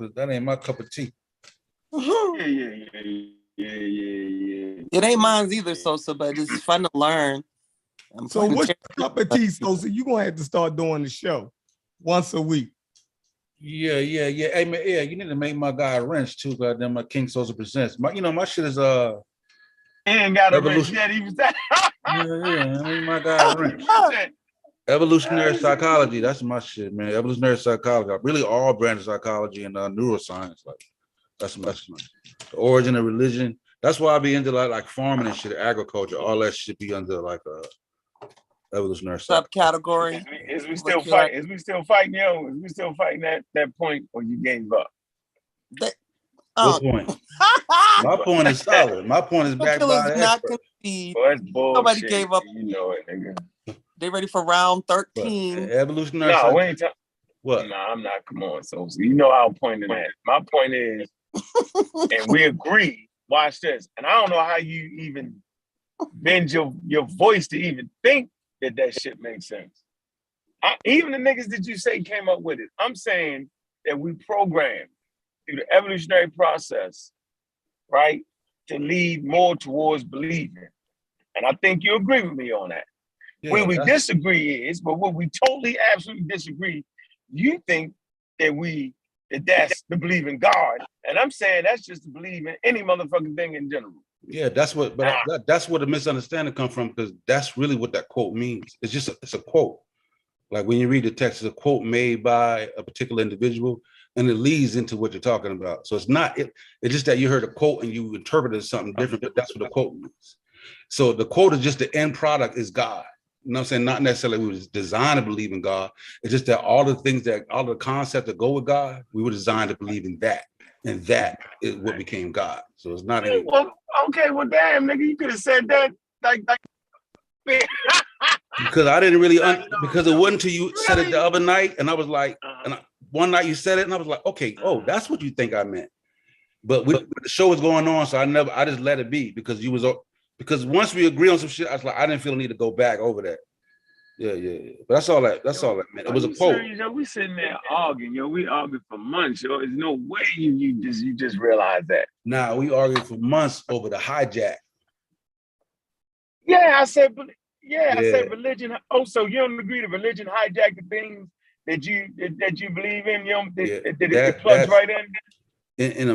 because that ain't my cup of tea. Yeah. It ain't mine either, Sosa, but it's fun to learn. So what's your cup of tea, Sosa? You're going to have to start doing the show once a week. Yeah. Hey, man, yeah, you need to make my guy a wrench too, goddamn. My King Sosa presents. My shit is He ain't got a wrench yet. He was that. Yeah. Make my guy a wrench. Evolutionary psychology. That's my shit, man. Evolutionary psychology. Really, all branches of psychology and neuroscience. Like that's my shit. The origin of religion. That's why I be into like farming and shit, agriculture. All that should be under like a evolutionary subcategory. Is we still fighting? Is we still fighting, yo? Is we still fighting that point, or you gave up? What point? My point is solid. My point is backed by not concede. Well, that's bullshit. Nobody gave up. You know it, nigga. They ready for round 13. Evolutionary. No, we ain't talking. What? No, I'm not. Come on, so you know our point in that. My point is, and we agree. Watch this, and I don't know how you even bend your voice to even think that shit makes sense. Even the niggas that you say came up with it. I'm saying that we programmed through the evolutionary process, right, to lead more towards believing. And I think you agree with me on that. Yeah, where we disagree is, but what we totally, absolutely disagree, you think that that's the belief in God. And I'm saying that's just to believe in any motherfucking thing in general. Yeah, that's what, but that's where the misunderstanding comes from, because that's really what that quote means. It's a quote. Like when you read the text, it's a quote made by a particular individual, and it leads into what you're talking about. So it's just that you heard a quote and you interpreted it as something different, but that's what the quote means. So the quote is just the end product is God. You know what I'm saying? Not necessarily we were designed to believe in God. It's just that all the concepts that go with God, we were designed to believe in that. And that is what became God. So it's not any. Well, damn, nigga, you could have said that like because I didn't really because it wasn't until you said it the other night, and I was like, one night you said it, and I was like, okay, that's what you think I meant. But the show was going on, so I just let it be because once we agree on some shit, I was like, I didn't feel the need to go back over that. Yeah. But that's all that meant. It was a quote. Serious, yo, we sitting there arguing, yo. We argued for months, yo. There's no way you just realize that. Nah, we argued for months over the hijack. Yeah, I said religion. Oh, so you don't agree that religion hijacked the things that you believe in? You don't, it plugs right in. In a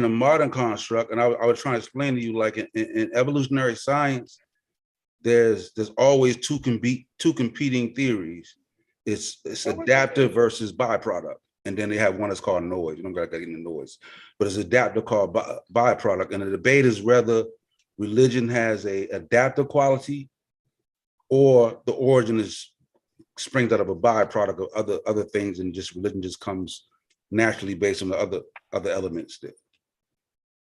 modern construct, and I was trying to explain to you, like in evolutionary science, there's always two competing theories. It's adaptive versus byproduct, and then they have one that's called noise. You don't gotta get into noise, but it's adaptive called byproduct. And the debate is whether religion has a adaptive quality or the origin springs out of a byproduct of other things, and just religion just comes naturally based on the other elements there.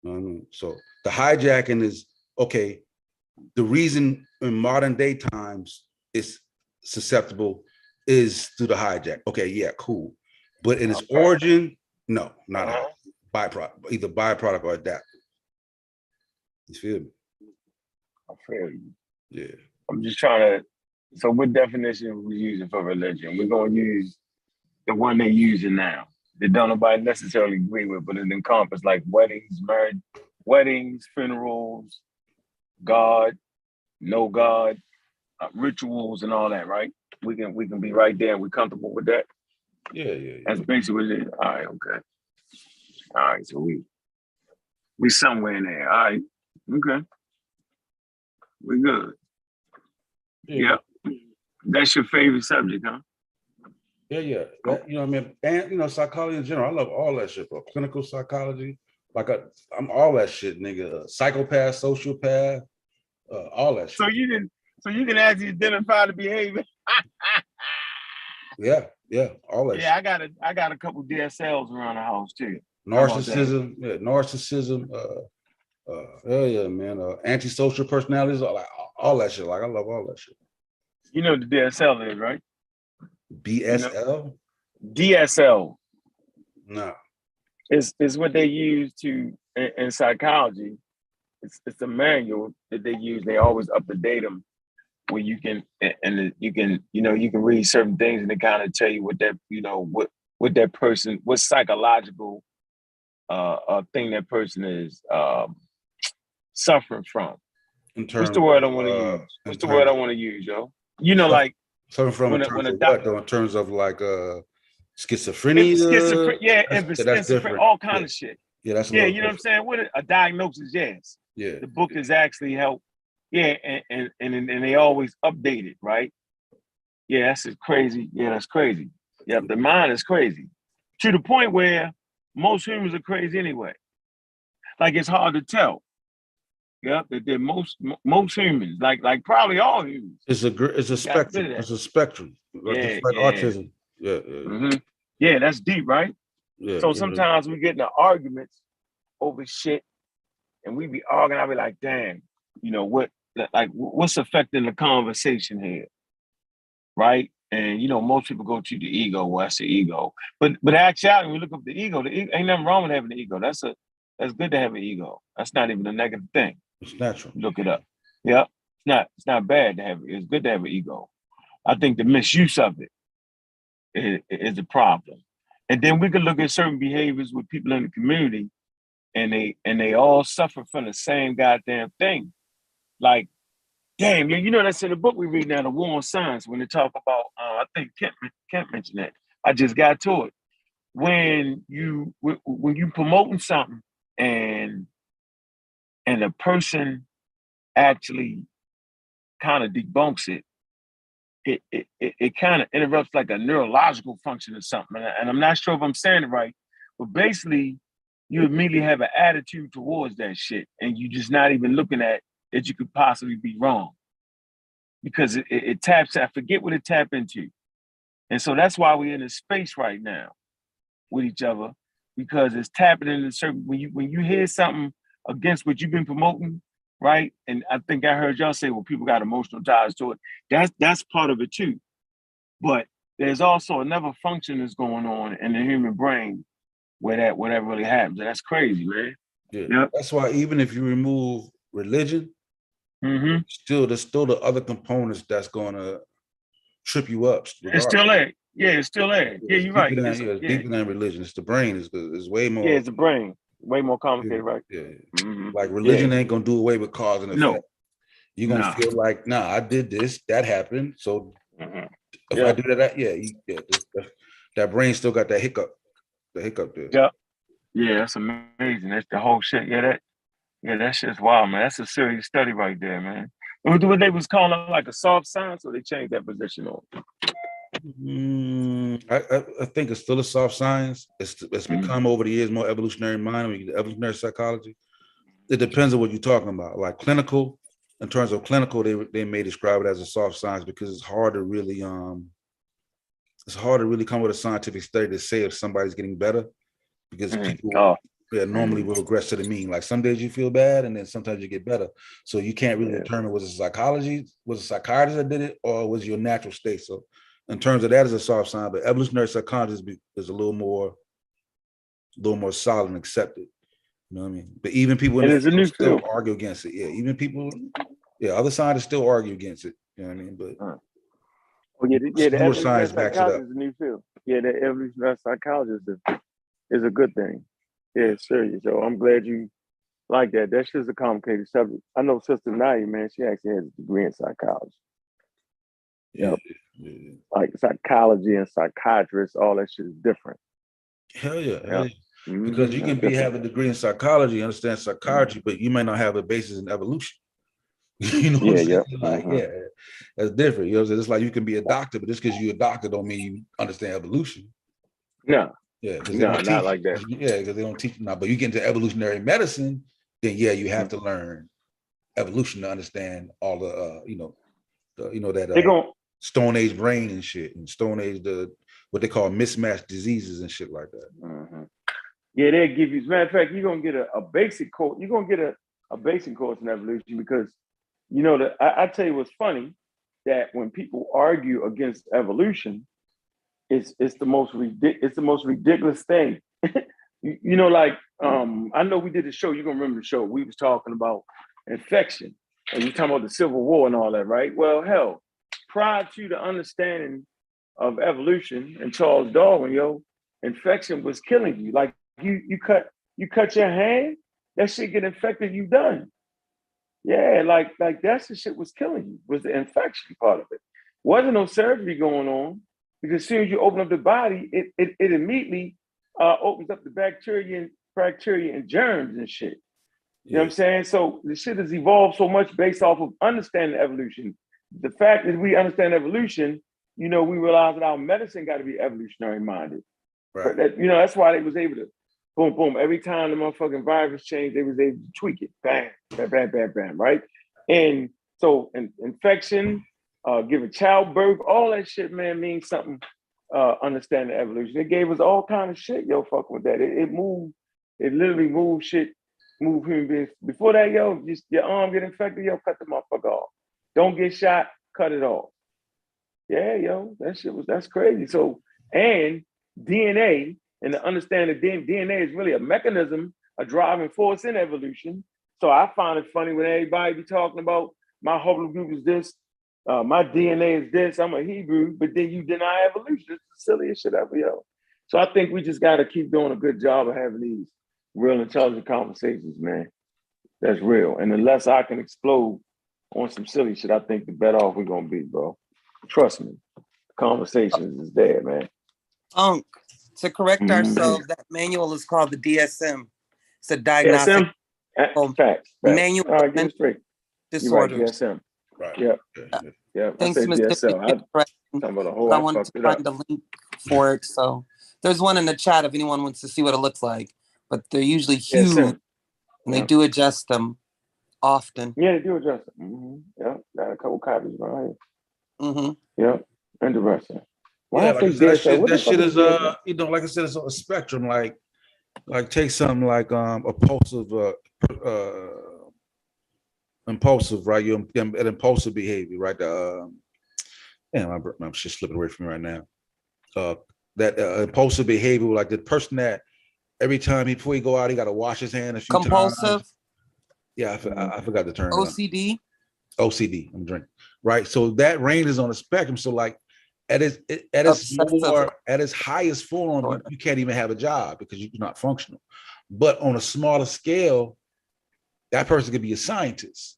You know what I mean? So the hijacking is okay. The reason in modern day times it's susceptible is through the hijack. Okay, yeah, cool. But in its origin, no, not a byproduct, either byproduct or adaptive. You feel me? I feel you. Yeah. I'm just trying to. So, what definition are we using for religion? We're gonna use the one they're using now. That don't nobody necessarily agree with, but it encompasses like weddings, funerals, God, no God, rituals, and all that. Right? We can be right there, and we're comfortable with that. Yeah. That's basically what it is. All right, okay. All right, so we somewhere in there. All right, okay. We good. Yeah. That's your favorite subject, huh? Yeah. That, you know what I mean? And psychology in general, I love all that shit, bro. Clinical psychology, like I'm all that shit, nigga. Psychopath, sociopath, all that shit. So you can actually identify the behavior. Yeah, all that shit. Yeah, I got a couple DSLs around the house too. Narcissism, hell yeah, man. Antisocial personalities, all that shit. Like I love all that shit. You know what the DSL is, right? BSL? DSL. No. It's what they use in psychology. It's a manual that they use. They always up to date them, where you can read certain things and they kind of tell you what that what that person, what psychological a thing that person is suffering from. In What's terms the word I of, want to use? in What's the word I terms want to use, yo? You know, like suffering from in when terms a of what doctor, though? In terms of like schizophrenia. schizophrenia, yeah, That's schizophrenia, different. all kind Yeah, of shit. yeah, that's a Yeah, little you know what I'm different. saying? What a diagnosis, yes. Yeah, The book is actually help. Yeah, and they always update it, right? Yeah, that's crazy. Yeah, that's crazy. Yeah, the mind is crazy to the point where most humans are crazy anyway. Like it's hard to tell. Yeah, that they're most humans, like probably all humans, it's a got a bit spectrum. of that. It's a spectrum, like Yeah, just like yeah. autism. Yeah, yeah, Yeah, that's deep, right? yeah, So yeah. sometimes we get into arguments over shit, and we be arguing. I be like, damn, you know what? Like, what's affecting the conversation here, right? And you know, most people go to the ego. Well, that's the ego, but actually, when we look up the ego, ain't nothing wrong with having an ego. That's good to have an ego. That's not even a negative thing. It's natural. Look it up. Yeah, it's not bad to have it. It's good to have an ego. I think the misuse of it is a problem. And then we can look at certain behaviors with people in the community, and they all suffer from the same goddamn thing. Like, damn, you know that's in the book we read now, The War on Science, when they talk about, I think Kent mentioned that. I just got to it. When you promoting something and a person actually kind of debunks it, it kind of interrupts like a neurological function or something. And I'm not sure if I'm saying it right, but basically you immediately have an attitude towards that shit. And you just not even looking at that you could possibly be wrong. Because it taps, I forget what it tap into. And so that's why we're in a space right now with each other, because it's tapping into certain, when you hear something against what you've been promoting, right? And I think I heard y'all say, well, people got emotional ties to it. That's part of it too. But there's also another function that's going on in the human brain where that really happens. And that's crazy, man. Yeah, Yep. that's why even if you remove religion, there's still the other components that's gonna trip you up. It's still there. Yeah, it's still there. Yeah, you're right. It's deeper than religion. It's the brain. It's way more. Yeah, it's the brain. Way more complicated, right? Yeah. Like religion ain't gonna do away with cause and effect. No. You're gonna feel like, nah, I did this, that happened. So if I do that, that brain still got that hiccup. The hiccup there. Yeah. Yeah, that's amazing. That's the whole shit. That shit's wild, man. That's a serious study right there, man. What they was calling like a soft science, or they changed that position on? I think it's still a soft science. It's become over the years more evolutionary mind, evolutionary psychology. It depends on what you're talking about. Like clinical, in terms of clinical, they may describe it as a soft science because it's hard to really come with a scientific study to say if somebody's getting better, because people normally will regress to the mean. Like some days you feel bad and then sometimes you get better. So you can't really determine was it a psychiatrist that did it, or was your natural state. So in terms of that, is a soft science, but evolutionary psychology is a little more solid and accepted. You know what I mean? But even people in the field still argue against it. Yeah, even people, other scientists still argue against it. You know what I mean? But the evolutionary science backs it up. Is a new field. Yeah, the evolutionary psychology is a good thing. Yeah, serious, yo. I'm glad you like that. That's just a complicated subject. I know Sister Naya, man, she actually has a degree in psychology. Yep. Yeah. Like psychology and psychiatrists, all that shit is different. Hell yeah. Because you can have a degree in psychology, understand psychiatry, but you may not have a basis in evolution. You know what I'm saying? Like, that's different. You know what I'm saying? It's like you can be a doctor, but just because you're a doctor don't mean you understand evolution. No. Yeah, because not like that. Yeah, because they don't teach you now. But you get into evolutionary medicine, then you have to learn evolution to understand all the Stone Age brain and shit, and Stone Age what they call mismatched diseases and shit like that. Yeah, they give you. As a matter of fact, you're gonna get a basic course. You're gonna get a basic course in evolution because I tell you what's funny, that when people argue against evolution, it's the most ridiculous thing. I know we did a show. You're gonna remember the show. We was talking about infection, and we talking about the Civil War and all that, right? Well, hell, prior to the understanding of evolution and Charles Darwin, infection was killing you. Like you cut You cut your hand, that shit get infected, you done. Yeah, like that's the shit was killing you, was the infection part of it. Wasn't no surgery going on, because as soon as you open up the body, it immediately opens up the bacteria and germs and shit. You know what I'm saying? So the shit has evolved so much based off of understanding evolution. The fact that we understand evolution, we realize that our medicine got to be evolutionary minded. Right. That, that's why they was able to boom, boom. Every time the motherfucking virus changed, they was able to tweak it. Bam, bam, bam, bam, bam, right? And so infection, giving childbirth, all that shit, man, means something. Understanding evolution. It gave us all kind of shit, fuck with that. It moved, it literally moved shit, moved human beings. Before that, just your arm get infected, cut the motherfucker off. Don't get shot, cut it off. Yeah, that's crazy. So, and DNA, and to understand that DNA is really a mechanism, a driving force in evolution. So I find it funny when everybody be talking about my haplogroup is this, my DNA is this, I'm a Hebrew, but then you deny evolution. It's the silliest shit ever, So I think we just got to keep doing a good job of having these real intelligent conversations, man. That's real. And the less I can explode on some silly shit, I think the better off we're going to be, bro. Trust me. Conversations is there, man. To correct ourselves, that manual is called the DSM. It's a diagnostic facts. manual All right, get it straight. disorders. You're right, DSM. Right. Yeah. I Thanks, said Mr. DSL. I wanted to find a link for it. So there's one in the chat if anyone wants to see what it looks like. But they're usually huge, and they do adjust them often. Yeah, they do adjust them. Mm-hmm. Yeah, got a couple copies right here. Mm-hmm. Yeah, interesting. Yeah, like I said, that shit is like I said, it's on a spectrum. Like take something like impulsive, right? You an impulsive behavior, right? I'm just slipping away from me right now. That impulsive behavior, like the person that every time before he go out, he got to wash his hand a few times. Compulsive. Yeah, I forgot the term. OCD. I'm drinking. Right. So that range is on the spectrum. So like at its highest form, you can't even have a job because you're not functional. But on a smaller scale, that person could be a scientist.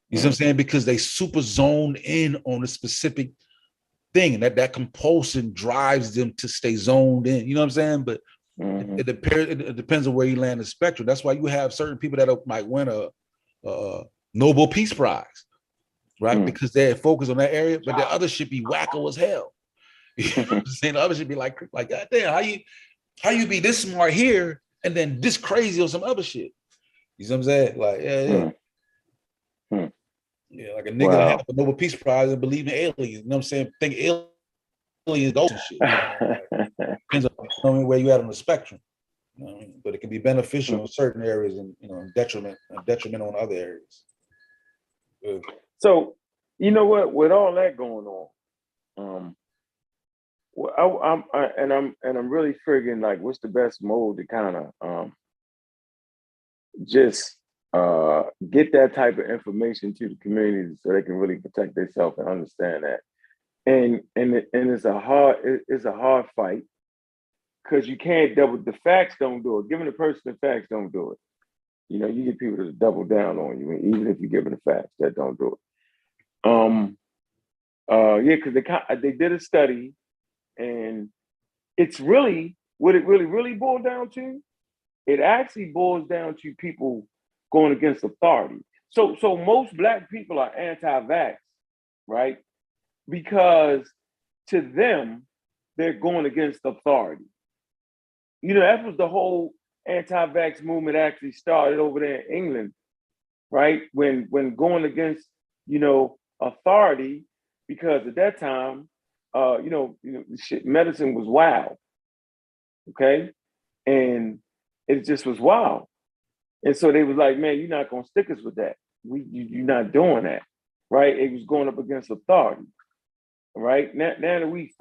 You see what I'm saying? Because they super zone in on a specific thing, and that compulsion drives them to stay zoned in. You know what I'm saying? But it depends on where you land in the spectrum. That's why you have certain people that might win a Nobel Peace Prize, right? Because they're focused on that area, but the other should be wacko as hell. You know what I'm saying? The other should be like God damn, how you be this smart here and then this crazy on some other shit? You see what I'm saying? Like, yeah, like a nigga that have a Nobel Peace Prize and believe in aliens. You know what I'm saying? Think aliens ghosts and shit. Depends on where you at on the spectrum. You know what I mean? But it can be beneficial in certain areas and detriment on other areas. So, you know what? With all that going on, I'm really figuring like what's the best mode to kind of just get that type of information to the community so they can really protect themselves and understand that. And it's a hard fight because you can't the facts don't do it. Giving the person the facts don't do it. You get people to double down on you, even if you give them the facts, that don't do it. Because they did a study, and it's really what it really boiled down to. It actually boils down to people going against authority. So most Black people are anti-vax, right? Because to them, they're going against authority. That was the whole anti-vax movement actually started over there in England, right? When going against, authority, because at that time, medicine was wild, okay? And it just was wild. And so they was like, man, you're not gonna stick us with that. You're not doing that, right? It was going up against authority, right? Now that we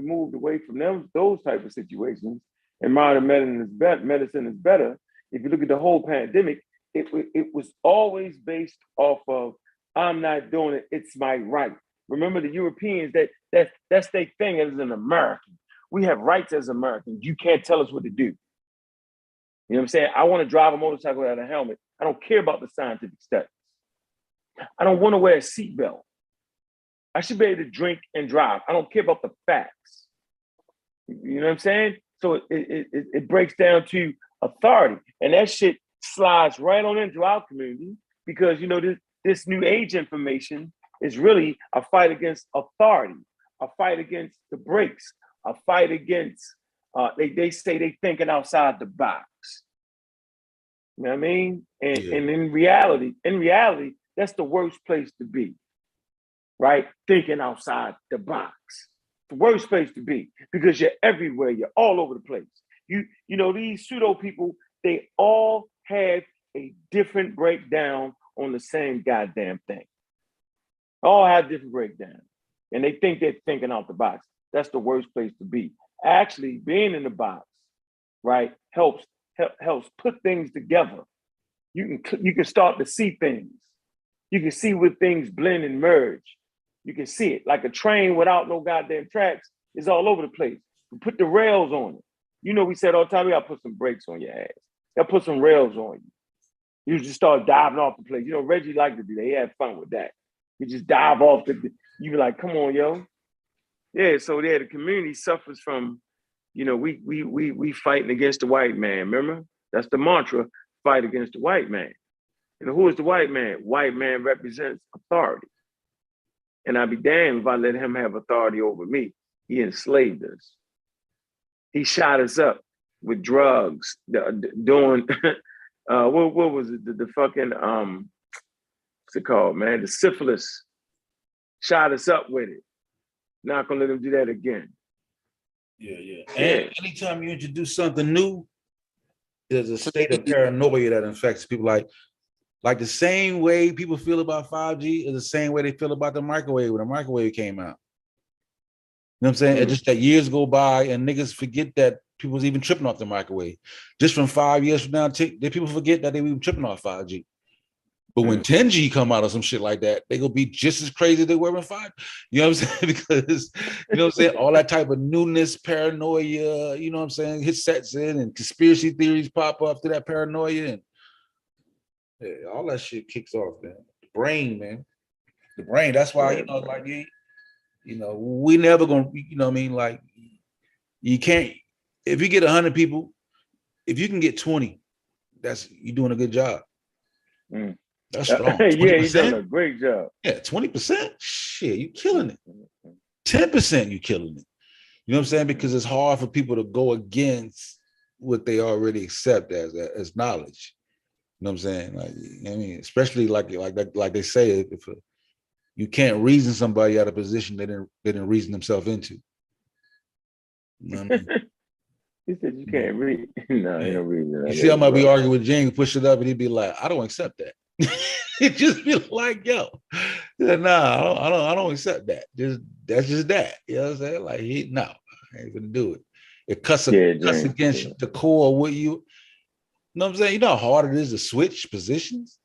moved away from those type of situations, and modern medicine is better. If you look at the whole pandemic, it was always based off of, I'm not doing it, it's my right. Remember the Europeans, that's their thing as an American. We have rights as Americans. You can't tell us what to do. You know what I'm saying? I want to drive a motorcycle without a helmet. I don't care about the scientific studies. I don't want to wear a seatbelt. I should be able to drink and drive. I don't care about the facts. You know what I'm saying? So it breaks down to authority. And that shit slides right on into our community because, you know, this new age information is really a fight against authority, a fight against the brakes, a fight against, they say they thinking outside the box. You know what I mean? And in reality, that's the worst place to be, right? Thinking outside the box. The worst place to be because you're everywhere. You're all over the place. You know, these pseudo people, they all have a different breakdown on the same goddamn thing. All have different breakdowns. And they think they're thinking out the box. That's the worst place to be. Actually, being in the box, right, helps put things together. You can start to see things. You can see where things blend and merge. You can see it like a train without no goddamn tracks is all over the place. You put the rails on it. You know, we said all the time, we gotta put some brakes on your ass. You gotta put some rails on you. You just start diving off the place. You know, Reggie liked to do that. He had fun with that. You just dive off you be like, come on, yo. Yeah, so the community suffers from, you know, we fighting against the white man, remember? That's the mantra, fight against the white man. And who is the white man? White man represents authority. And I'd be damned if I let him have authority over me. He enslaved us. He shot us up with drugs, doing, what was it? The fucking, what's it called, man? The syphilis. Shot us up with it. Not gonna let him do that again. Yeah. And anytime you introduce something new, there's a state of paranoia that infects people. Like the same way people feel about 5G is the same way they feel about the microwave when the microwave came out. You know what I'm saying? It's just that years go by and niggas forget that people was even tripping off the microwave. Just from 5 years from now, people forget that they were even tripping off 5G. But when 10G come out or some shit like that, they gonna be just as crazy as they were in 5. You know what I'm saying? Because, you know what I'm saying? All that type of newness, paranoia, you know what I'm saying? It sets in and conspiracy theories pop up through that paranoia. And yeah, all that shit kicks off, man. The brain, man. The brain. That's why, you know, like, you know, we never gonna, you know what I mean? Like, you can't, if you get 100 people, if you can get 20, you're doing a good job. That's strong. 20%? Yeah, you're doing a great job. Yeah, 20%? Shit, you killing it. 10%, you killing it. You know what I'm saying? Because it's hard for people to go against what they already accept as knowledge. You know what I'm saying? Like, you know what I mean, especially like they say, if you can't reason somebody out of a position they didn't reason themselves into. You know what I mean? He said you can't read. No, ain't no reason. You see, I might be arguing with James, push it up, and he'd be like, "I don't accept that." It just be like, "Yo, nah, I don't accept that. That's just that." You know what I'm saying? Like, I ain't gonna do it. It cuts against the core of what you. You know what I'm saying? You know how hard it is to switch positions?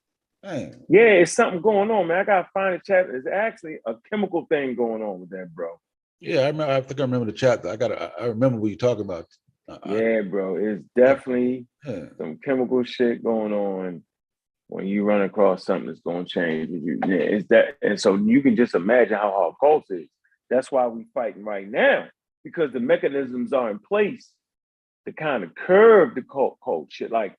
Man. Yeah, it's something going on, man. I gotta find a chapter. It's actually a chemical thing going on with that, bro. Yeah, I think I remember the chapter. I remember what you're talking about. Yeah, bro. It's definitely some chemical shit going on when you run across something that's gonna change you. Yeah, it's that, and so you can just imagine how hard cults is. That's why we're fighting right now, because the mechanisms are in place to kind of curb the cult shit. Like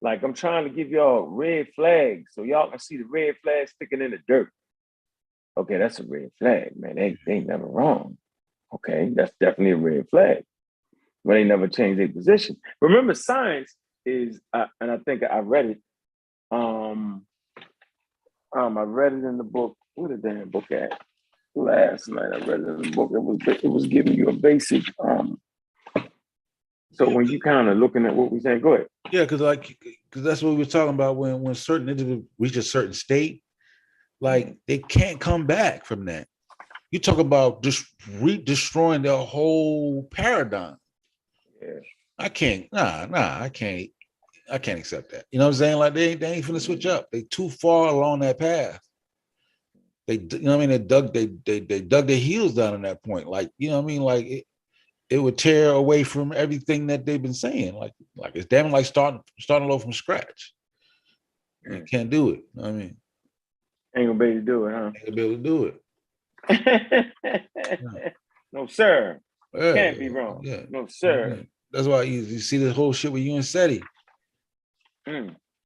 I'm trying to give y'all red flags so y'all can see the red flag sticking in the dirt. Okay, that's a red flag, man. They ain't never wrong. Okay, that's definitely a red flag. But they never change their position. Remember, science is, and I think I read it. I read it in the book. Where the damn book at? Last night I read it in the book. It was giving you a basic. So when you kind of looking at what we saying, go ahead. Yeah, because that's what we were talking about when certain individuals reach a certain state, like they can't come back from that. You talk about just destroying their whole paradigm. Yeah. I can't accept that. You know what I'm saying? Like they ain't finna switch up. They too far along that path. They, you know what I mean? They dug their heels down in that point. Like, you know what I mean? Like it would tear away from everything that they've been saying. Like it's damn like starting over from scratch. You can't do it. I mean, ain't gonna be able to do it, huh? Ain't gonna be able to do it. No, sir. Yeah. Can't be wrong. Yeah. No, sir. Yeah. That's why you see this whole shit with you and SETI.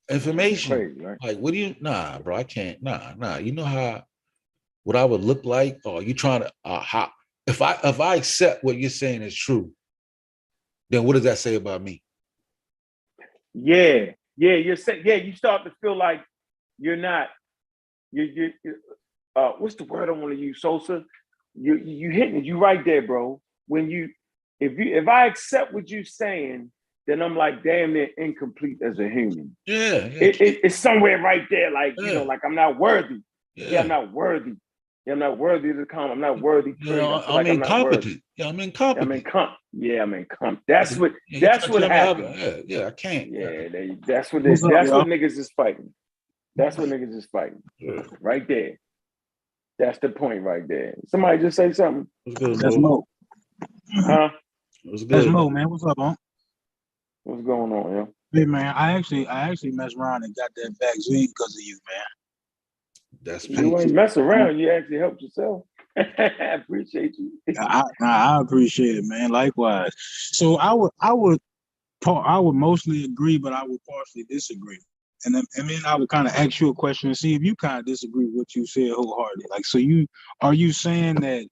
Information. Crazy, right? Like, what do you? Nah, bro, I can't. Nah. You know what I would look like? Or you trying to how? If I accept what you're saying is true, then what does that say about me? Yeah. You start to feel like you're not. You what's the word I want to use, Sosa? You hitting it. You right there, bro. If I accept what you're saying, then I'm like damn near incomplete as a human. Yeah. It's somewhere right there, like yeah. like I'm not worthy. Yeah. I'm not worthy. I'm not worthy of the come. I'm not worthy. I'm incompetent. I'm incompetent. I'm incompetent. That's what happens. I can't. That's what niggas is fighting. That's what niggas is fighting. Yeah. Right there. That's the point right there. Somebody just say something. That's Mo. Huh? What's good? That's Mo, man. What's up, huh? What's going on, yo? Hey, man, I actually messed around and got that vaccine because of you, man. That's you ain't mess around. You actually helped yourself. I appreciate you. I appreciate it, man. Likewise. So I would mostly agree, but I would partially disagree. And then I would kind of ask you a question and see if you kind of disagree with what you said wholeheartedly. Like, so are you saying that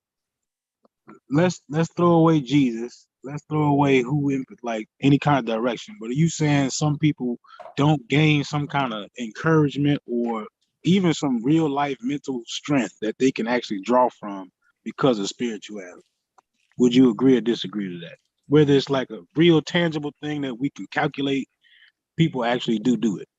let's throw away Jesus, let's throw away like any kind of direction, but are you saying some people don't gain some kind of encouragement or even some real life mental strength that they can actually draw from because of spirituality? Would you agree or disagree to that? Whether it's like a real tangible thing that we can calculate, people actually do it.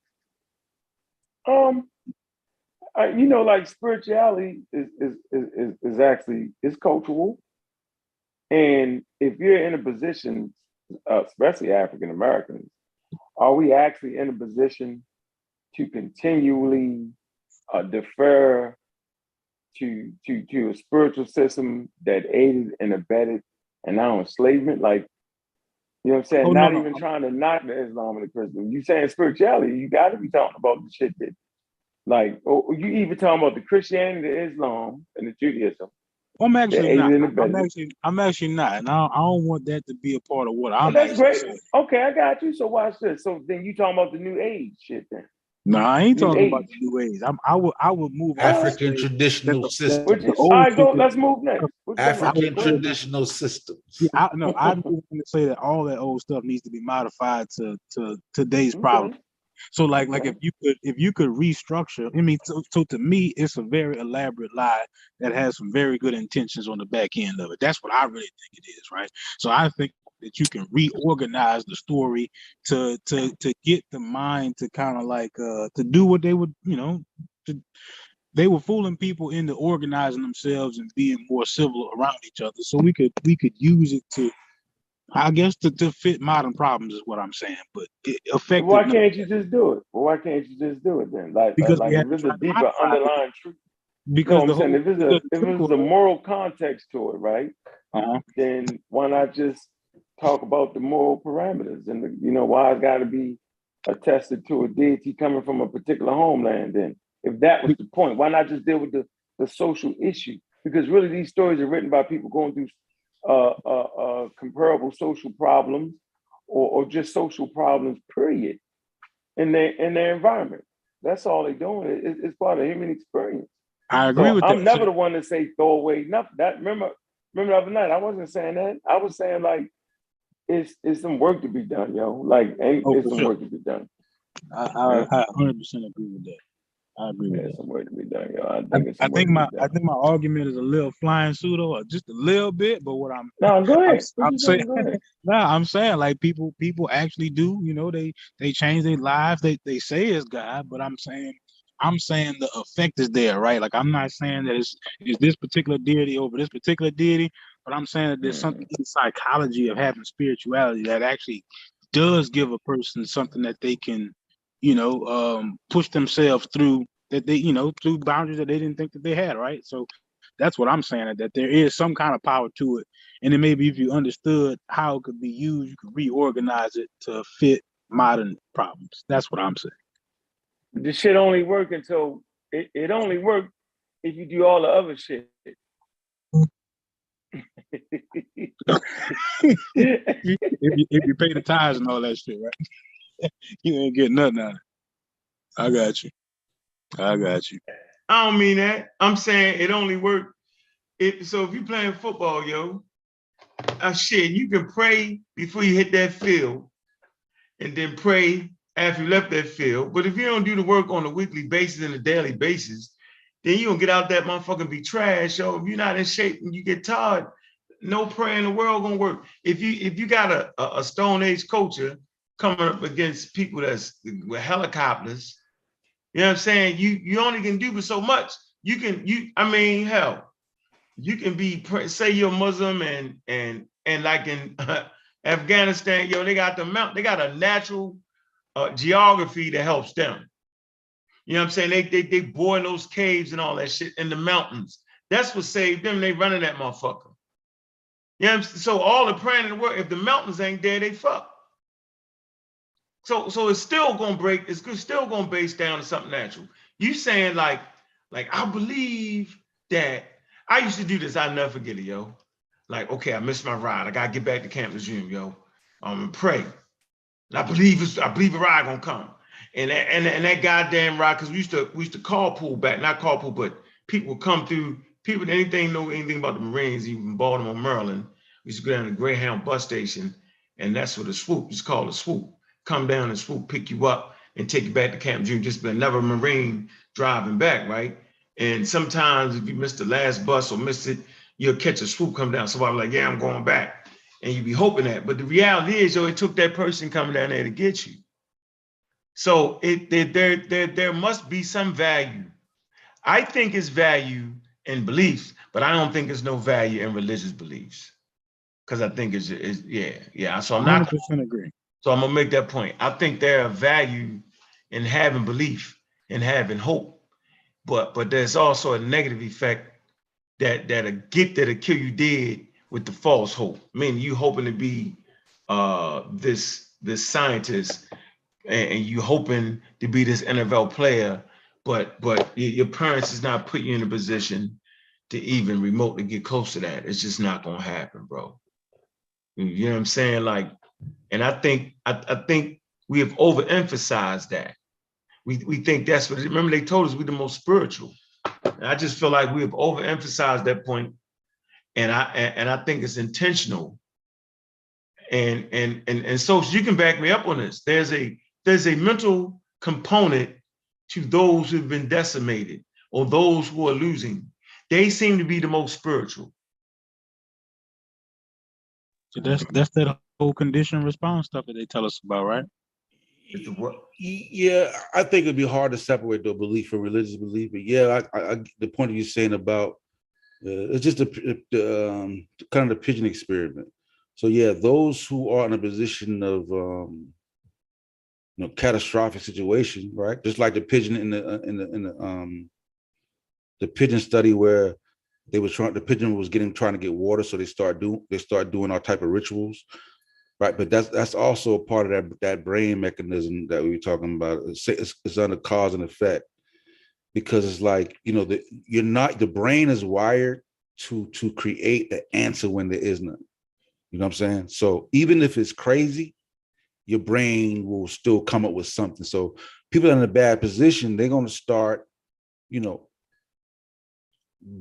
Like spirituality is actually cultural, and if you're in a position, especially African Americans, are we actually in a position to continually defer to a spiritual system that aided and abetted and now enslavement? Like, you know what I'm saying? Not even trying to knock the Islam and the Christian. You saying spirituality, you got to be talking about the shit that, like, or you even talking about the Christianity, the Islam, and the Judaism. I'm actually not. I'm actually not, and I don't want that to be a part of what I'm. That's great. Saying. Okay, I got you. So watch this. So then you talking about the New Age shit then? No, I ain't talking about the New Age. I would move African traditional systems. All right, go. Let's move next. African traditional systems. Yeah, I don't want to say that all that old stuff needs to be modified to today's problem. So like if you could restructure, so to me it's a very elaborate lie that has some very good intentions on the back end of it. That's what I really think it is, right? So I think that you can reorganize the story to get the mind to kind of like to do what they would, they were fooling people into organizing themselves and being more civil around each other. So we could use it to, I guess, to fit modern problems is what I'm saying. But it affected. Why can't you just do it? Well, why can't you just do it then? Like if there's a deeper underlying truth. Because if there's a moral context to it, right? Then why not just talk about the moral parameters and why it's got to be attested to a deity coming from a particular homeland? Then, if that was the point, why not just deal with the social issue? Because really, these stories are written by people going through comparable social problems or just social problems, period, in their environment. That's all they're doing. It's part of human experience. I agree with that. I'm never the one to say throw away nothing. Remember the other night, I wasn't saying that. I was saying like it's some work to be done, yo. Like it's some work to be done. I 100% agree with that. I agree with that. Some work to be done, yo. I think my argument is a little flying pseudo, or just a little bit. But what go ahead. I'm saying, I'm saying like people actually do. They change their lives. They say it's God, but I'm saying the effect is there, right? Like I'm not saying that it's this particular deity over this particular deity, but I'm saying that there's something in the psychology of having spirituality that actually does give a person something that they can, push themselves through, that they, through boundaries that they didn't think that they had, right? So That's what I'm saying, that there is some kind of power to it. And then maybe if you understood how it could be used, you could reorganize it to fit modern problems. That's what I'm saying. This shit only work until it only work if you do all the other shit. if you pay the tithes and all that shit, right? You ain't getting nothing out of it. I got you. I don't mean that. I'm saying it only work. So if you playing football, yo, shit, you can pray before you hit that field, and then pray after you left that field. But if you don't do the work on a weekly basis and a daily basis, then you gonna get out that motherfucker and be trash. Yo, if you're not in shape and you get tired, no prayer in the world gonna work. If you got a Stone Age culture coming up against people that's with helicopters, you know what I'm saying? You only can do so much. Hell, you can say you're Muslim and like in Afghanistan, yo, they got a natural geography that helps them. You know what I'm saying? They bore in those caves and all that shit in the mountains. That's what saved them. They running that motherfucker. You know what I'm saying? So all the praying in the world, if the mountains ain't there, they fuck. So it's still gonna break. It's still gonna base down to something natural. You saying like I believe that I used to do this. I'll never forget it, yo. Like, okay, I missed my ride. I gotta get back to Camp Lejeune, yo. And pray. And I believe a ride gonna come. And that goddamn ride, because we used to carpool back, not carpool, but people would come through. People know anything about the Marines, even Baltimore, Maryland. We used to go down to the Greyhound bus station, and that's what a swoop is called, a swoop. Come down and swoop, pick you up, and take you back to Camp Lejeune. Just another Marine driving back, right? And sometimes if you missed the last bus or missed it, you'll catch a swoop come down. So I'm like, yeah, I'm going back. And you be hoping that. But the reality is, yo, it took that person coming down there to get you. So there must be some value. I think it's value in beliefs, but I don't think there's no value in religious beliefs. Because I think it's yeah. So I'm not 100% agree. So I'm gonna make that point. I think there are value in having belief and having hope, but there's also a negative effect that'll kill you dead with the false hope. I mean, you hoping to be this scientist and you hoping to be this NFL player, but your parents is not putting you in a position to even remotely get close to that. It's just not gonna happen, bro. You know what I'm saying? Like, and I think we have overemphasized that. We think that's what. Remember, they told us we're the most spiritual. And I just feel like we have overemphasized that point, and I think it's intentional. And so you can back me up on this. There's a mental component to those who've been decimated or those who are losing. They seem to be the most spiritual. So that's that whole condition response stuff that they tell us about, right? Yeah, I think it'd be hard to separate the belief from religious belief, but yeah, I the point that you're saying about it's just the kind of the pigeon experiment. So yeah, those who are in a position of catastrophic situation, right? Just like the pigeon in the pigeon study where the pigeon was trying to get water, so they start doing all type of rituals, right? But that's also a part of that brain mechanism that we were talking about. It's under cause and effect, because it's like, the brain is wired to create the answer when there is none. You know what I'm saying? So even if it's crazy, your brain will still come up with something. So people in a bad position, they're going to start,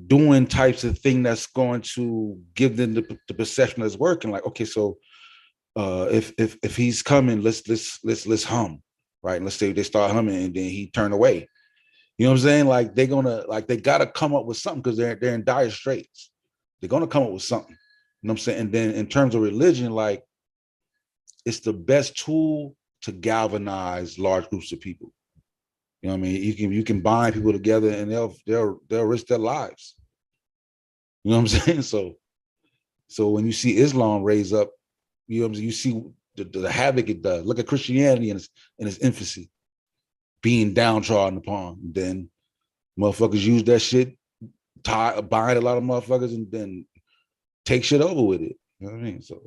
doing types of thing that's going to give them the perception that's working. Like, okay, so if he's coming, let's hum, right? And let's say they start humming and then he turned away. You know what I'm saying? Like they gotta come up with something because they're in dire straits. They're gonna come up with something. You know what I'm saying? And then in terms of religion, like it's the best tool to galvanize large groups of people. You know what I mean? You can bind people together and they'll risk their lives. You know what I'm saying? So when you see Islam raise up, you know what I'm saying, you see the havoc it does. Look at Christianity in its infancy, being downtrodden upon. And then motherfuckers use that shit bind a lot of motherfuckers and then take shit over with it. You know what I mean? So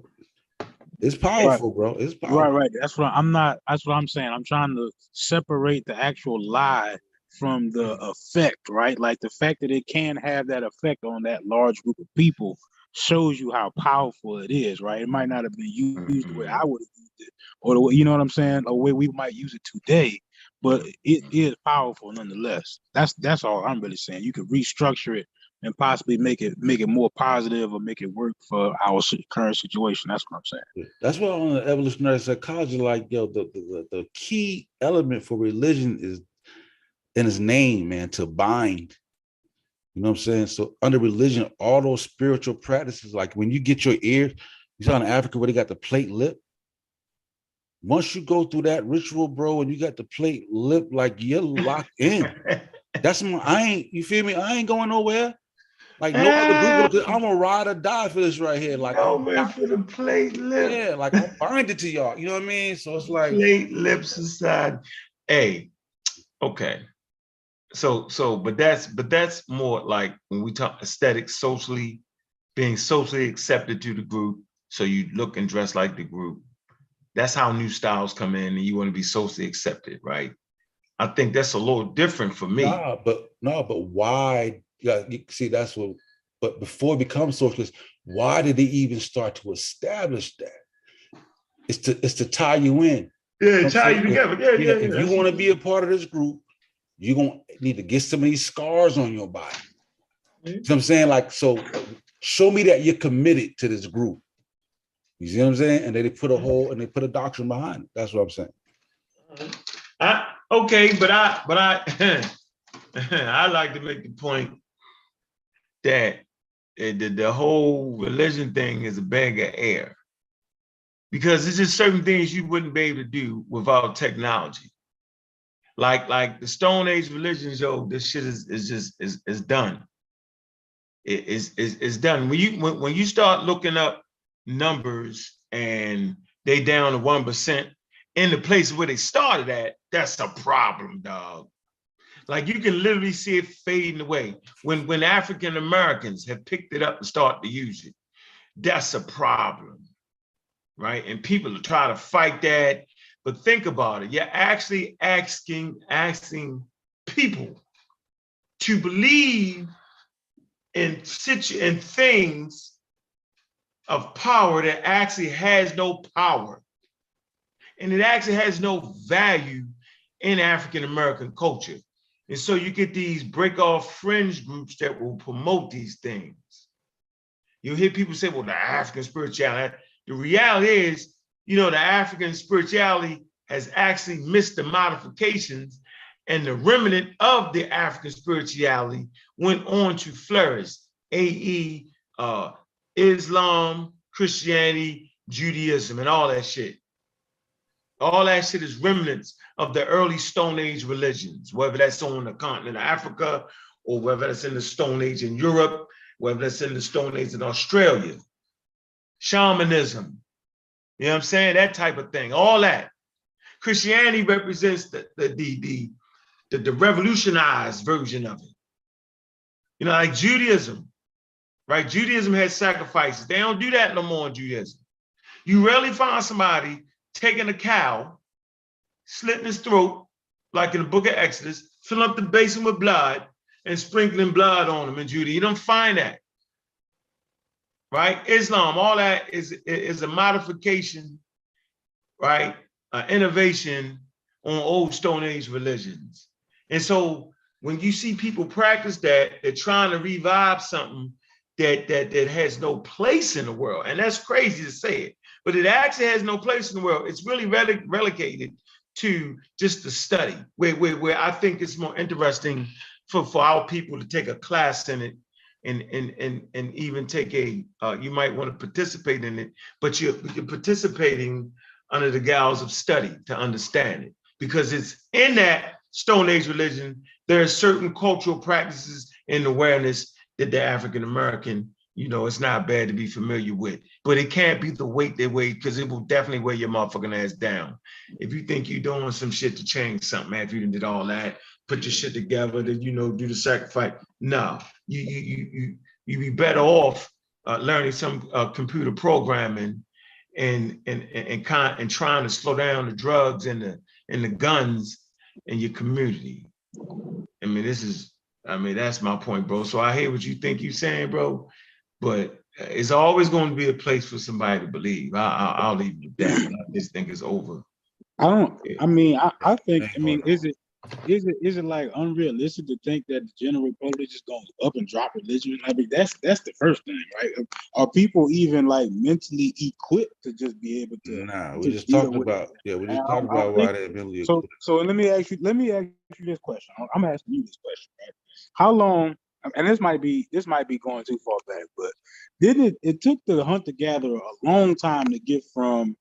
it's powerful, bro. It's powerful. Right. That's what I'm not. That's what I'm saying. I'm trying to separate the actual lie from the effect, right? Like the fact that it can have that effect on that large group of people shows you how powerful it is, right? It might not have been used the way I would have used it, or the way, you know what I'm saying, or the way we might use it today, but it is powerful nonetheless. That's all I'm really saying. You could restructure it and possibly make it more positive or make it work for our current situation. That's what I'm saying. That's why on the evolutionary psychology, like, yo, the key element for religion is in its name, man, to bind. You know what I'm saying? So under religion, all those spiritual practices, like when you get your ears, you saw in Africa where they got the plate lip. Once you go through that ritual, bro, and you got the plate lip, like you're locked in. That's you feel me? I ain't going nowhere. Like no other group, I'm gonna ride or die for this right here. Like no, man, for the plate lip. Yeah, like I'm binded to y'all. You know what I mean? So it's like plate lip society. Hey, okay. But that's more like when we talk aesthetics, socially, being socially accepted to the group. So you look and dress like the group. That's how new styles come in, and you want to be socially accepted, right? I think that's a little different for me. But why? Yeah, you see, that's what. But before it becomes socialist, why did they even start to establish that? It's to tie you in. Yeah, tie you together. Yeah. If you want to be a part of this group, you're gonna need to get some of these scars on your body. You know what I'm saying? Like, so show me that you're committed to this group. You see what I'm saying? And they put a doctrine behind it. That's what I'm saying. I like to make the point that the whole religion thing is a bag of air, because there's just certain things you wouldn't be able to do without technology. Like the Stone Age religions, yo, this shit is done. It's done. When you start looking up numbers and they down to 1% in the place where they started at, that's a problem, dog. Like you can literally see it fading away. When African Americans have picked it up and start to use it, that's a problem, right? And people are trying to fight that. But think about it. You're actually asking people to believe in things of power that actually has no power. And it actually has no value in African American culture. And so you get these break off fringe groups that will promote these things. You'll hear people say, well, the African spirituality. The reality is, the African spirituality has actually missed the modifications, and the remnant of the African spirituality went on to flourish. Islam, Christianity, Judaism, and all that shit. All that shit is remnants of the early Stone Age religions, whether that's on the continent of Africa, or whether that's in the Stone Age in Europe, whether that's in the Stone Age in Australia. Shamanism, you know what I'm saying? That type of thing, all that. Christianity represents the revolutionized version of it. Like Judaism, right? Judaism has sacrifices. They don't do that no more in Judaism. You rarely find somebody taking a cow, slitting his throat, like in the book of Exodus, filling up the basin with blood and sprinkling blood on him in Judaism. You don't find that, right? Islam, all that is a modification, right? Innovation on old Stone Age religions. And so when you see people practice that, they're trying to revive something that has no place in the world. And that's crazy to say it, but it actually has no place in the world. It's really relegated to just the study, where I think it's more interesting for our people to take a class in it and even take you might want to participate in it, but you're participating under the guise of study to understand it, because it's in that Stone Age religion. There are certain cultural practices and awareness that the African American you know, it's not bad to be familiar with, but it can't be the weight they weigh, because it will definitely weigh your motherfucking ass down. If you think you're doing some shit to change something after you did all that, put your shit together, to, you know, do the sacrifice. No, you be better off learning some computer programming and trying to slow down the drugs and the guns in your community. I mean, that's my point, bro. So I hear what you think you're saying, bro, but it's always going to be a place for somebody to believe. I'll leave it at that. I just think it's over. I think, is it like unrealistic to think that the general public just going up and drop religion? I mean, that's the first thing, right? Are people even like mentally equipped to just be able to? Nah, we just talked about why they're mentally equipped. So let me ask you this question. I'm asking you this question, right? How long? And this might be going too far back, but it took the hunter gatherer a long time to get from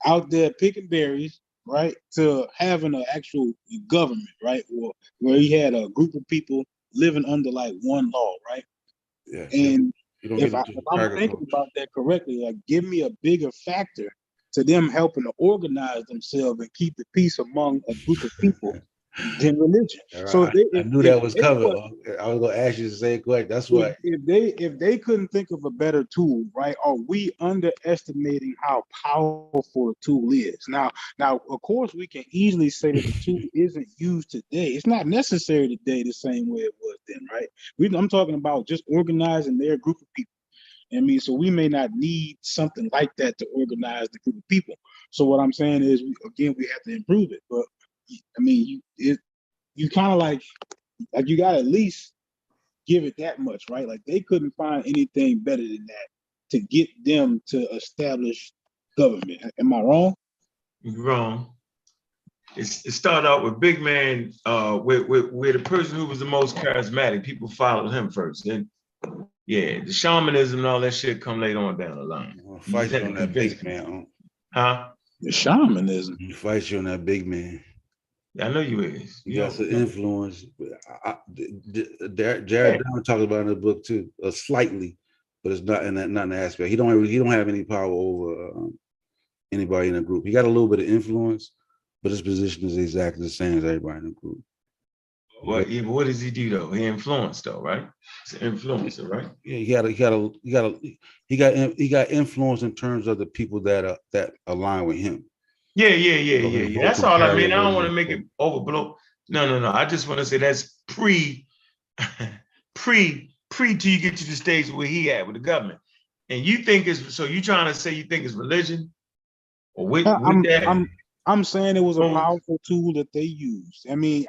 out there picking berries, right, to having an actual government, right, where he had a group of people living under like one law, right? Yeah. And if I'm thinking about that correctly, like, give me a bigger factor to them helping to organize themselves and keep the peace among a group of people than religion. Right. So I knew that was coming. I was gonna ask you the same question. That's why if they couldn't think of a better tool, right? Are we underestimating how powerful a tool is? Now, of course, we can easily say that the tool isn't used today. It's not necessary today the same way it was then, right? I'm talking about just organizing their group of people. I mean, so we may not need something like that to organize the group of people. So what I'm saying is, we have to improve it. But I mean, you kind of like you got to at least give it that much, right? Like, they couldn't find anything better than that to get them to establish government. Am I wrong? You're wrong. It started out with big man, with the person who was the most charismatic. People followed him first. Then, yeah, the shamanism and all that shit come later on down the line. Fight you on that big man, huh? The shamanism. You fight you on that big man. I know you is. You got some influence. Jared Down talks about it in the book too, slightly, but it's not in that aspect. He don't have any power over anybody in the group. He got a little bit of influence, but his position is exactly the same as everybody in the group. What does he do though? He influenced though, right? He's an influencer, right? Yeah, he got influence in terms of the people that align with him. Yeah. That's all I mean. I don't want to make it overblow. No. I just want to say that's pre till you get to the stage where he at with the government. And you think so you trying to say you think it's religion? Or with that? I'm saying it was a powerful tool that they used. I mean,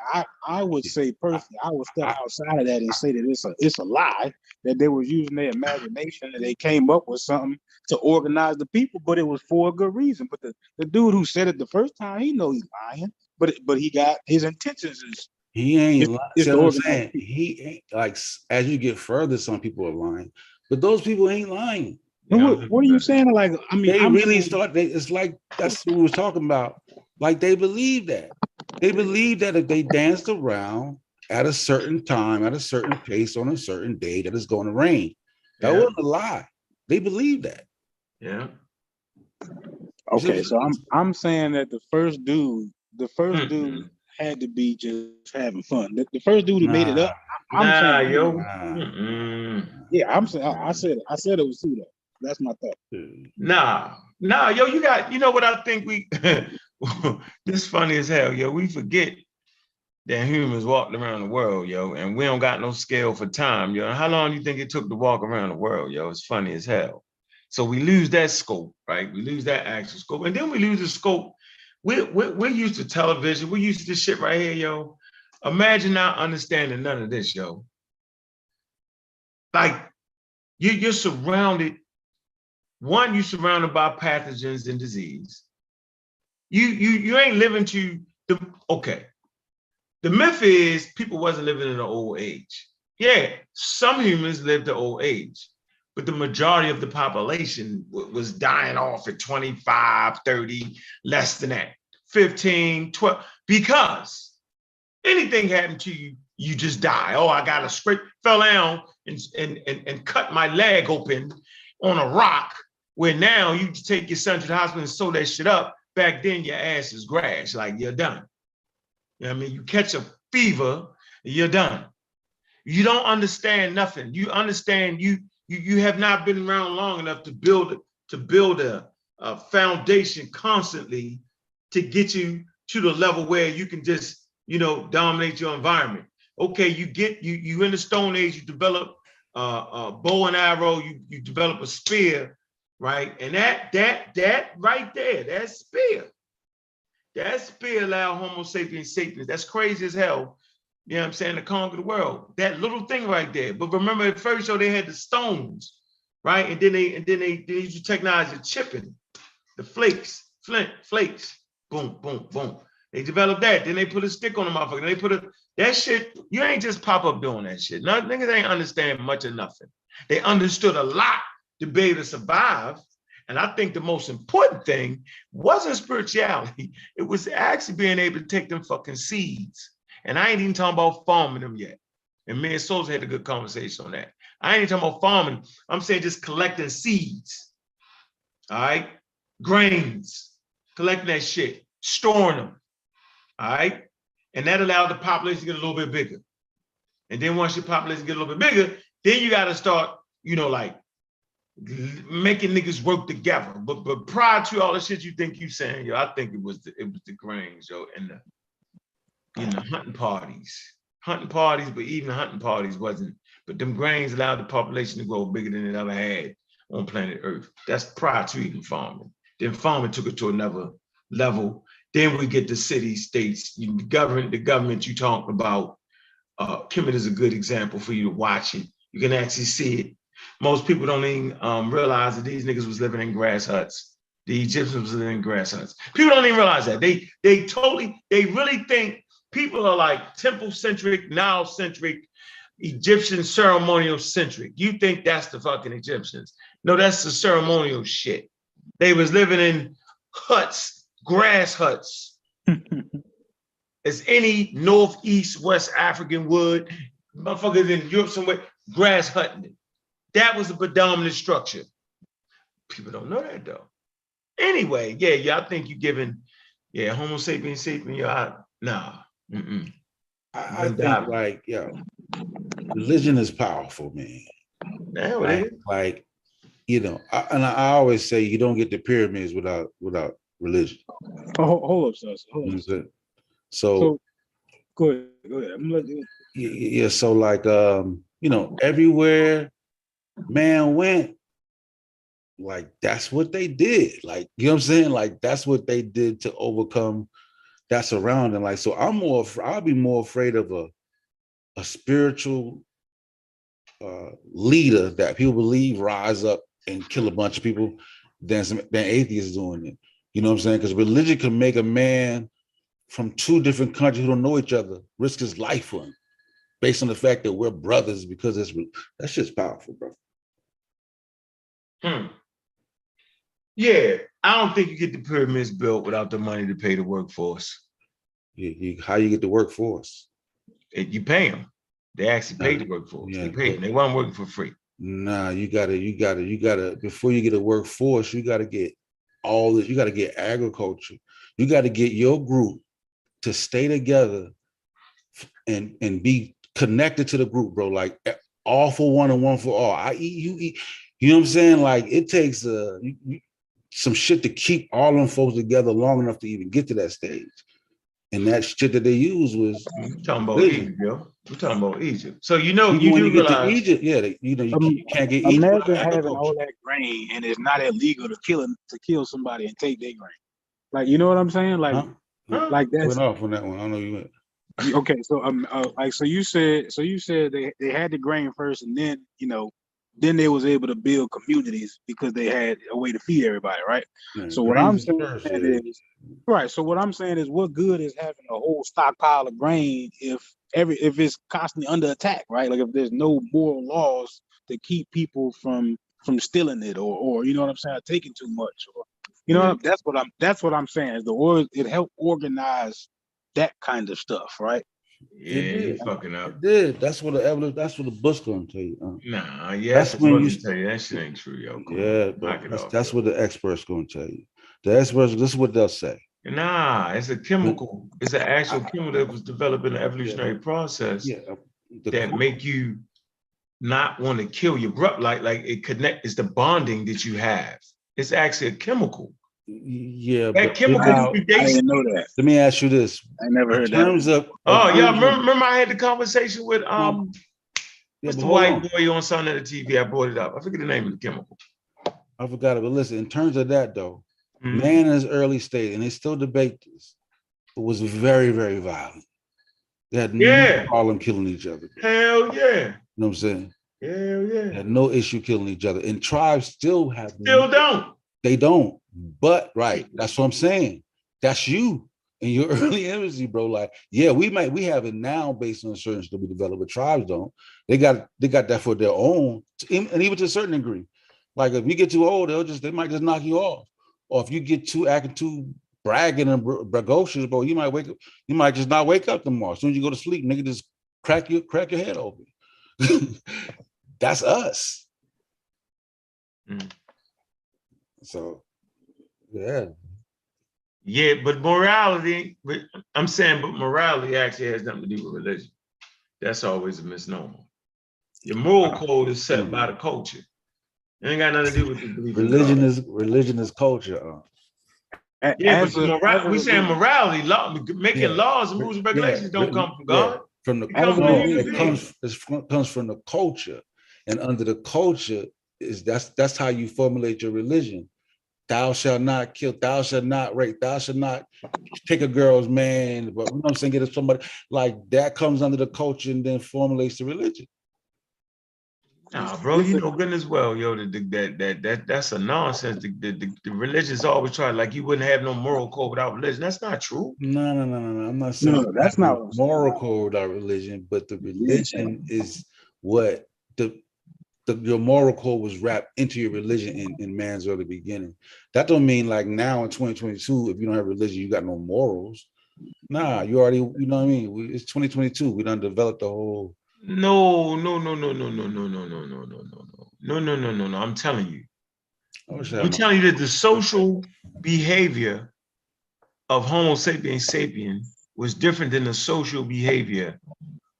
I would say personally, I would step outside of that and say that it's a lie, that they were using their imagination and they came up with something to organize the people, but it was for a good reason. But the dude who said it the first time, he know he's lying, but he got his intentions is he ain't lying. See what I'm saying? He ain't, like, as you get further, some people are lying, but those people ain't lying. What are you saying? Like, I mean, they really start. It's like that's what we was talking about. Like, they believe that. They believe that if they danced around at a certain time, at a certain pace, on a certain day, that it's going to rain. That wasn't a lie. They believe that. Yeah. Okay, so I'm saying that the first dude had to be just having fun. The first dude who made it up. Yeah, I'm saying I said it was two though. That's my thought. Nah, yo, you know what I think this funny as hell, yo. We forget that humans walked around the world, yo, and we don't got no scale for time, yo. How long do you think it took to walk around the world, yo? It's funny as hell. So we lose that scope, right? We lose that actual scope, and then we lose the scope. We're used to television. We're used to this shit right here, yo. Imagine not understanding none of this, yo. Like, you're surrounded. One, you're surrounded by pathogens and disease. You ain't living to okay. The myth is people wasn't living in an old age. Yeah, some humans lived to old age, but the majority of the population was dying off at 25, 30, less than that, 15, 12, because anything happened to you you just die. Oh, I got a scrape, fell down and cut my leg open on a rock, where now you take your son to the hospital and sew that shit up. Back then, your ass is grass, like you're done. You know what I mean? You catch a fever, you're done. You don't understand nothing. You understand you have not been around long enough to build a foundation constantly to get you to the level where you can just, dominate your environment. Okay, you in the Stone Age, you develop a bow and arrow, you develop a spear, right? And that right there, that spear allowed Homo sapiens sapiens. That's crazy as hell. You know what I'm saying? To conquer the world. That little thing right there. But remember, at first show they had the stones, right? And then they used the technology of chipping, the flakes. Boom, boom, boom. They developed that. Then they put a stick on the motherfucker. Then that shit. You ain't just pop up doing that shit. No, niggas ain't understand much of nothing. They understood a lot to be able to survive. And I think the most important thing wasn't spirituality. It was actually being able to take them fucking seeds. And I ain't even talking about farming them yet. And me and Souls had a good conversation on that. I ain't even talking about farming. I'm saying just collecting seeds. All right? Grains. Collecting that shit. Storing them. All right? And that allowed the population to get a little bit bigger. And then once your population get a little bit bigger, then you got to start, like, making niggas work together. But prior to all the shit you think you saying, I think it was the grains, and the hunting parties, but even the hunting parties wasn't. But them grains allowed the population to grow bigger than it ever had on planet Earth. That's prior to even farming. Then farming took it to another level. Then we get the city states, the government you talk about. Kemet is a good example for you to watch it. You can actually see it. Most people don't even realize that these niggas was living in grass huts. The Egyptians was living in grass huts. People don't even realize that. They really think people are like temple-centric, Nile-centric, Egyptian ceremonial-centric. You think that's the fucking Egyptians. No, that's the ceremonial shit. They was living in huts, grass huts. As any North, East, West African would. Motherfuckers in Europe somewhere, grass hutting. That was the predominant structure. People don't know that though. Anyway, I think you're giving, Homo sapiens sapien, nah. I think religion is powerful, man. Yeah, and I always say you don't get the pyramids without religion. Oh, hold up, sis. Hold up. So go ahead. I'm gonna let you. Yeah, so like everywhere man went, like that's what they did. Like, you know what I'm saying? Like that's what they did to overcome that surrounding. Like, so I'll be more afraid of a spiritual leader that people believe rise up and kill a bunch of people than atheists doing it. You know what I'm saying? Because religion can make a man from two different countries who don't know each other risk his life for him, based on the fact that we're brothers, because that shit's powerful, bro. Yeah, I don't think you get the pyramids built without the money to pay the workforce. How you get the workforce? You pay them. They actually pay the workforce. They pay them. They weren't working for free. Nah, you gotta, before you get a workforce, you gotta get all this, you gotta get agriculture. You gotta get your group to stay together and be connected to the group, bro. Like all for one and one for all. I eat, you eat. You know what I'm saying? Like it takes some shit to keep all them folks together long enough to even get to that stage. And that shit that they use was talking about Egypt, yo. We're talking about Egypt. So you do get to Egypt, you can't get Egypt. Imagine having all that grain and it's not illegal to kill somebody and take their grain. Like, you know what I'm saying? Like, like that's went off on that one. I don't know you went. Okay, so you said they had the grain first, and then then they was able to build communities because they had a way to feed everybody, right? Yeah, so what I'm saying is, right. So what I'm saying is, what good is having a whole stockpile of grain if it's constantly under attack, right? Like if there's no moral laws to keep people from stealing it or you know what I'm saying, taking too much, or that's what I'm saying is it helped organize that kind of stuff, right? Yeah, you fucking up. It did. That's what the book's gonna tell you. Nah, yeah, That's when you tell you that shit ain't true, yo. Come yeah, on, knock but it that's, off, that's yo. what the experts gonna tell you. The experts, this is what they'll say. Nah, it's a chemical. It's an actual chemical that was developed in the evolutionary process that make you not want to kill your brother. Like it connect. It's the bonding that you have. It's actually a chemical. Yeah, that but chemical now, I didn't know that. let me ask you this. I never heard that. In terms of Oh, y'all remember I had the conversation with what's the white boy on Sunday at the TV? I brought it up. I forget the name of the chemical. I forgot it, but listen, in terms of that though, Mhm. man in his early state, and they still debate this, it was very, very violent. They had no problem killing each other. Hell yeah. You know what I'm saying? Hell yeah. They had no issue killing each other. And tribes still have don't. They don't. But right, that's what I'm saying. That's you in your early infancy, bro. Like, yeah, we have it now based on the certain that we develop, but tribes don't. They got that for their own, and even to a certain degree. Like if you get too old, they might just knock you off. Or if you get acting too bragging and bragocious, bro, you might just not wake up tomorrow. As soon as you go to sleep, nigga, just crack your head open. That's us. Mm. So, yeah. Yeah, but morality, I'm saying, but morality actually has nothing to do with religion. That's always a misnomer. Your moral code is set by the culture. It ain't got nothing to do with the belief. Religion is culture. Yeah, but we saying morality, making laws and rules and regulations don't come from God. From the it comes from the culture, and under the culture that's how you formulate your religion. Thou shalt not kill, thou shalt not rape, thou shalt not take a girl's man, but you know what I'm saying, get it somebody like that comes under the culture and then formulates the religion. Nah, bro, you know good as well, yo, that's a nonsense. The religion's always try, like you wouldn't have no moral code without religion. That's not true. No. I'm not saying that's not moral code without religion, but the religion is what your moral code was wrapped into your religion in man's early beginning. That don't mean like now in 2022, if you don't have religion, you got no morals. Nah, you already, you know what I mean? It's 2022. We done developed the whole. No. I'm telling you. I'm telling you that the social behavior of Homo sapiens sapien was different than the social behavior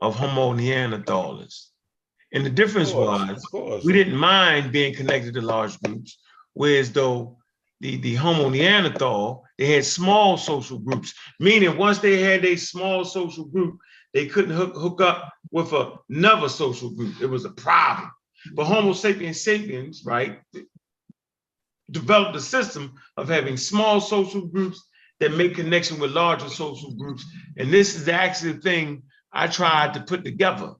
of Homo neanderthalers. And the difference was we didn't mind being connected to large groups, whereas though the Homo Neanderthal, they had small social groups, meaning once they had a small social group, they couldn't hook up with another social group. It was a problem. But Homo sapiens sapiens, right, developed a system of having small social groups that make connection with larger social groups. And this is actually the thing I tried to put together.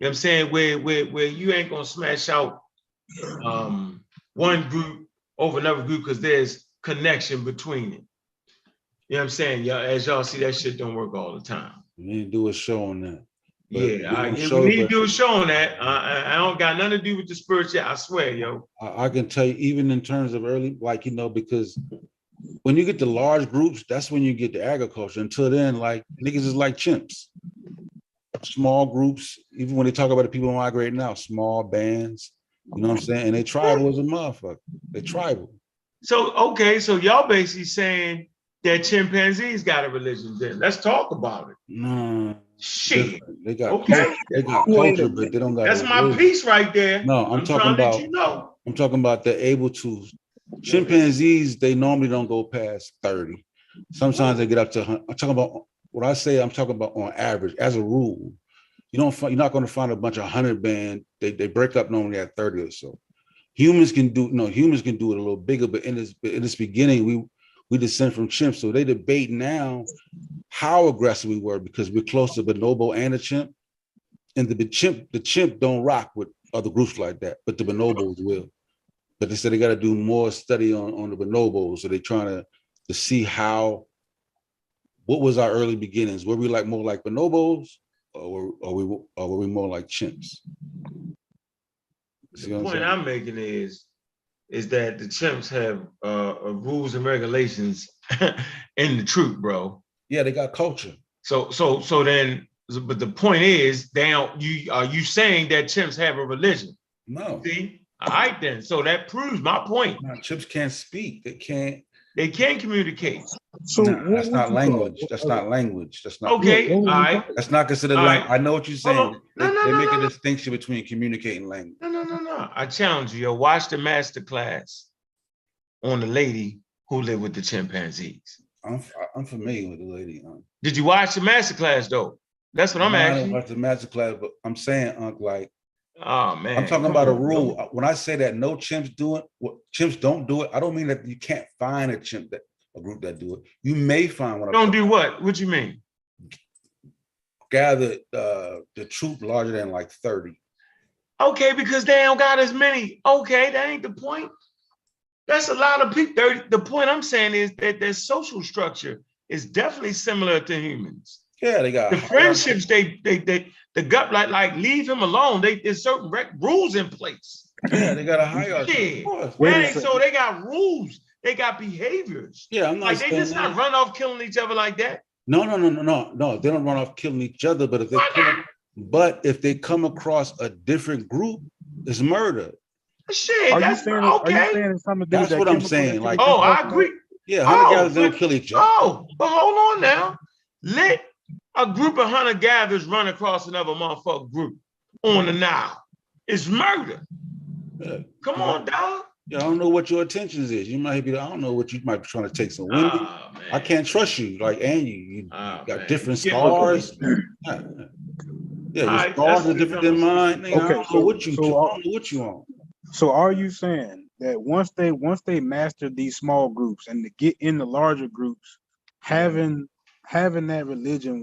You know what I'm saying? Where you ain't gonna smash out one group over another group because there's connection between it. You know what I'm saying? Y'all, as y'all see, that shit don't work all the time. We need to do a show on that. We need to do a show on that. I don't got nothing to do with the spiritual, I swear, yo. I can tell you, even in terms of early, like, you know, because when you get to large groups, that's when you get to agriculture. Until then, like, niggas is like chimps. Small groups, even when they talk about the people migrating now, small bands, you know what I'm saying? And they tribal as a motherfucker. They tribal. So, okay, so y'all basically saying that chimpanzees got a religion then. Let's talk about it. No. Shit. They got culture, but they don't got that's my piece right there. No, I'm talking about, I'm talking about they're able to. Chimpanzees, they normally don't go past 30. Sometimes they get up to, I'm talking about, what I say, I'm talking about on average, as a rule, you're not going to find a bunch of 100 band. They break up normally at 30 or so. Humans can do it a little bigger, but in this beginning, we descend from chimps. So they debate now how aggressive we were because we're close to bonobo and a chimp. And the chimp don't rock with other groups like that, but the bonobos will. But they said they got to do more study on the bonobos. So they're trying to see what was our early beginnings? Were we more like bonobos, or were we more like chimps? The point I'm making is that the chimps have rules and regulations in the troop, bro. Yeah, they got culture. So then but the point is, are you saying that chimps have a religion? No. See? All right then. So that proves my point. No, chimps can't speak. They can't. They can communicate. So No, that's not language. That's not. not language. That's not. Okay. All right. That's not considered All language. right. I know what you're Hold saying. on. They make a distinction between communicating language. No. I challenge you. Watch the master class on the lady who lived with the chimpanzees. I'm familiar with the lady. Did you watch the master class though? That's what I'm I asking. didn't watch the master class, but I'm saying, like, oh man, I'm talking about a rule. When I say that no chimps do it, chimps don't do it, I don't mean that you can't find a group that do it. You may find one. Don't do what? What you mean? Gather the troop larger than like 30. Okay, because they don't got as many. Okay, that ain't the point. That's a lot of people. The point I'm saying is that their social structure is definitely similar to humans. Yeah, they got the friendships. The gut like leave him alone. There's certain rules in place. Yeah, they got a hierarchy. Yeah, man. So they got rules. They got behaviors. Yeah, I'm not like they just not run off killing each other like that. No. They don't run off killing each other. But if they come across a different group, it's murder. Shit, that's okay. That's what I'm saying. Like, I agree. Yeah, hunter-gatherers don't kill each other. Oh, but hold on now. Let a group of hunter-gatherers run across another motherfucker group on the Nile. It's murder. Yeah. Come on, dog. Yeah, I don't know what your intentions is. You might be. I don't know what you might be trying to take some windy. I can't trust you. Like, and you got different scars. Yeah, your scars are different than mine. Okay, I don't know what you want. So are you saying that once they master these small groups and to get in the larger groups, having that religion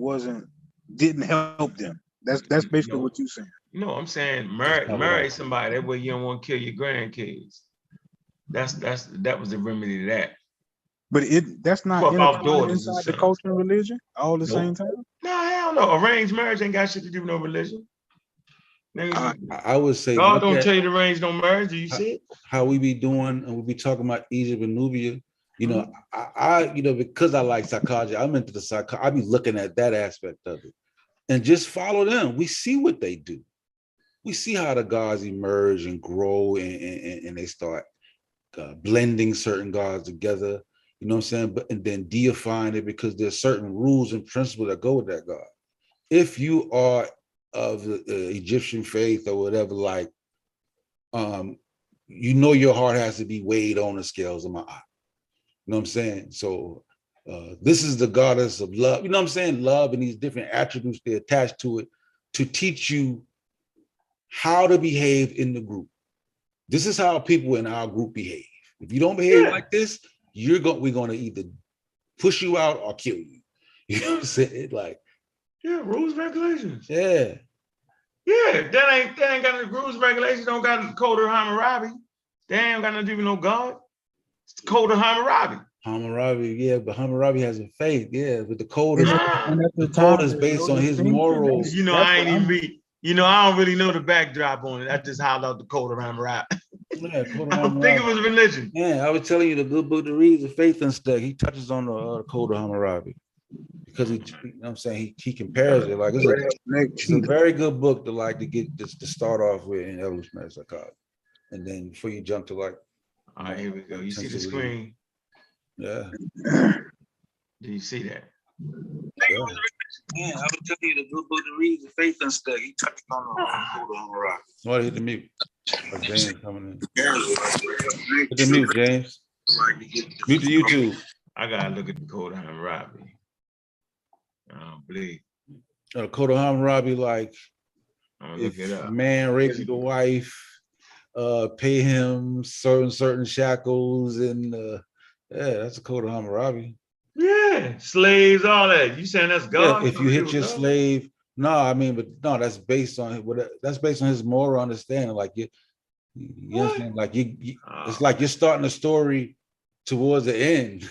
didn't help them? That's basically what you're saying. No, I'm saying marry somebody. That way you don't want to kill your grandkids. That was the remedy to that. But that's not inside the culture and religion all the same time. No, hell no. Arranged marriage ain't got shit to do with no religion. I would say God don't tell you to arrange no marriage. Do you see it? How we be doing, and we be talking about Egypt and Nubia. You know, I because I like psychology, I'm into the psychology. I be looking at that aspect of it, and just follow them. We see what they do. We see how the gods emerge and grow, and they start blending certain gods together. You know what I'm saying? And then deifying it because there's certain rules and principles that go with that god. If you are of the Egyptian faith or whatever, like, your heart has to be weighed on the scales of my eye. You know what I'm saying? So this is the goddess of love. You know what I'm saying? Love and these different attributes they attach to it to teach you how to behave in the group. This is how people in our group behave. If you don't behave like this, we're going to either push you out or kill you. You know what I'm saying? Like, rules, regulations. Yeah. Yeah, that ain't got any rules, regulations. Don't got the code of Hammurabi. They ain't got nothing to do with no God. It's the code of Hammurabi. Hammurabi, yeah, but Hammurabi has a faith, yeah. But the code is based on his morals. You know, I ain't even read. You know, I don't really know the backdrop on it. I just hollowed out the code of Hammurabi. Yeah, I don't think it was religion. Yeah, I was telling you the good book to read is the Faith and Stuff. He touches on the code of Hammurabi because you know what I'm saying, he compares it. Like it's a very good book to get this to start off with in evolutionary psychology, and then before you jump to like. All right, here we go. You see the screen? Yeah. Do you see that? Yeah, I was telling you the good book to read is the Faith and Stuff. He touched on the code of Hammurabi. Why hit the mute? James coming in. Hit the mute, James. Mute the YouTube. I gotta look at the code of Hammurabi. I don't believe. Code of Hammurabi, like, I'm gonna look it up. Man rapes the wife, pay him certain shackles, and that's the code of Hammurabi. Yeah, slaves, all that. You saying that's God? Yeah, if you hit your slave, that's based on his moral understanding. Like you understand, like it's like you're starting a story towards the end.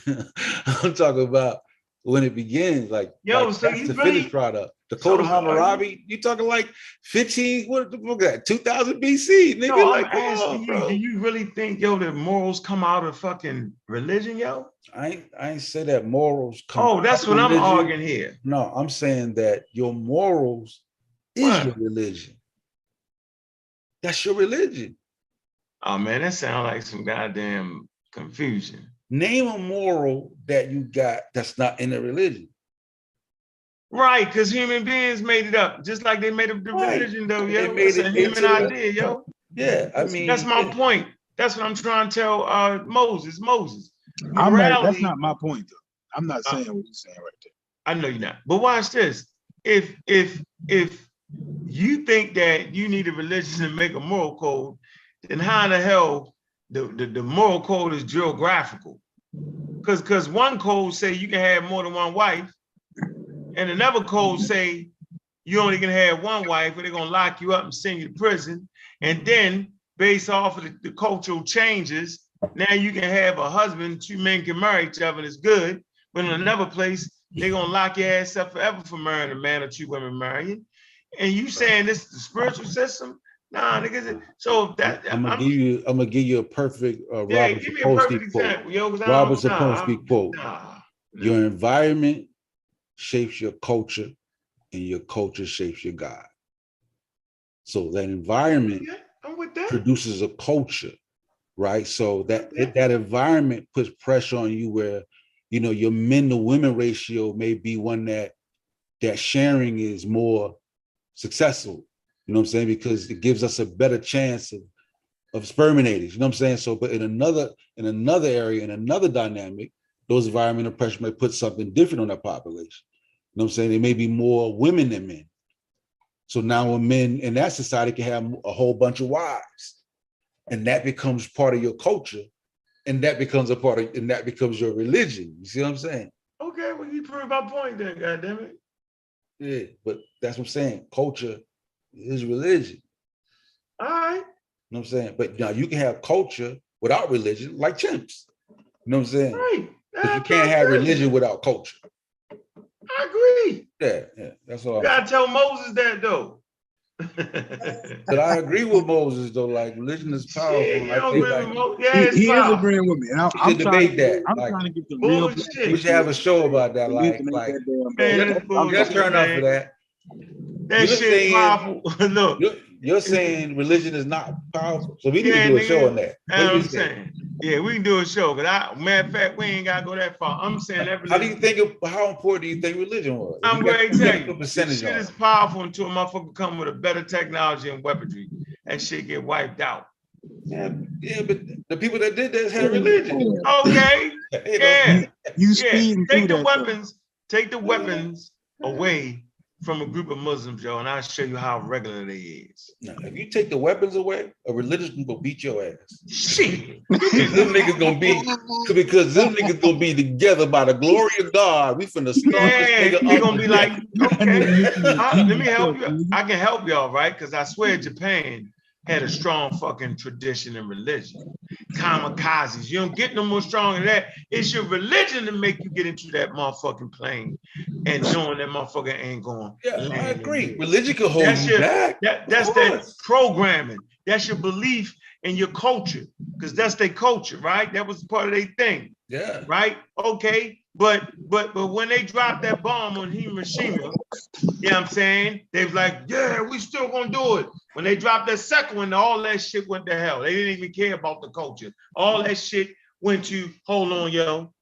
I'm talking about when it begins. Like, yo, like so that's you the really, finished product. Dakota Hammurabi, you talking like 15, what the fuck that? 2000 BC, nigga. no, I'm like, come asking on, you, bro. do you really think, yo, that morals come out of fucking religion, yo? I ain't say that morals come. Oh, that's out what of I'm religion. arguing here. No, I'm saying that your morals is What? your religion. That's your religion. Oh man, that sounds like some goddamn confusion. Name a moral that you got that's not in a religion. Right, because human beings made it up, just like they made up the Right. religion, though, They yo. made It's a it human into idea, yo. Yeah, I mean, That's my point. That's what I'm trying to tell Moses. That's not my point, though. I'm not saying what you're saying right there. I know you're not. But watch this. If you think that you need a religion to make a moral code, then how in the hell the moral code is geographical? Because one code say you can have more than one wife, and another code say you only can have one wife, or they're gonna lock you up and send you to prison. And then based off of the cultural changes, now you can have a husband, two men can marry each other and it's good. But in another place, they're gonna lock your ass up forever for marrying a man or two women marrying. And you saying this is the spiritual system? Nah, niggas. So that I'm gonna give you a perfect yeah, Robert give me a perfect Sapolsky example, quote. yo. Robert Sapolsky quote. Nah. Your environment shapes your culture, and your culture shapes your God. So that environment I'm with that. produces a culture, right? So that environment puts pressure on you where, you know, your men to women ratio may be one that sharing is more successful. You know what I'm saying? Because it gives us a better chance of sperminators. You know what I'm saying? So, but in another area, in another dynamic, those environmental pressures may put something different on that population. You know what I'm saying? There may be more women than men. So now when men in that society can have a whole bunch of wives, and that becomes part of your culture, and that becomes your religion. You see what I'm saying? Okay, well, you prove my point then, goddammit. Yeah, but that's what I'm saying. Culture is religion. All right. You know what I'm saying? But now you can have culture without religion, like chimps. You know what I'm saying? Right. But you can't have religion without culture. I agree. Yeah, that's all. You gotta tell Moses that though. But I agree with Moses though. Like religion is powerful. Shit, I think like he is agreeing with me. And I'm debate that. I'm like, trying to get the real. We should have a show about that. Like let's turn up for that. That shit powerful. Look, you're saying religion is not powerful, so we need to do a show on that. What I'm saying, yeah, we can do a show. But matter of fact, we ain't gotta go that far. I'm saying that. How do you think? How important do you think religion was? I'm going to tell you, percentage shit is powerful until a motherfucker come with a better technology and weaponry. That shit get wiped out. Yeah, but the people that did this had religion. Okay, yeah, you take the weapons away from a group of Muslims, yo, and I'll show you how regular they is. Now, if you take the weapons away, a religion will beat your ass. Shit. Them niggas gonna be, because them niggas gonna be together by the glory of God. We finna start this nigga they gonna be like, okay, let me help you. I can help y'all, right? Because I swear Japan had a strong fucking tradition and religion. Kamikazes. You don't get no more strong than that. It's your religion to make you get into that motherfucking plane and knowing that motherfucker ain't going. Yeah, I agree. Religion can hold you back. That's that programming. That's your belief in your culture. Because that's their culture, right? That was part of their thing. Yeah. Right? Okay. But when they dropped that bomb on Hiroshima, you know what I'm saying? They was like, yeah, we still gonna do it. When they dropped that second one, all that shit went to hell. They didn't even care about the culture. All that shit went to, hold on, yo.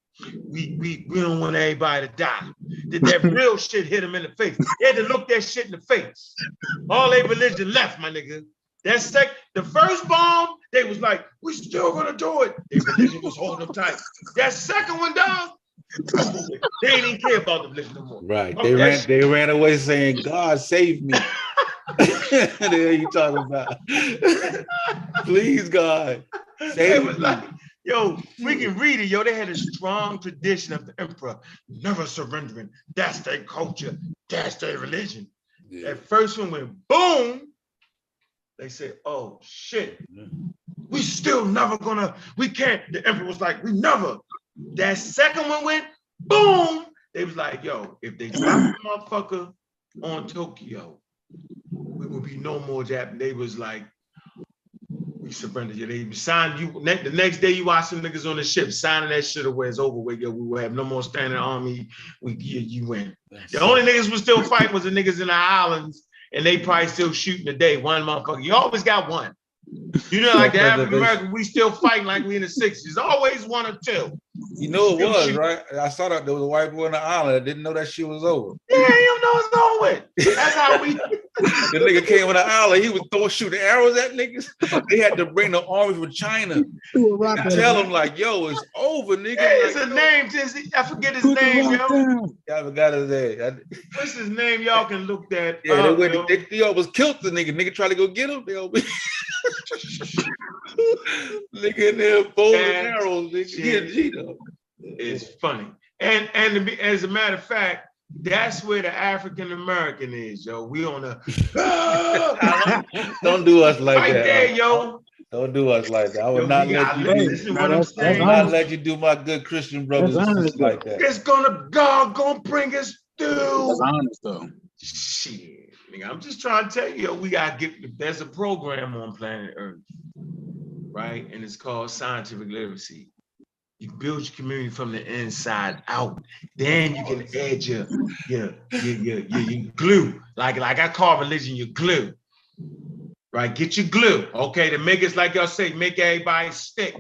We don't want everybody to die. Did that real shit hit them in the face? They had to look that shit in the face. All their religion left, my nigga. The first bomb, they was like, we still gonna do it. Their religion was holding them tight. That second one, dog, they didn't even care about the religion no more. Right. They ran away saying, God save me. The hell you talking about? Please, God. Save me. Like, yo, we can read it, yo. They had a strong tradition of the emperor never surrendering. That's their culture. That's their religion. Yeah. That first one went boom. They said, oh shit. We still never gonna, we can't. The emperor was like, we never. That second one went boom. They was like, yo, if they drop the motherfucker on Tokyo, we will be no more Japanese. They was like, we surrendered. Yeah, they signed you. The next day, you watch some niggas on the ship signing that shit away. It's over with. Yo, we will have no more standing army. You win. The only niggas who still fighting was the niggas in the islands, and they probably still shooting today. One motherfucker. You always got one. You know, like the African American, we still fighting like we in the 60s. Always one or two. You know it was, right? I saw that there was a white boy on the island. I didn't know that shit was over. Yeah, you know it's over with. That's how we. The nigga came on the island. He was shooting arrows at niggas. They had to bring the army from China and tell him like, "Yo, it's over, nigga." Hey, it's a name. I forget his name, yo. Yeah, I forgot his name. What's his name? Y'all can look that. Yeah, they almost killed the nigga. Nigga tried to go get him. They almost... nigga in there bowling arrows. Nigga. It's funny. And as a matter of fact, that's where the African American is, yo. We on a don't do us like right that. There, yo. Don't do us like that. I would not let you do. Listen what I'm saying. Not let you do my good Christian brothers and sisters like that. It's God gonna bring us through. That's honest though. Shit, nigga, I'm just trying to tell you, yo, we gotta get. There's a program on planet Earth, right? And it's called scientific literacy. You build your community from the inside out. Then you can add your glue. Like I call religion your glue. Right? Get your glue. Okay, to make it like y'all say, make everybody stick.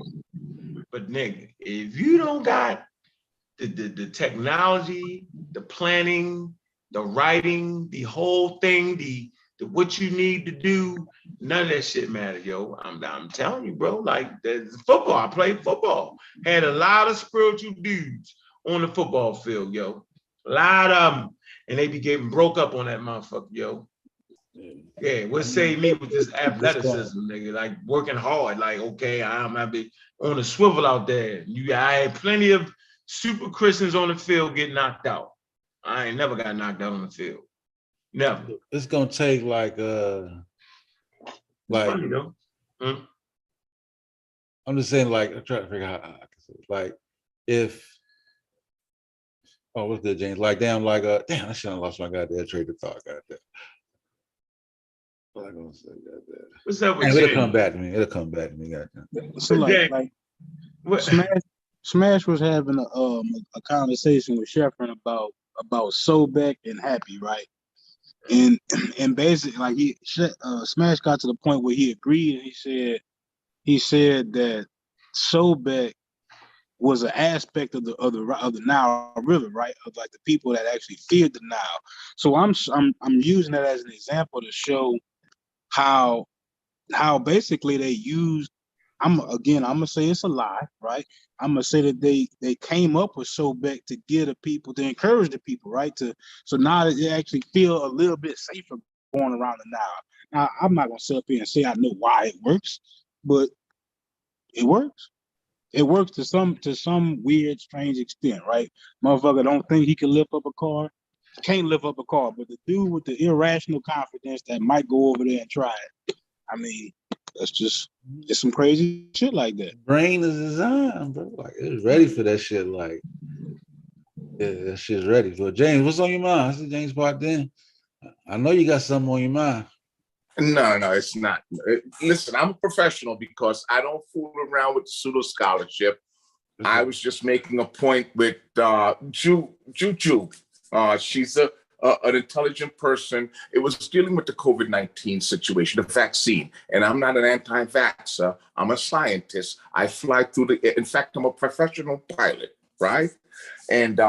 But nigga, if you don't got the technology, the planning, the writing, the whole thing, the what you need to do, none of that shit matter, yo. I'm telling you, bro. Like the football, I played football. Had a lot of spiritual dudes on the football field, yo. A lot of them, and they be getting broke up on that motherfucker, yo. Yeah, what saved me with this athleticism, nigga? Like working hard. Like, okay, I'm on the swivel out there. I had plenty of super Christians on the field get knocked out. I ain't never got knocked out on the field. Never. It's gonna take like funny, though. I'm just saying, like, I'm trying to figure out how I can say it. Like, if what's good, James? Like, damn, damn, I should have lost my goddamn train of thought, goddamn. What am I gonna say, goddamn? What's up with It'll you? come back to me. It'll come back to me, goddamn. So Smash was having a conversation with Sheffrin about Sobek and Happy, right? And basically, like Smash got to the point where he agreed, and he said that Sobek was an aspect of the Nile River, right? Of like the people that actually feared the Nile. So I'm using that as an example to show how basically they used. I'm gonna say it's a lie, right? I'm gonna say that they came up with Sobek to get the people, to encourage the people, right? So now they actually feel a little bit safer going around the Nile. Now I'm not gonna sit up here and say I know why it works, but it works. It works to some weird, strange extent, right? Motherfucker don't think he can lift up a car, can't lift up a car, but the dude with the irrational confidence that might go over there and try it. I mean, it's some crazy shit like that. Brain is designed, bro. Like, it's ready for that shit. Like, yeah, that shit's ready. So, James, what's on your mind? I see James popped in. I know you got something on your mind. No, it's not. Listen, I'm a professional because I don't fool around with the pseudo scholarship. I was just making a point with Juju. She's an intelligent person. It was dealing with the COVID-19 situation, the vaccine. And I'm not an anti-vaxxer. I'm a scientist. I fly through in fact, I'm a professional pilot, right? And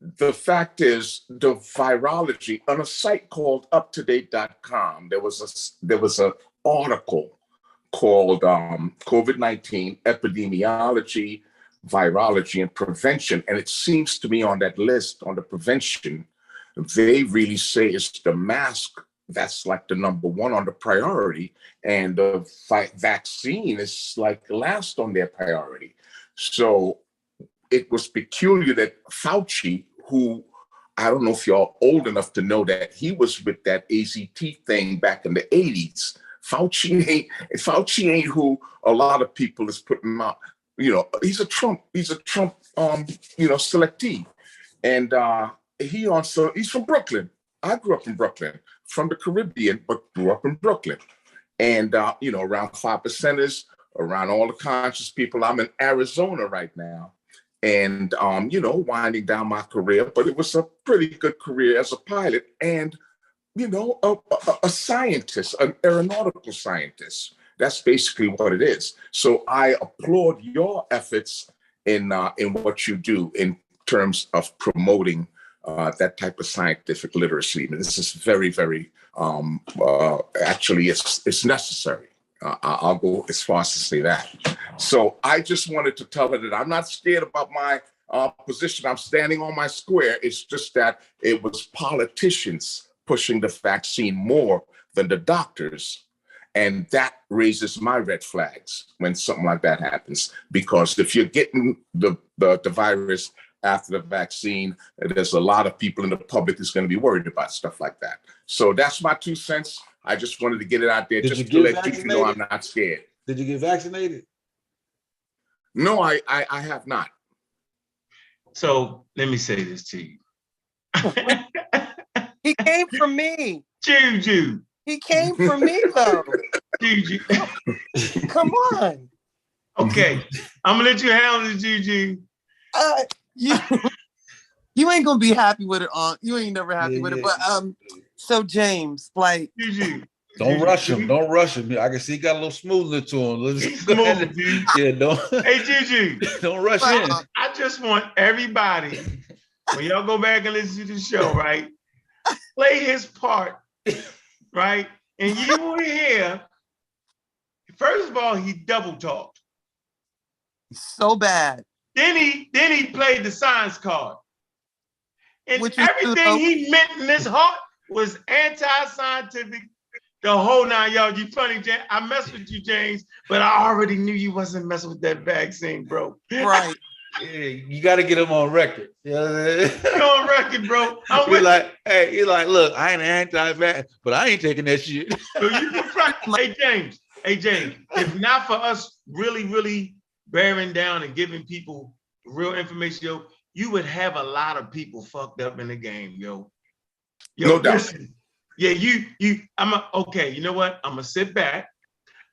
the fact is, the virology on a site called uptodate.com, there was an article called COVID-19 epidemiology, virology, and prevention. And it seems to me on that list, on the prevention, they really say it's the mask that's like the number one on the priority, and the vaccine is like last on their priority. So it was peculiar that Fauci, who I don't know if y'all old enough to know that he was with that AZT thing back in the 80s. Fauci ain't who a lot of people is putting out. You know, he's a Trump selectee. And he's from Brooklyn. I grew up in Brooklyn, from the Caribbean, but grew up in Brooklyn. And, around 5%ers, around all the conscious people. I'm in Arizona right now. And, winding down my career, but it was a pretty good career as a pilot and, a scientist, an aeronautical scientist. That's basically what it is. So I applaud your efforts in what you do in terms of promoting that type of scientific literacy. I mean, this is very, very, actually, it's necessary. I'll go as far as to say that. So I just wanted to tell her that I'm not scared about my position. I'm standing on my square. It's just that it was politicians pushing the vaccine more than the doctors. And that raises my red flags when something like that happens. Because if you're getting the virus after the vaccine, there's a lot of people in the public that's going to be worried about stuff like that. So that's my 2 cents. I just wanted to get it out there just to let you know I'm not scared. Did you get vaccinated? No, I have not. So let me say this to you. He came from me. Juju. He came from me, though. Juju. Come on. Okay, I'm gonna let you handle it, Juju. You ain't gonna be happy with it, you ain't never happy with it. But so James, like, Juju. Don't rush him. Don't rush him. I can see he got a little smoothness to him. Let's Smooth, dude. Yeah, don't. Hey, Juju. Don't rush in. I just want everybody, when y'all go back and listen to the show, right? Play his part, right? And you will hear, first of all, he double talked. So bad. Then he played the science card. And Which everything he meant in his heart was anti-scientific. The whole 9 yards. You funny, James. I messed with you, James, but I already knew you wasn't messing with that vaccine, bro. Right. Yeah, you got to get him on record. You know what I'm saying? You're on record, bro. You're like, look, I ain't anti-vax, but I ain't taking that shit. So you confront. Hey, James. If not for us really, really bearing down and giving people real information, yo, you would have a lot of people fucked up in the game, yo. No doubt. Listen. Yeah, okay, you know what? I'm gonna sit back,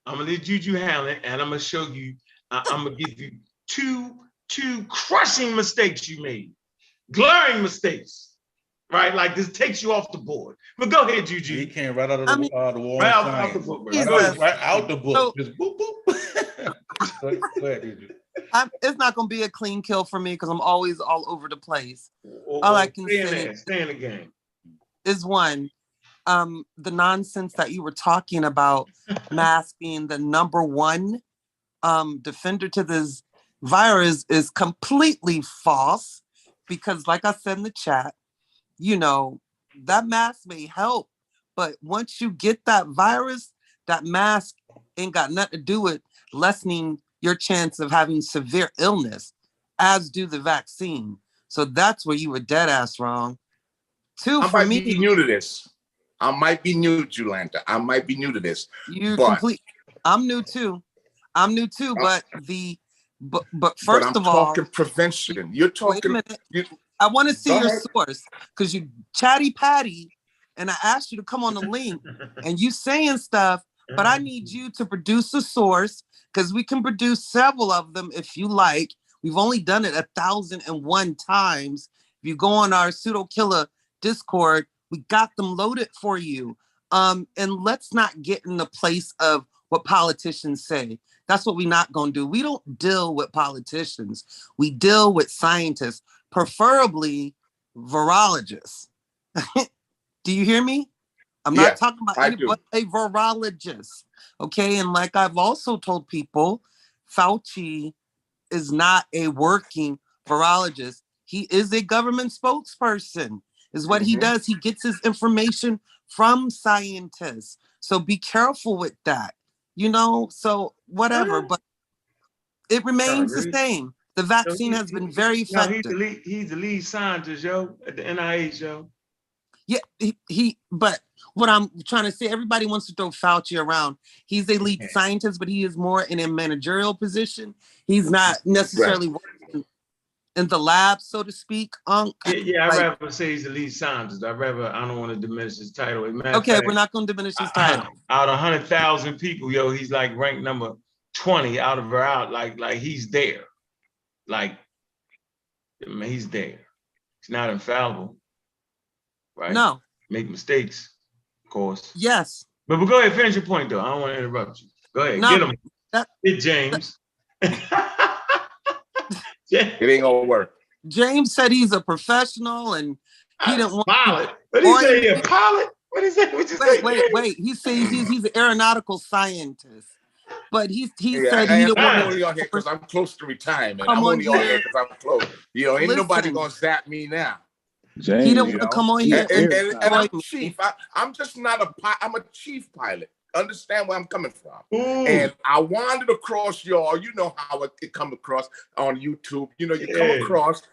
I'm gonna let Juju handle it, and I'm gonna show you, I'm gonna give you two crushing mistakes you made. Glaring mistakes, right? Like this takes you off the board. But go ahead, Juju. He came right out of the wall. Right out the book. Right out the book. So, just boop, boop. Go ahead, Juju. It's not gonna be a clean kill for me because I'm always all over the place. All I can say stay in the game. Is one, the nonsense that you were talking about, mask being the number one defender to this virus is completely false. Because like I said in the chat, that mask may help, but once you get that virus, that mask ain't got nothing to do with lessening your chance of having severe illness, as do the vaccine. So that's where you were dead ass wrong. Two, I for might me, be new to this. I might be new, Julanta. I might be new to this. I'm new too. But first of all, talking prevention. You're talking. Wait a minute. I want to see your source because you chatty patty, and I asked you to come on the link, and you saying stuff. But I need you to produce a source because we can produce several of them if you like. We've only done it 1,001 times. If you go on our pseudo killer Discord, we got them loaded for you. And let's not get in the place of what politicians say. That's what we're not going to do. We don't deal with politicians. We deal with scientists, preferably virologists. Do you hear me? I'm not talking about anybody, a virologist. Okay. And like I've also told people, Fauci is not a working virologist. He is a government spokesperson, is what he does. He gets his information from scientists. So be careful with that, so whatever, but it remains the same. The vaccine has been very effective. He's the lead scientist, yo, at the NIH, yo. Yeah, but what I'm trying to say, everybody wants to throw Fauci around. He's a lead scientist, but he is more in a managerial position. He's not necessarily working in the lab, so to speak, Unc. Yeah, I'd Like, rather say he's the lead scientist. I don't want to diminish his title. As a matter of okay, fact, we're not going to diminish his title. out of 100,000 people, yo, he's like ranked number 20 out of her out. Like he's there. Like, I mean, he's there. He's not infallible, right? No. Make mistakes, of course. Yes. But go ahead, finish your point, though. I don't want to interrupt you. Go ahead, No, get him. that- Get James. It ain't gonna work. James said he's a professional and he didn't want pilot. What did he say? A pilot? What is that? What you say? Wait. He says he's an aeronautical scientist. But he Yeah, said he didn't I'm want only on here because I'm close to retirement. Come I'm on only on here here. because I'm close. You know, ain't nobody Listen. gonna zap me now. James, he didn't you want to know? come on here And I'm me. chief. I'm just not a pilot. I'm a chief pilot. Understand where I'm coming from. Ooh. And I wandered across y'all. You know how it come across on YouTube. You know,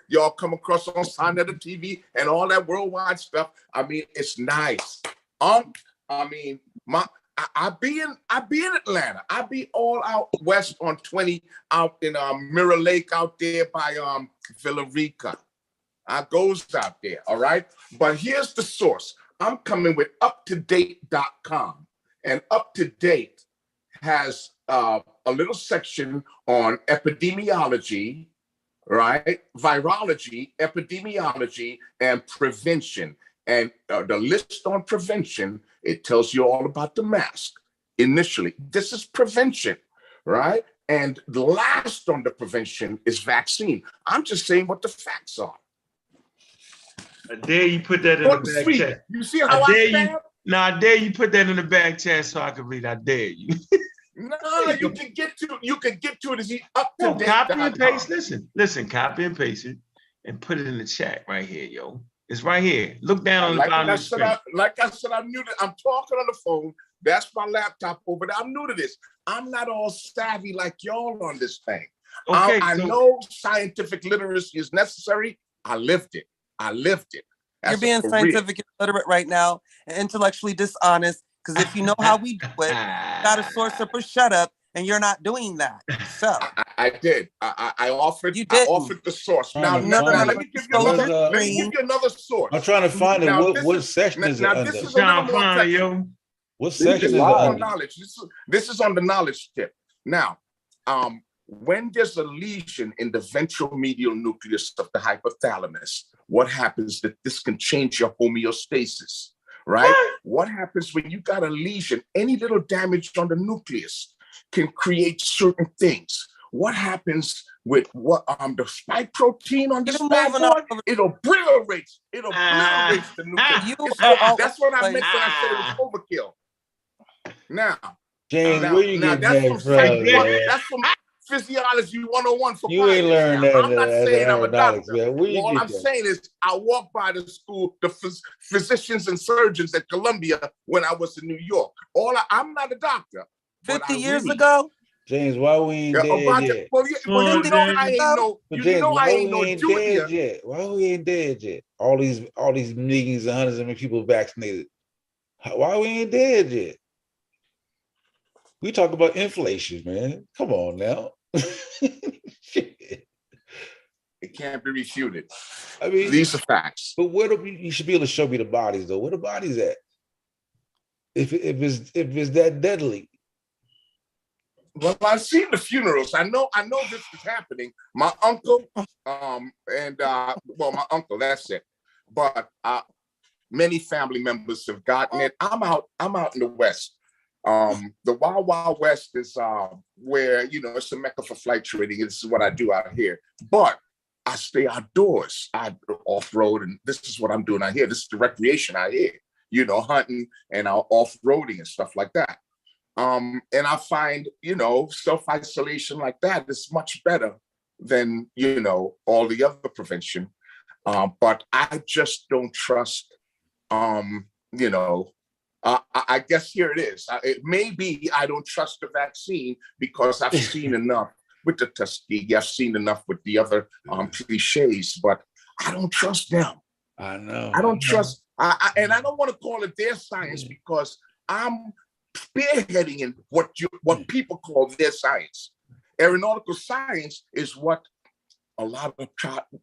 y'all come across on Sign of the TV and all that worldwide stuff. I mean, it's nice. I mean, I be in Atlanta. I be all out west on 20 out in Mirror Lake out there by Villa Rica. I goes out there, all right? But here's the source. I'm coming with uptodate.com. And Up to Date has a little section on epidemiology, right? Virology, epidemiology, and prevention. And the list on prevention, it tells you all about the mask. Initially, this is prevention, right? And the last on the prevention is vaccine. I'm just saying what the facts are. I dare you put that in the back chat. You see how I stand? I dare you put that in the back chat so I can read. I dare you. No, you can get to it as up to date. Copy and paste. Listen, copy and paste it and put it in the chat right here, yo. It's right here. Look down on the bottom of the screen. Like I said, I'm new to. I'm talking on the phone. That's my laptop over there. I'm new to this. I'm not all savvy like y'all on this thing. Okay, I know scientific literacy is necessary. I lived it. You're being scientific and illiterate right now and intellectually dishonest. Because if you know how we do it, you got to source up or shut up, and you're not doing that. So I did. I offered. You I didn't. offered the source. Now No, let me give you another source. I'm trying to find Now, it. What section is it under? This is a little more technical. What section This is is it on under? knowledge. This is on the knowledge tip. Now, when there's a lesion in the ventral medial nucleus of the hypothalamus, what happens that this can change your homeostasis, right? What happens when you got a lesion? Any little damage on the nucleus can create certain things. What happens with the spike protein on this bad boy? It obliterates the nucleus. That's what I meant when I said it was overkill. Now, James, where you getting that from? That's from Physiology 101 for you ain't learned that. I'm not saying I'm a doctor. Man. All I'm saying is I walked by the school, the physicians and surgeons at Columbia when I was in New York. I'm not a doctor. 50 years ago? James, why we ain't dead yet? Well, you know I ain't no junior yet. Why we ain't dead yet? All these millions and hundreds of people vaccinated. Why we ain't dead yet? We talk about inflation, man. Come on now. It can't be refuted. I mean, these are facts. But you should be able to show me the bodies, though. Where the bodies at? If it's that deadly. Well, I've seen the funerals. I know this is happening. My uncle, my uncle, that's it. But many family members have gotten it. I'm out in the West. The Wild Wild West is where, it's a mecca for flight trading. This is what I do out here. But I stay outdoors. I off-road, and this is what I'm doing out here. This is the recreation out here, hunting and off-roading and stuff like that. And I find, self-isolation like that is much better than, all the other prevention. But I just don't trust, I guess here it is. It may be I don't trust the vaccine because I've seen enough with the Tuskegee. I've seen enough with the other cliches, but I don't trust them. I know. I don't trust. And I don't want to call it their science because I'm spearheading in what people call their science. Aeronautical science is what a lot of,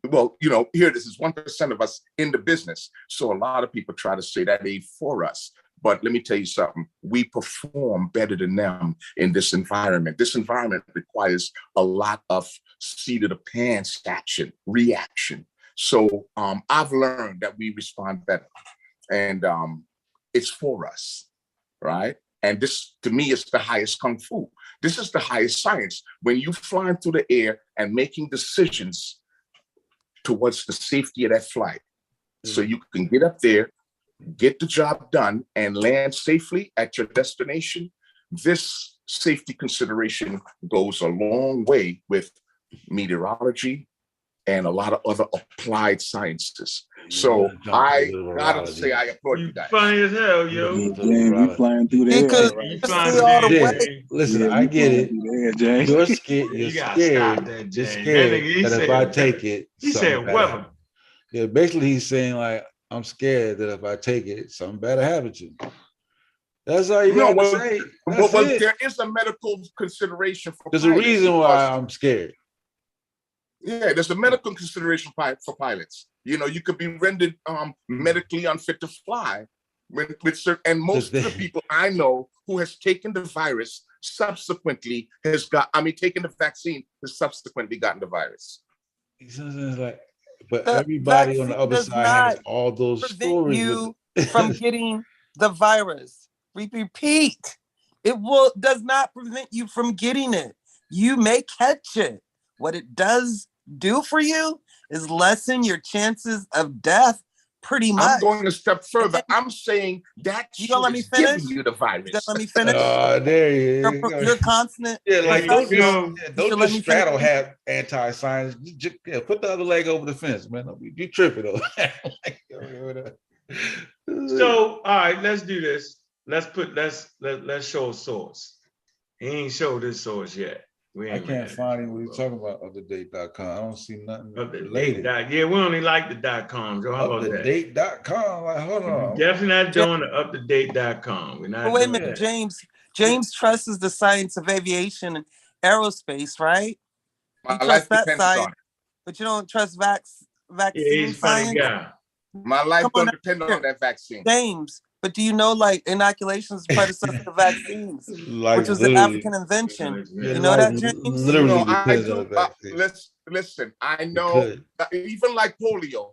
well, you know, here this is 1% of us in the business. So a lot of people try to say that ain't for us. But let me tell you something, we perform better than them in this environment. This environment requires a lot of seat of the pants action, reaction. So I've learned that we respond better, and it's for us, right? And this, to me, is the highest kung fu. This is the highest science. When you flying through the air and making decisions towards the safety of that flight, so you can get up there, get the job done, and land safely at your destination, this safety consideration goes a long way with meteorology and a lot of other applied sciences. So I gotta say, I applaud you guys. Funny as hell, yo. Yeah, James, we flying through the air. Because You you flying see all the through way. the air. Listen, Yeah, I we get flying it. through the air, James. You're scared. You're You gotta scared. stop that, You're James. scared That nigga, he that if said- I take it, He something said, better "Weather." happen. Yeah, basically he's saying like, I'm scared that if I take it, something better happen to me. That's all you No, gotta well, say. That's well, it. there is a medical consideration for There's a pilots reason why because- I'm scared. Yeah, there's a medical consideration for pilots. You know, you could be rendered medically unfit to fly with certain, and most of the people I know who has taken the virus subsequently taken the vaccine has subsequently gotten the virus. It's like, but The everybody on the vaccine other does side has not all those prevent stories. you with from getting the virus. Repeat. It does not prevent you from getting it. You may catch it. What it does do for you is lessen your chances of death pretty much. I'm going a step further. I'm saying that You gonna let me is finish? giving you the virus. You gonna let me finish? There you You're constant. Yeah, like There you don't go. just straddle have anti-science. Yeah, put the other leg over the fence, man. You tripping though. So, all right, let's do this. Let's show a source. He ain't showed this source yet. I can't find him. What you talking about? UpToDate.com. I don't see nothing related. Yeah, we only like the .com. So how about that? UpToDate.com. Like, hold on. Definitely not doing the UpToDate.com. We're not. But wait a doing minute, that. James trusts the science of aviation and aerospace, right? My You life trust that depends science, on it. but you don't trust Yeah, vaccine he's a funny science. guy. My life Come on don't depend here. on that vaccine. James, but do you know like inoculations predecessor to vaccines, Like which was an literally. African invention? Yeah, You know that, James? Literally No, I depends do. on the vaccine. Listen, I know even like polio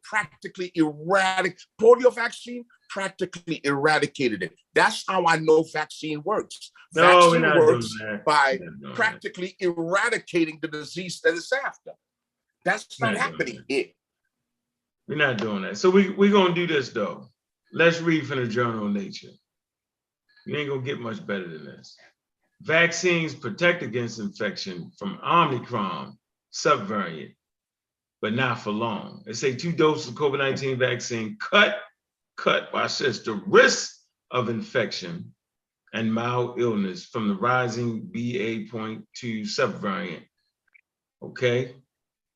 practically polio vaccine practically eradicated it. That's how I know vaccine works. No, we're Vaccine not works doing that. by We're not doing practically eradicating the disease that it's after. That's not We're not doing happening here. We're not doing that. So we're gonna do this though. Let's read from the Journal of Nature. You ain't gonna get much better than this. Vaccines protect against infection from Omicron subvariant, but not for long. They say 2 doses of COVID-19 vaccine cut, watch this, the risk of infection and mild illness from the rising BA.2 subvariant. Okay?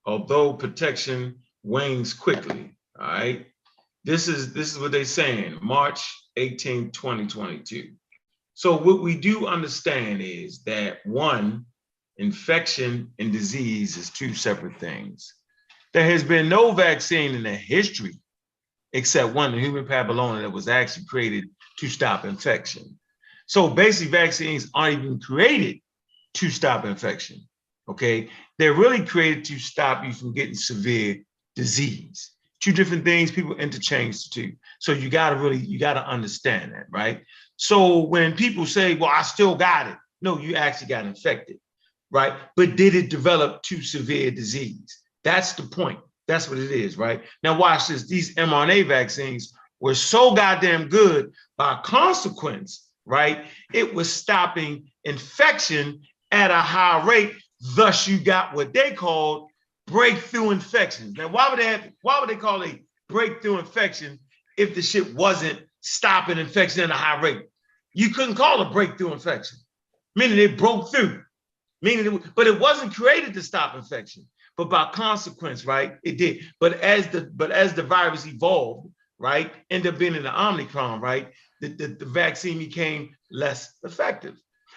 Although protection wanes quickly. All right. This is what they're saying, March 18, 2022. So what we do understand is that one, infection and disease is 2 separate things. There has been no vaccine in the history except one, the human papilloma, that was actually created to stop infection. So basically vaccines aren't even created to stop infection. Okay, they're really created to stop you from getting severe disease. 2 different things, people interchange the 2. So you gotta understand that, right? So when people say, well, I still got it. No, you actually got infected, right? But did it develop to severe disease? That's the point. That's what it is, right? Now watch this. These mRNA vaccines were so goddamn good by consequence, right? It was stopping infection at a high rate. Thus, you got what they called breakthrough infections. Now, why would they call it breakthrough infection if the shit wasn't stopping infection at a high rate? You couldn't call it breakthrough infection, meaning it broke through, but it wasn't created to stop infection. But by consequence, right, it did. But as the virus evolved, right, ended up being in the Omicron, right, the vaccine became less effective.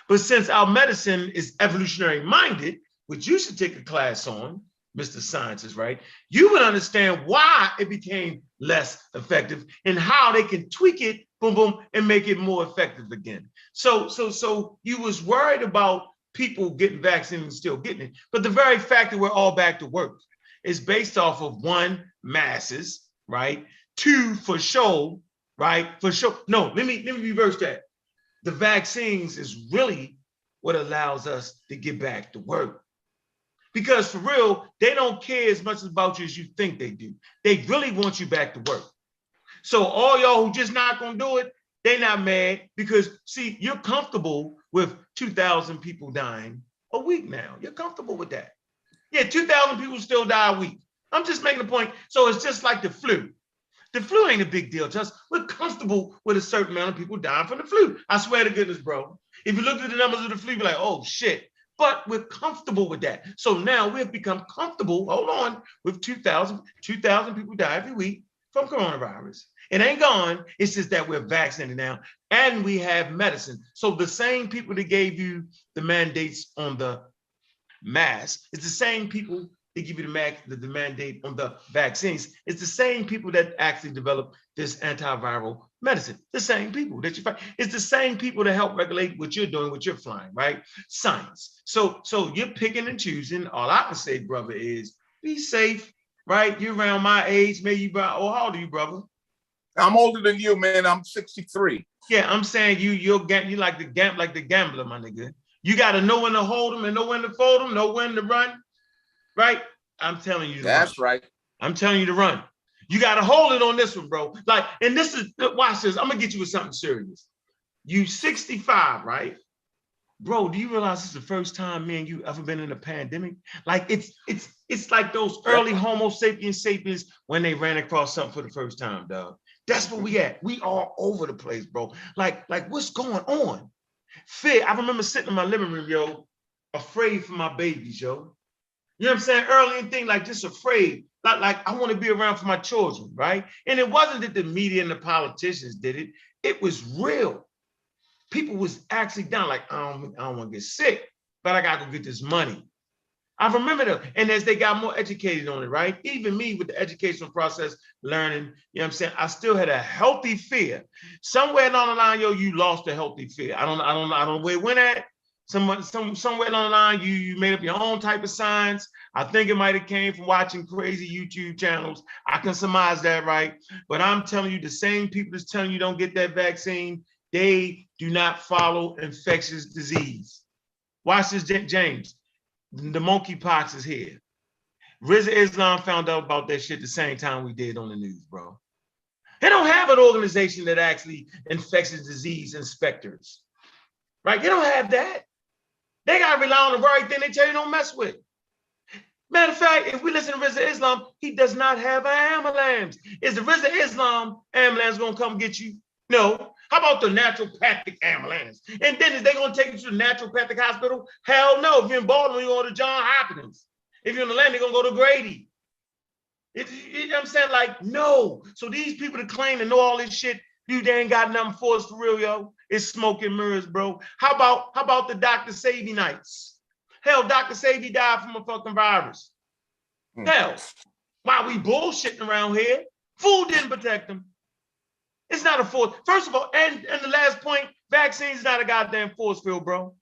But since our medicine is evolutionary minded, which you should take a class on, Mr. Scientist, right? You would understand why it became less effective and how they can tweak it, boom, boom, and make it more effective again. So you was worried about people getting vaccinated and still getting it. But the very fact that we're all back to work is based off of one, masses, right? Two, for show, right? For show. No, let me reverse that. The vaccines is really what allows us to get back to work. Because for real, they don't care as much about you as you think they do. They really want you back to work. So all y'all who just not gonna do it, they not mad because see, you're comfortable with 2,000 people dying a week now. You're comfortable with that. Yeah, 2,000 people still die a week. I'm just making a point. So it's just like the flu. The flu ain't a big deal to us. We're comfortable with a certain amount of people dying from the flu. I swear to goodness, bro. If you look at the numbers of the flu, you're like, oh shit. But we're comfortable with that. So now we've become comfortable, hold on, with 2,000 people die every week from coronavirus. It ain't gone. It's just that we're vaccinated now and we have medicine. So the same people that gave you the mandates on the mask, it's the same people that give you the mandate on the vaccines. It's the same people that actually developed this antiviral medicine. The same people that you find. It's the same people that help regulate what you're doing, what you're flying, right? Science. So you're picking and choosing. All I can say, brother, is be safe, right? You're around my age, maybe you about, oh, how old are you, brother? I'm older than you, man. I'm 63. Yeah, I'm saying you like the gambler, my nigga. You got to know when to hold them and know when to fold them, know when to run, right? I'm telling you. That's right. I'm telling you to run. You got to hold it on this one, bro. Like, and this is, watch this. I'm going to get you with something serious. You 65, right? Bro, do you realize this is the first time me and you ever been in a pandemic? Like, it's like those early Homo sapiens when they ran across something for the first time, dog. That's where we at. We all over the place, bro. Like what's going on? Fear. I remember sitting in my living room, yo, afraid for my babies, yo. You know what I'm saying? Early and thing like just afraid. Like I want to be around for my children, right? And it wasn't that the media and the politicians did it. It was real. People was actually down like, I don't want to get sick, but I got to go get this money. I remember that. And as they got more educated on it, right? Even me with the educational process, learning, you know what I'm saying? I still had a healthy fear. Somewhere along the line, yo, you lost a healthy fear. I don't know where it went at. Somewhere along the line, you made up your own type of science. I think it might have came from watching crazy YouTube channels. I can surmise that, right? But I'm telling you, the same people that's telling you don't get that vaccine, they do not follow infectious disease. Watch this, James. The monkeypox is here. Rizza Islam found out about that shit the same time we did on the news, bro. They don't have an organization that actually infectious disease inspectors, right? They don't have that. They got to rely on the very thing they tell you don't mess with. Matter of fact, if we listen to Rizza Islam, he does not have an ambulance. Is the Rizza Islam ambulance going to come get you? No. How about the naturopathic ambulance? And then is they going to take you to the naturopathic hospital? Hell no. If you're in Baltimore, you go to John Hopkins. If you're in Atlanta, you're going to go to Grady. You know what I'm saying? Like, no. So these people that claim to know all this shit, you they ain't got nothing for us for real, yo. It's smoke and mirrors, bro. How about the Dr. Savy nights? Hell, Dr. Savy died from a fucking virus. Hell, while we bullshitting around here, food didn't protect him. It's not a force. First of all, and the last point, vaccines not a goddamn force field, bro.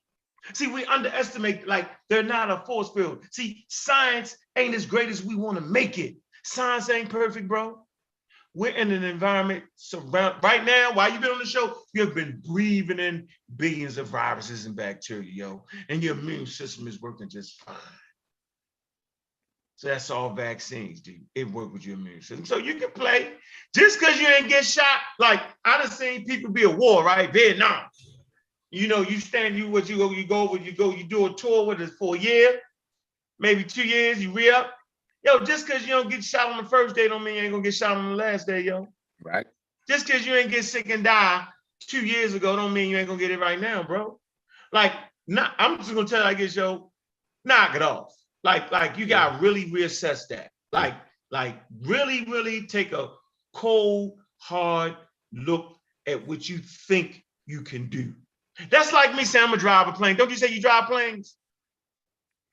See, we underestimate, like, they're not a force field. See, science ain't as great as we want to make it. Science ain't perfect, bro. We're in an environment right now, while you've been on the show, you've been breathing in billions of viruses and bacteria, yo, and your immune system is working just fine. So that's all vaccines do. It works with your immune system. So you can play. Just because you ain't get shot, like I done seen people be at war, right? Vietnam. You know, you do a tour with us for a year, maybe 2 years, you re-up. Yo, just because you don't get shot on the first day don't mean you ain't gonna get shot on the last day, yo. Right. Just because you ain't get sick and die 2 years ago don't mean you ain't gonna get it right now, bro. Like, I'm just gonna tell you like this, yo, knock it off. Like you gotta really reassess that. Like really, really take a cold, hard look at what you think you can do. That's like me saying I'm gonna drive a plane. Don't you say you drive planes?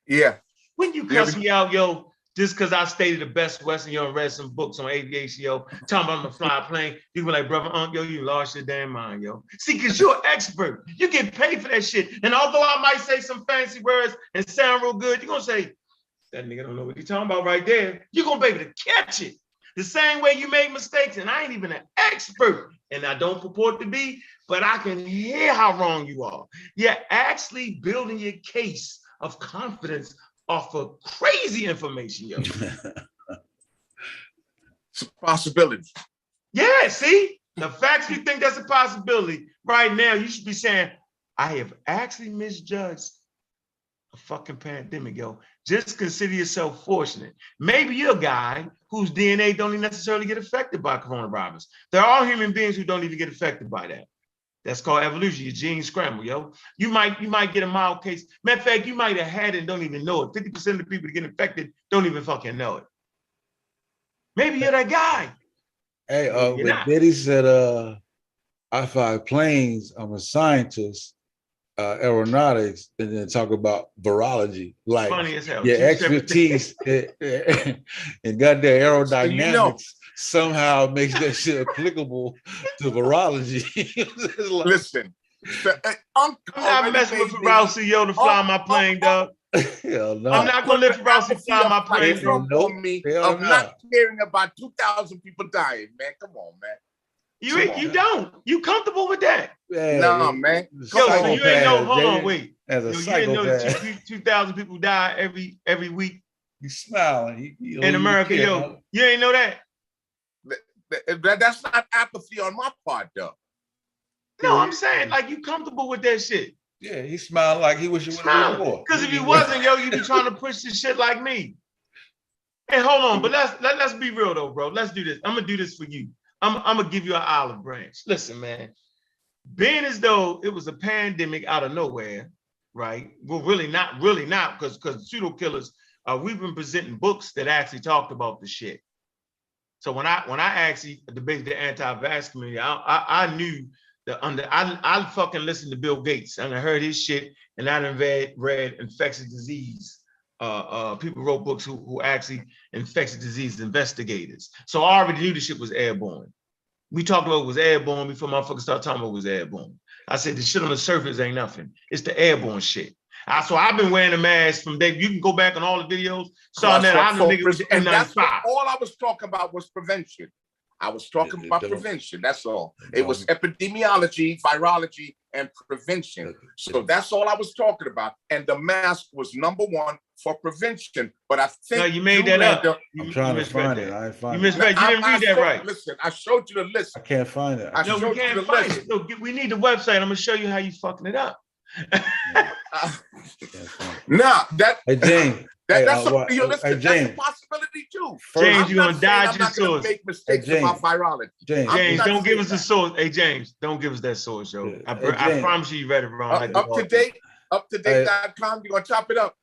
Yeah. When you cuss me out, yo, just because I stated the best Western, you read some books on aviation, yo, talking about I'm gonna fly a plane, you be like, brother, yo, you lost your damn mind, yo. See, because you're an expert. You get paid for that shit. And although I might say some fancy words and sound real good, you're gonna say, that nigga don't know what he's talking about right there. You're gonna be able to catch it. The same way you make mistakes, and I ain't even an expert, and I don't purport to be, but I can hear how wrong you are. You're actually building your case of confidence off of crazy information, yo. It's a possibility. Yeah, see? The facts you think that's a possibility, right now, you should be saying, I have actually misjudged a fucking pandemic, yo. Just consider yourself fortunate. Maybe you're a guy whose DNA don't even necessarily get affected by coronavirus. There are human beings who don't even get affected by that. That's called evolution, your genes scramble, yo. You might get a mild case. Matter of fact, you might have had it and don't even know it. 50% of the people that get infected don't even fucking know it. Maybe you're that guy. Hey, when Diddy said, I fly planes, I'm a scientist, aeronautics, and then talk about virology. Like, funny as hell. Your expertise in goddamn aerodynamics somehow makes that shit applicable to virology. Like, listen, I'm not messing with Rousey, yo, to fly my plane, dog. Hell no. I'm not gonna let Rousey fly my plane. I'm not caring about 2,000 people dying, man. Come on, man. You don't. You comfortable with that? No, man. Yo, so you ain't know. Hold on, wait. As a you ain't know that 2,000 people die every week. You smiling in America, yo. You ain't know that. That's not apathy on my part, though. No, I'm saying like you comfortable with that shit. Yeah, he smiled like he wish he would have been more. Because if he wasn't, yo, you'd be trying to push this shit like me. Hey, hold on, but let's be real though, bro. Let's do this. I'm gonna do this for you. I'm gonna give you an olive branch. Listen, man. Being as though it was a pandemic out of nowhere, right? Well, really not, because pseudo killers. We've been presenting books that actually talked about the shit. So when I actually debated the anti-vax community, I knew that I fucking listened to Bill Gates and I heard his shit, and I done read infectious disease. People wrote books who actually infectious disease investigators. So I already knew the shit was airborne. We talked about it was airborne before motherfuckers started talking about it was airborne. I said the shit on the surface ain't nothing. It's the airborne shit. So I've been wearing a mask from day. You can go back on all the videos. Saw that I'm the nigga with the N95. All I was talking about was prevention. I was talking about prevention. That's all. It was epidemiology, virology, and prevention. So that's all I was talking about. And the mask was number one for prevention. But I think no, you made that up. I'm trying to find it. I ain't find it. You misread. You didn't read that right. Listen, I showed you the list. I can't find it. No, we can't find it. So we need the website. I'm gonna show you how you fucking it up. Hey James. That's a possibility too. James, you're gonna dodge your source. Make mistakes about virology. James, don't give us the source. Hey James, don't give us that source, yo. I promise you read it wrong. Up to date.com. You're gonna chop it up.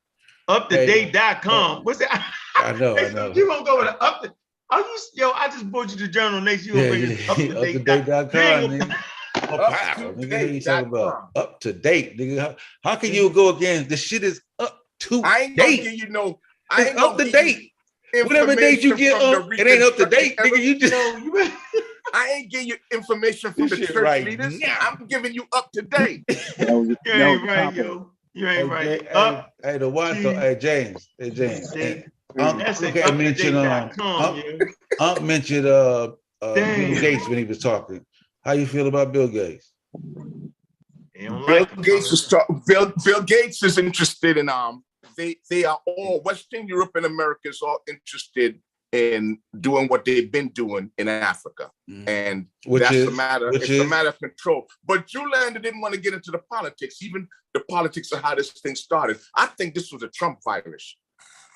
Uptodate.com. What's that? I know. You gonna go with the up to? Are you? Yo, I just bought you the Journal Nation. You gonna bring uptodate.com. Nigga, you talking about up to date, nigga? How can you go again? The shit is up to I ain't date. Gonna give you know, it's up to date. Whatever date you get up, it ain't up to date, nigga. You just I ain't giving you information from the church leaders. I'm giving you up to date. You ain't right, yo. You ain't right. Hey, the one though. Hey, James. That's mentioned Bill Gates when he was talking. How you feel about Bill Gates? Bill Gates is interested in they are all Western Europe and America is all interested in doing what they've been doing in Africa. And it's a matter of control. But Julander didn't want to get into the politics, even the politics of how this thing started. I think this was a Trump virus,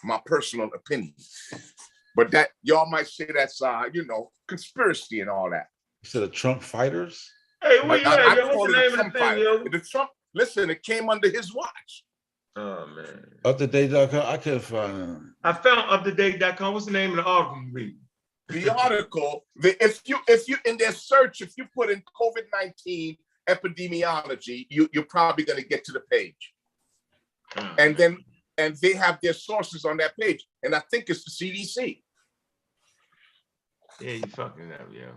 my personal opinion. But that y'all might say that's conspiracy and all that. You said the Trump fighters? Hey, what's the name of the thing, yo? The Trump, listen, it came under his watch. Oh, man. Uptodate.com, I couldn't find it. I found uptodate.com. What's the name of the article you read? The article, if you in their search, if you put in COVID-19 epidemiology, you're probably going to get to the page. And then and they have their sources on that page. And I think it's the CDC. Yeah, you fucking up, yo.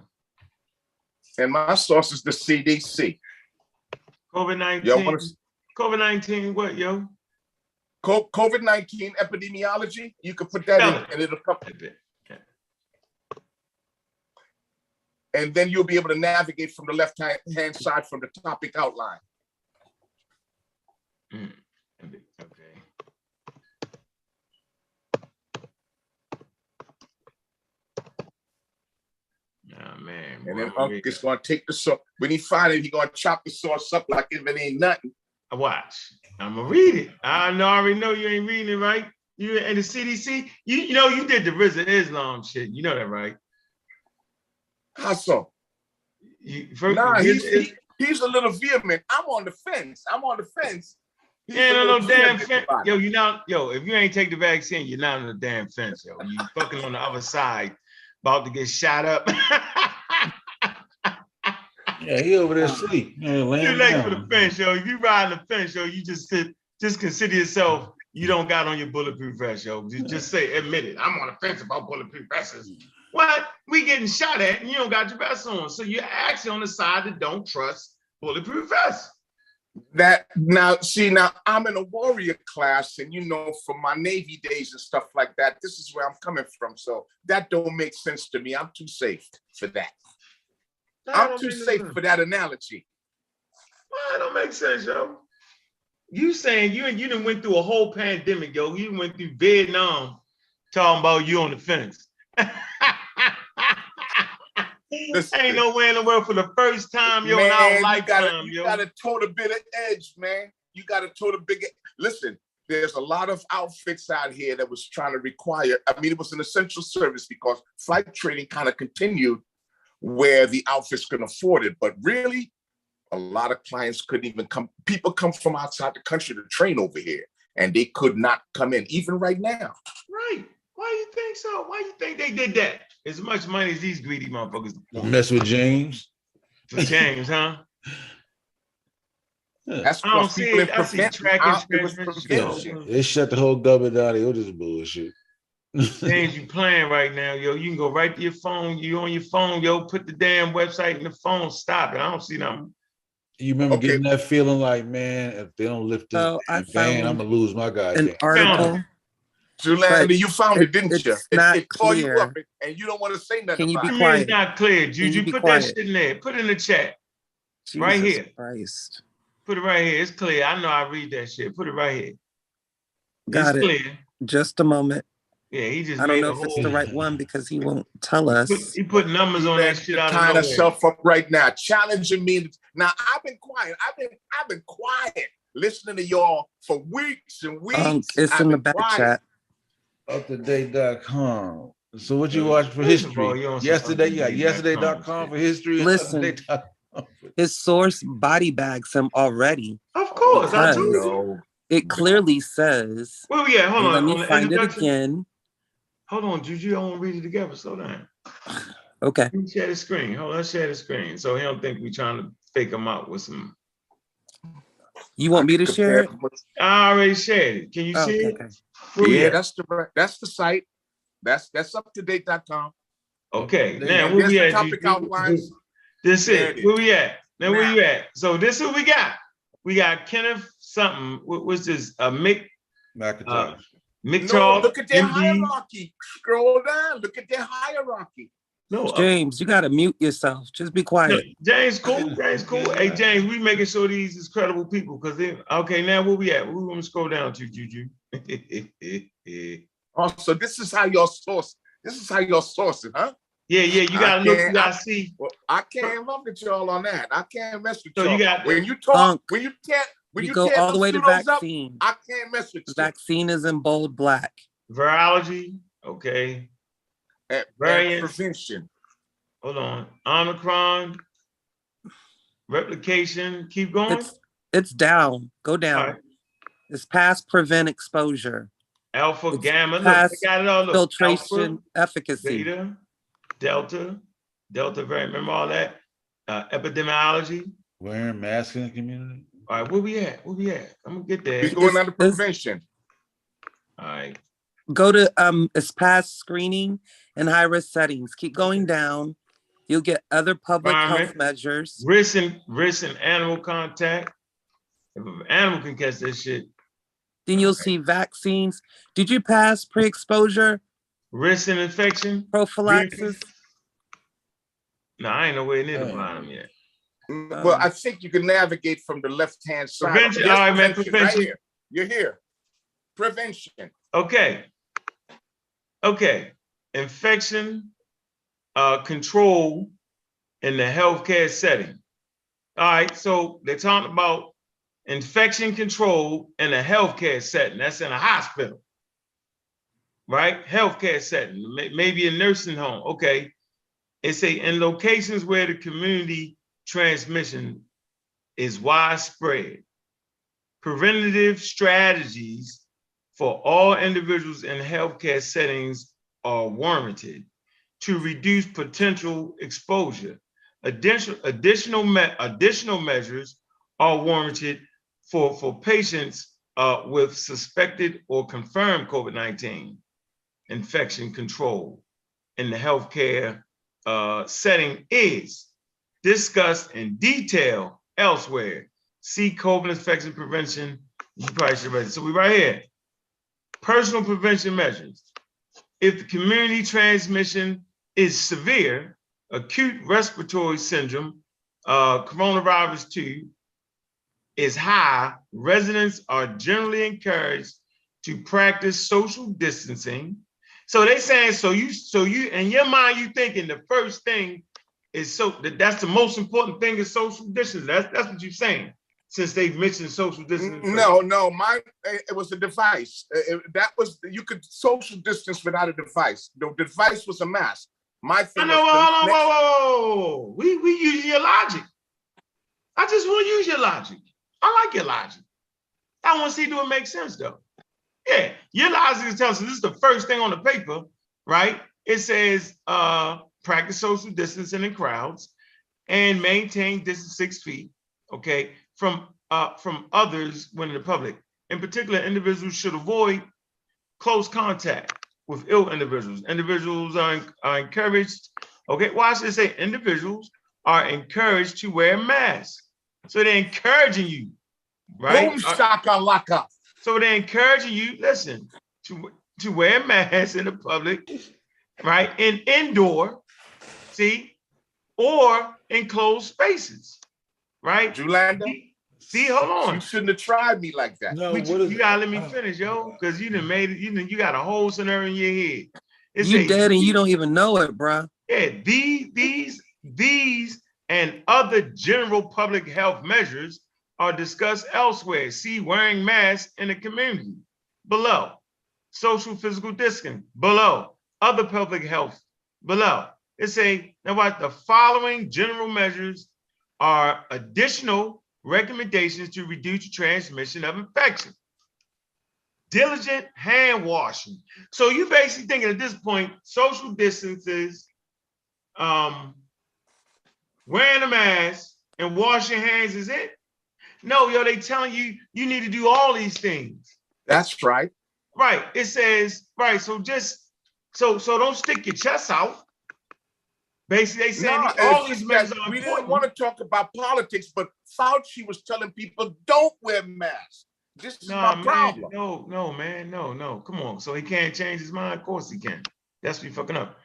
And my source is the CDC. COVID-19. COVID-19, what, yo? COVID-19 epidemiology. You can put that in, and it'll come. And then you'll be able to navigate from the left-hand side from the topic outline. Okay. Oh, man. And then Unc is going to take the sauce. When he find it, he's going to chop the sauce up like if it ain't nothing. Watch. I'm going to read it. I already know you ain't reading it, right? You and the CDC, you know you did the Rizz of Islam shit. You know that, right? How so? He's a little vehement. I'm on the fence. He's no damn fence. Yo, if you ain't take the vaccine, you're not on the damn fence, yo. You fucking on the other side, about to get shot up. Yeah, he over there asleep. You're late for the fence, yo. If you ride the fence, yo, you just consider yourself, you don't got on your bulletproof vest, yo. Just say, admit it. I'm on the fence about bulletproof vests. What? We getting shot at and you don't got your vest on. So you're actually on the side that don't trust bulletproof vests. Now I'm in a warrior class, and from my Navy days and stuff like that, this is where I'm coming from. So that don't make sense to me. I'm too safe for that. I'm too safe for that analogy. Well, it don't make sense, yo. You saying you done went through a whole pandemic, yo. You went through Vietnam talking about you on the fence. Listen, ain't nowhere in the world for the first time, yo, in our lifetime, you gotta tote a bit of edge, man. You gotta tote a bigger. Listen, there's a lot of outfits out here that was trying to require. I mean, it was an essential service because flight training kind of continued where the outfits could afford it. But really, a lot of clients couldn't even come. People come from outside the country to train over here, and they could not come in, even right now. Right. Why you think so? Why you think they did that? As much money as these greedy motherfuckers want. Mess with James. For James, huh? That's I don't see it. I see tracking. They shut the whole government down. It was just bullshit. James, you playing right now, yo. You can go right to your phone. You on your phone, yo. Put the damn website in the phone. Stop it. I don't see nothing. You remember getting that feeling like, man, if they don't lift this ban, I'm gonna lose my guy. An article. Julian, you found it, didn't you? It tore you up, and you don't want to say nothing. Can you be about quiet? It's not clear, Juju. Put that shit in there. Put it in the chat. Jesus right here. Christ. Put it right here. It's clear. I know I read that shit. Put it right here. Got it's it. Clear. Just a moment. Yeah, he just. I don't know if it's the right one because he won't tell us. He put numbers on that shit out of nowhere. Tying herself up right now, challenging me. Now I've been quiet. I've been quiet, listening to y'all for weeks and weeks. It's in the back chat. UpToDate.com. So what you watch for history? Yesterday, you got yesterday.com for history. Listen, his source body bags him already. Of course, I told you. It clearly says. Well, yeah, hold on. Let me find it again. Hold on, Juju. I want to read it together. Slow down. Okay. Let me share the screen. Hold on, let's share the screen. So he don't think we trying to fake him out with some. You want me to share it? I already shared it. Can you see it? Okay. Yeah, that's the site. That's UpToDate.com. Okay. Now where we at? Topic outlines. This it. Where we at? Now where you at? So this is what we got. We got Kenneth something. What's this? Mick McIntosh. No, look at their hierarchy. Scroll down. Look at their hierarchy. No, James, you gotta mute yourself. Just be quiet. James, cool. James, cool. Hey, James, we making sure these is credible people because they. Okay, now where we at? We want to scroll down to Juju. Oh, so this is how y'all source. This is how y'all source it, huh? Yeah. You gotta look. You gotta see. Well, I can't look at y'all on that. I can't mess with so y'all. You got when you talk. When you can't. When you go all the way to vaccine. Up, I can't mess with you. Vaccine is in bold black. Virology, okay. Variant prevention. Hold on. Omicron. Replication. Keep going. It's down. Go down. Right. It's past prevent exposure. Alpha, gamma. Look, I got it all. Look. Filtration, Alpha, efficacy. Beta, Delta variant. Remember all that? Epidemiology. Wearing masks in the community. All right, where we at? I'm gonna get there. We're going under prevention. All right. Go to it's past screening and high risk settings. Keep going down. You'll get other public health measures. Risk and animal contact. If an animal can catch that shit. Then you'll see vaccines. Did you pass pre-exposure? Risk and infection. Prophylaxis. No, I ain't nowhere near the bottom yet. Well, I think you can navigate from the left-hand side. Prevention. All right, man. Prevention. Right here. You're here. Prevention. Okay. Infection control in the healthcare setting. All right. So they're talking about infection control in a healthcare setting. That's in a hospital. Right? Healthcare setting. Maybe a nursing home. Okay. It's in locations where the community transmission is widespread. Preventative strategies for all individuals in healthcare settings are warranted to reduce potential exposure. Additional measures are warranted for patients with suspected or confirmed COVID-19 infection control in the healthcare setting is discussed in detail elsewhere. See COVID infection prevention. You probably should read it. So we right here. Personal prevention measures. If the community transmission is severe, acute respiratory syndrome, coronavirus 2 is high, residents are generally encouraged to practice social distancing. So they saying, so you in your mind, you thinking the first thing is that's the most important thing is social distancing. That's what you're saying. Since they've mentioned social distancing. No, it was a device. You could social distance without a device. The device was a mask. My thing. I know. Whoa. We use your logic. I just want to use your logic. I like your logic. I want to see do it make sense though. Yeah, your logic is telling us this is the first thing on the paper, right? It says practice social distancing in crowds and maintain distance 6 feet. Okay. From others when in the public. In particular, individuals should avoid close contact with ill individuals. Individuals are encouraged, okay, why should I say individuals are encouraged to wear masks? So they're encouraging you, right? Boom, shaka, laka. So they're encouraging you, listen, to wear masks in the public, right? In indoor, or in closed spaces. Right? Julanda? See, hold on. You shouldn't have tried me like that. No, you gotta let me finish, yo, because you done made it, you got a whole scenario in your head. You dead and you don't even know it, bro. Yeah, these and other general public health measures are discussed elsewhere. See, wearing masks in the community. Below. Social physical distancing. Below. Other public health. Below. Now what the following general measures are additional recommendations to reduce the transmission of infection. Diligent hand washing. So you basically thinking at this point, social distances, wearing a mask and washing hands is it? No, yo, they telling you you need to do all these things. That's right. Right. It says, right. So don't stick your chest out. Basically, they saying all these measures are we important. didn't want to talk about politics, but Fauci was telling people don't wear masks. This is my problem. No, man. Come on. So he can't change his mind? Of course he can. That's what fucking up.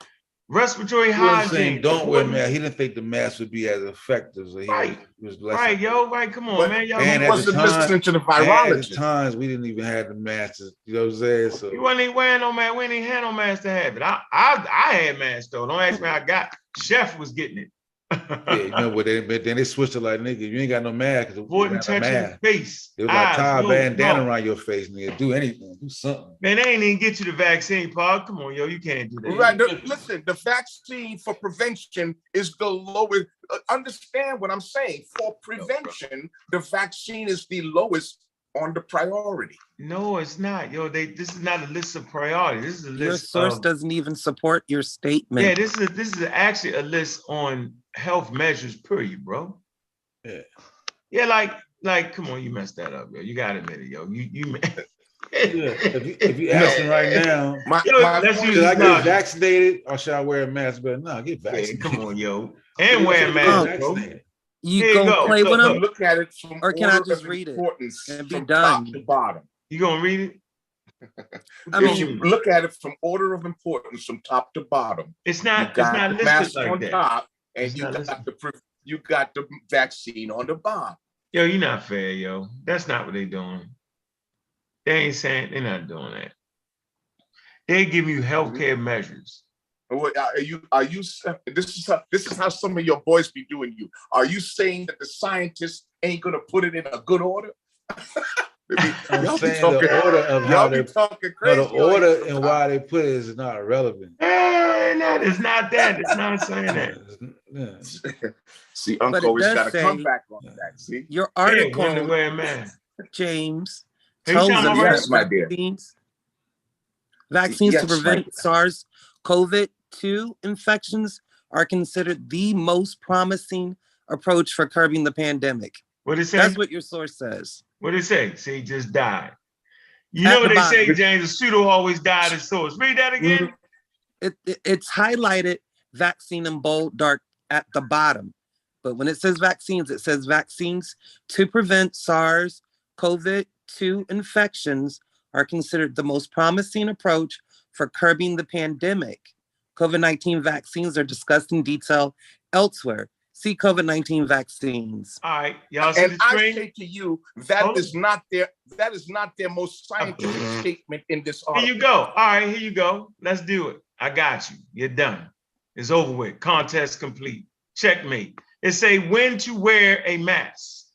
Respiratory hygiene. Don't wear mask. He didn't think the mask would be as effective. So he was less right, yo, right. Come on, man. Y'all and wasn't listening to the virologist. At the times, we didn't even have the masks. You know what I'm saying? So he wasn't even wearing no mask. We didn't even have no mask to have it. I had masks though. Don't ask me how I got. Chef was getting it. Yeah, you know what? Then they switched it like, nigga, you ain't got no mask. Wouldn't touch your face. It was like tie a bandana around your face, nigga. Do anything, do something. Man, they ain't even get you the vaccine, Paul. Come on, yo, you can't do that. Right. Listen, the vaccine for prevention is the lowest. Understand what I'm saying? For prevention, the vaccine is the lowest on the priority. No, it's not. Yo, this is not a list of priorities. This is a list. Your source doesn't even support your statement. Yeah, this is actually a list on health measures, period, bro. Yeah. Yeah, like, come on, you messed that up, yo. You gotta admit it, yo. You If you asking right now, Let's use should I this get logic. vaccinated or should I wear a mask? But no, get Yeah, vaccinated. come on, yo. And wear a mask, bro. You Here you gonna go. play with them, Look at it from or can I order just of read it importance and be from done? top to bottom. You gonna read it? If you look at it from order of importance from top to bottom, it's not. You got It's not the listed mask like on that. top, and It's you not got the vaccine on the bottom. Yo, you're not fair, yo. That's not what they doing. They ain't saying they're not doing that. They give you healthcare measures. Are you? This is how some of your boys be doing you. Are you saying that the scientists ain't gonna put it in a good order? I'm saying the order of how they talking crazy. No, the order and why they put it is not relevant. It's not that. It's not saying that. See, Uncle always got to come back on that. See, your article, James, tells us yes, my dear. Vaccines to prevent SARS-CoV-2 infections are considered the most promising approach for curbing the pandemic. What it say? That's what your source says. What it say? See, he just died. You know what they say, James? The pseudo always died at source. Read that again. It's highlighted vaccine in bold dark at the bottom. But when it says vaccines to prevent SARS-CoV-2 infections are considered the most promising approach for curbing the pandemic. COVID-19 vaccines are discussed in detail elsewhere. See COVID-19 vaccines. All right, y'all see and the screen? I say to you, that is not their most scientific statement in this article. Here you go. All right, here you go. Let's do it. I got you. You're done. It's over with. Contest complete. Checkmate. It say when to wear a mask.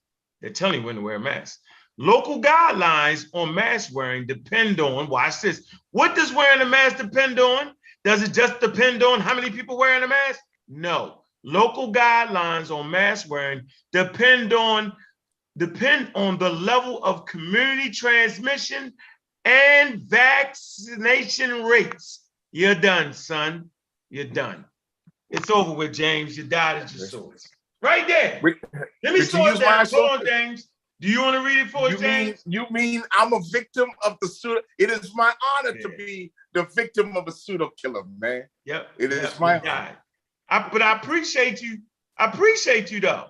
They're telling you when to wear a mask. Local guidelines on mask wearing depend on, watch this. What does wearing a mask depend on? Does it just depend on how many people wearing a mask? No. Local guidelines on mask wearing depend on the level of community transmission and vaccination rates. You're done, son. You're done. It's over with, James. You died at your source. Right there. Let me slow it down. Hold on, James. Do you want to read it for us, James? You mean I'm a victim of the pseudo? It is my honor to be the victim of a pseudo killer, man. Yep. It is my honor. But I appreciate you. I appreciate you though.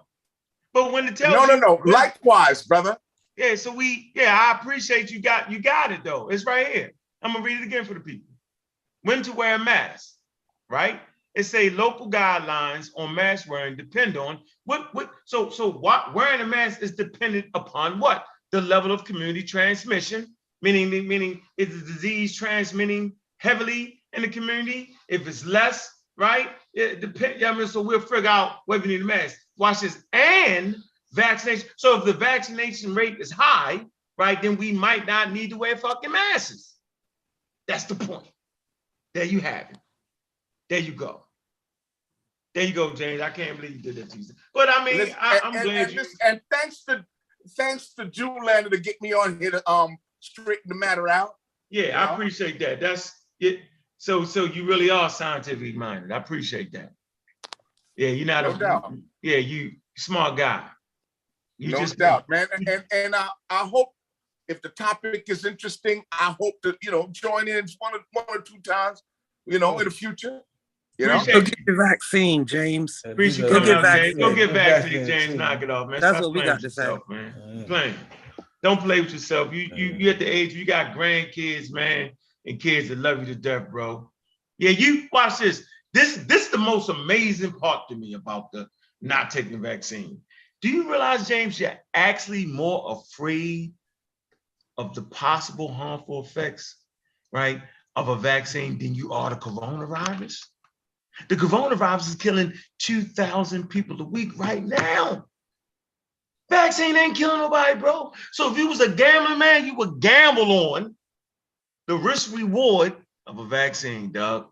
But when it tells no. Likewise, brother. Yeah. So I appreciate you. Got it though. It's right here. I'm gonna read it again for the people. When to wear a mask, right? It say local guidelines on mask wearing depend on so what wearing a mask is dependent upon what? The level of community transmission, meaning is the disease transmitting heavily in the community? If it's less, right? It depends. So we'll figure out whether we need a mask. Watch this. And vaccination. So if the vaccination rate is high, right, then we might not need to wear fucking masks. That's the point. There you have it. There you go. There you go, James. I can't believe you did that to you. But I mean, I'm glad you. And thanks to Jewlander to get me on here to straighten the matter out. Yeah, I appreciate that. That's it. So you really are scientifically minded. I appreciate that. Yeah, you're not no doubt. Yeah, you smart guy. No doubt, man. And I hope if the topic is interesting, I hope to join in one or two times, in the future. Go get your vaccine, James. Appreciate you coming out, James. Go get vaccinated, James. Knock it off, man. That's what we got to say, man. Playing. Don't play with yourself. You at the age you got grandkids, man, and kids that love you to death, bro. Yeah, you watch this. This is the most amazing part to me about the not taking the vaccine. Do you realize, James, you're actually more afraid of the possible harmful effects, right, of a vaccine than you are the coronavirus? The coronavirus is killing 2,000 people a week right now. Vaccine ain't killing nobody, bro. So if you was a gambling man, you would gamble on the risk reward of a vaccine, dog.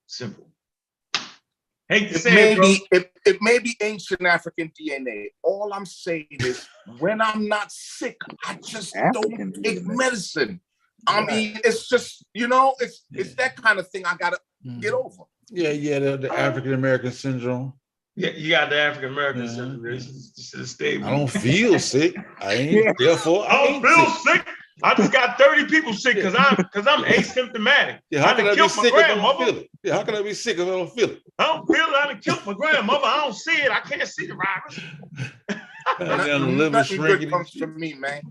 Simple. Hate to say it, bro. It may be ancient African DNA. All I'm saying is when I'm not sick, I just don't take medicine. I mean, it's just, it's that kind of thing I got to get over. Yeah, the African American syndrome. Yeah, you got the African American syndrome. This is stable. I don't feel sick. I ain't. Therefore, I don't feel sick. I just got 30 people sick because I'm asymptomatic. Yeah, how I can done I be killed my sick if I don't grandmother. feel it? Yeah, how can I be sick if I don't feel it? I don't feel it. I done killed my grandmother. I don't see it. I can't see the virus. Nothing good comes from me, man.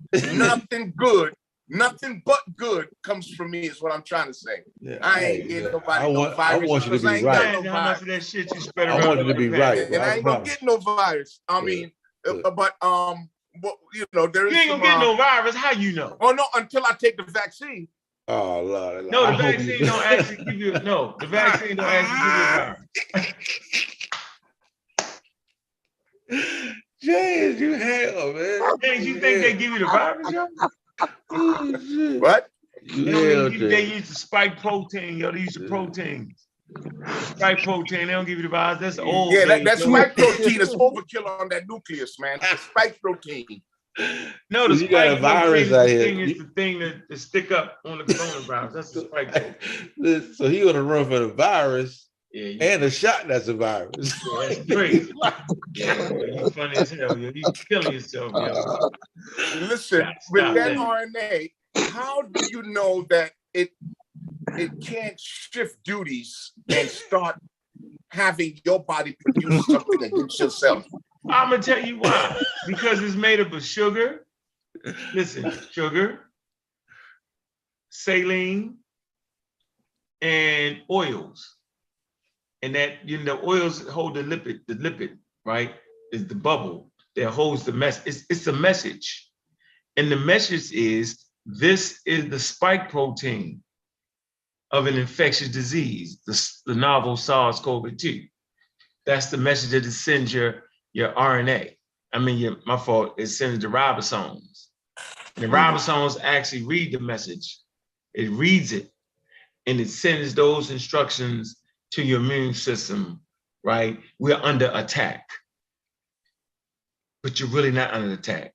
Nothing but good comes from me is what I'm trying to say. Yeah, I ain't getting nobody no virus. I want you to be right. How much of that shit you spread around? I want you to be right. And I ain't gonna get no virus. I mean, but you know, there is. You ain't gonna get no virus. How you know? Oh no, until I take the vaccine. Oh Lord. No, the vaccine don't actually give you. No, the vaccine don't actually give you a virus. James, you hell, man. James, you think they give you the virus, yo? What? They use the spike protein, yo. They use the proteins. Spike protein, they don't give you the virus. That's old. Yeah, that spike protein is overkill on that nucleus, man. The spike protein. No, the spike protein virus out here. Is the thing that stick up on the coronavirus. That's the spike protein. So he gonna run for the virus. Yeah, and a shot that's a virus. Yeah, that's crazy. You funny as hell, yo. You killing yourself, yo. Listen, with that RNA, how do you know that it can't shift duties and start having your body produce something against yourself? I'm gonna tell you why. Because it's made up of sugar. Listen, sugar, saline, and oils. And that, you know, oils hold the lipid, right? Is the bubble that holds the mess. It's a message. And the message is, this is the spike protein of an infectious disease, the novel SARS-CoV-2. That's the message that it sends your RNA. I mean, my fault, it sends the ribosomes. And the ribosomes actually read the message. It reads it, and it sends those instructions to your immune system, right? We're under attack. But you're really not under attack.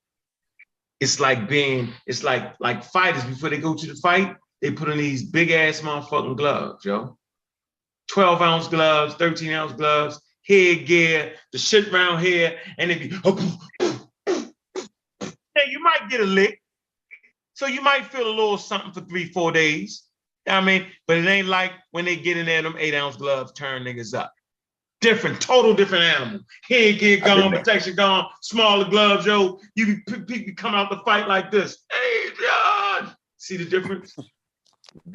It's like fighters, before they go to the fight, they put on these big ass motherfucking gloves, yo. 12-ounce gloves, 13-ounce gloves, headgear, the shit around here, and they be, hey, you might get a lick. So you might feel a little something for 3-4 days. I mean, but it ain't like when they get in there, them 8-ounce gloves turn niggas up. Different, total different animal. Headgear gone, protection gone, smaller gloves, yo. You be come out the fight like this. Hey, John. See the difference?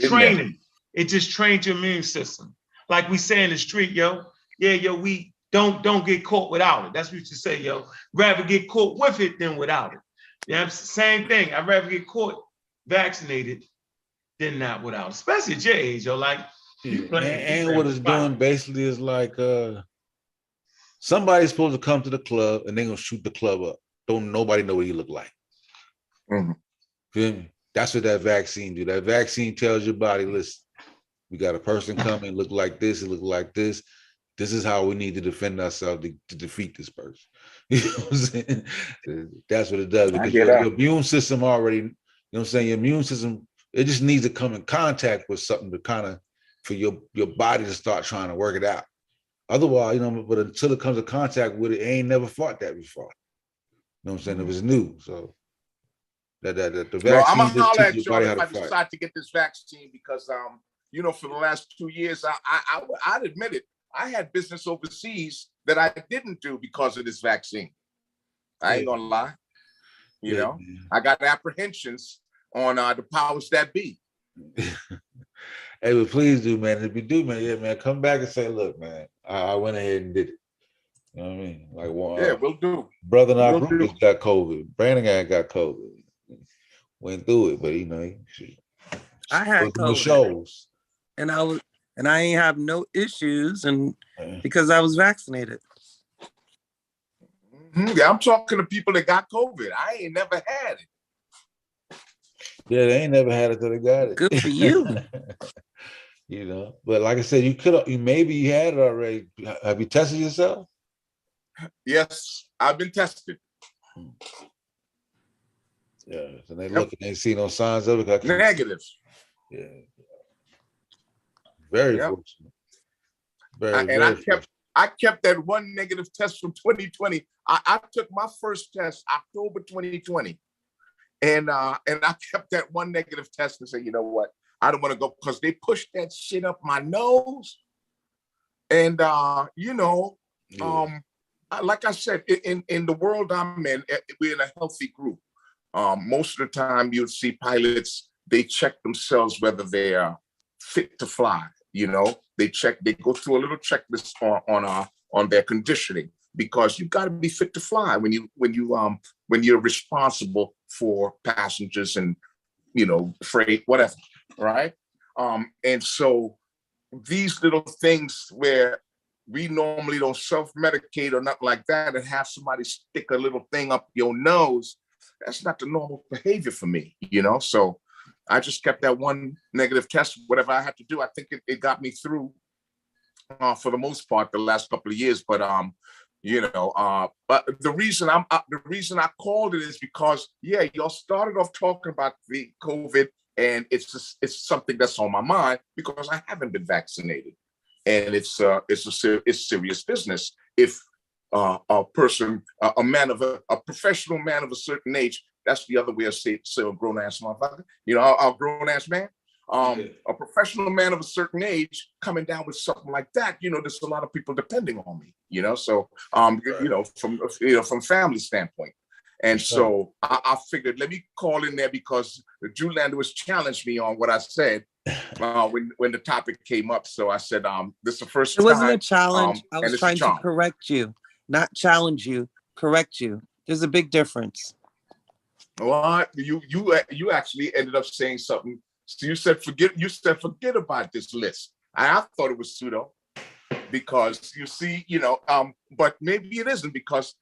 Training. It just trains your immune system. Like we say in the street, yo. Yeah, yo, we don't get caught without it. That's what you say, yo. Rather get caught with it than without it. Yeah, same thing. I'd rather get caught vaccinated than not without, especially at your age, yo. Like, and what it's doing basically is like somebody's supposed to come to the club and they're gonna shoot the club up. Don't nobody know what you look like. Mm-hmm. Feel me? That's what that vaccine do. That vaccine tells your body, listen, we got a person coming, look like this, it look like this. This is how we need to defend ourselves to defeat this person. You know what I'm saying? That's what it does, because your immune system already, you know what I'm saying? Your immune system, it just needs to come in contact with something to kind of, for your body to start trying to work it out. Otherwise, you know, but until it comes in contact with it, ain't never fought that before. You know what I'm saying? It was new. So the vaccine, well, I'm gonna just holler at teach you your body if how I to fight. decide to get this vaccine, because you know, for the last 2 years, I'd admit it, I had business overseas that I didn't do because of this vaccine. I ain't gonna lie. You know, I got apprehensions on the powers that be. Hey, but please do, man. If you do, man, yeah, man, come back and say, look, man, I went ahead and did it. You know what I mean? Like, well, yeah, we'll do. Brother and I got COVID. Brandon guy got COVID. Went through it, but you know, I had COVID. Shows. And I ain't have no issues, and because I was vaccinated. Mm-hmm. Yeah, I'm talking to people that got COVID. I ain't never had it. Yeah, they ain't never had it till they got it. Good for you. You know, but like I said, maybe you had it already. Have you tested yourself? Yes, I've been tested. Yeah, so they look and they see no signs of it. Negative. Yeah. Very fortunate. I kept that one negative test from 2020. I took my first test October 2020, And I kept that one negative test and said, you know what? I don't want to go because they pushed that shit up my nose. And like I said, in the world I'm in, we're in a healthy group. Most of the time you'll see pilots, they check themselves whether they are fit to fly. They go through a little checklist on their conditioning, because you got to be fit to fly when you're responsible for passengers and freight, whatever, right? And so these little things where we normally don't self-medicate or nothing like that and have somebody stick a little thing up your nose, that's not the normal behavior for me, So I just kept that one negative test, whatever I had to do. I think it got me through for the most part the last couple of years. But but the reason I called it is because y'all started off talking about the COVID, and it's something that's on my mind because I haven't been vaccinated, and it's serious business. If a person, a professional man of a certain age, that's the other way of saying a grown ass motherfucker, a grown ass man. A professional man of a certain age coming down with something like that, there's a lot of people depending on me, so from family standpoint. And so I figured, let me call in there because Drew Landers challenged me on what I said when the topic came up. So I said, this is the first time. It wasn't a challenge. I was trying to correct correct you, not challenge you, correct you. There's a big difference. Well, you actually ended up saying something. So you said forget about this list. I thought it was pseudo because you see, but maybe it isn't because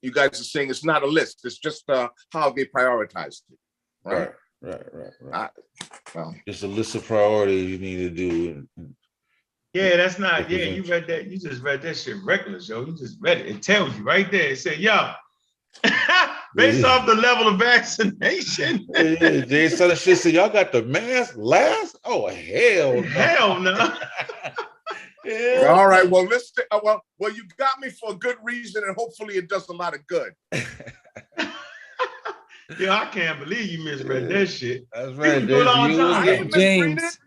you guys are saying it's not a list. It's just how they prioritized it. Right. It's a list of priorities you need to do. Yeah, that's not. Yeah, you read that. You just read that shit reckless, yo. You just read it. It tells you right there. It said, yo. Based off the level of vaccination. Jay Southern shit said, y'all got the mask last? Oh, hell no. Hell no. Yeah. All right, well, well, you got me for a good reason, and hopefully it does a lot of good. Yeah, I can't believe you misread that shit. That's right. James,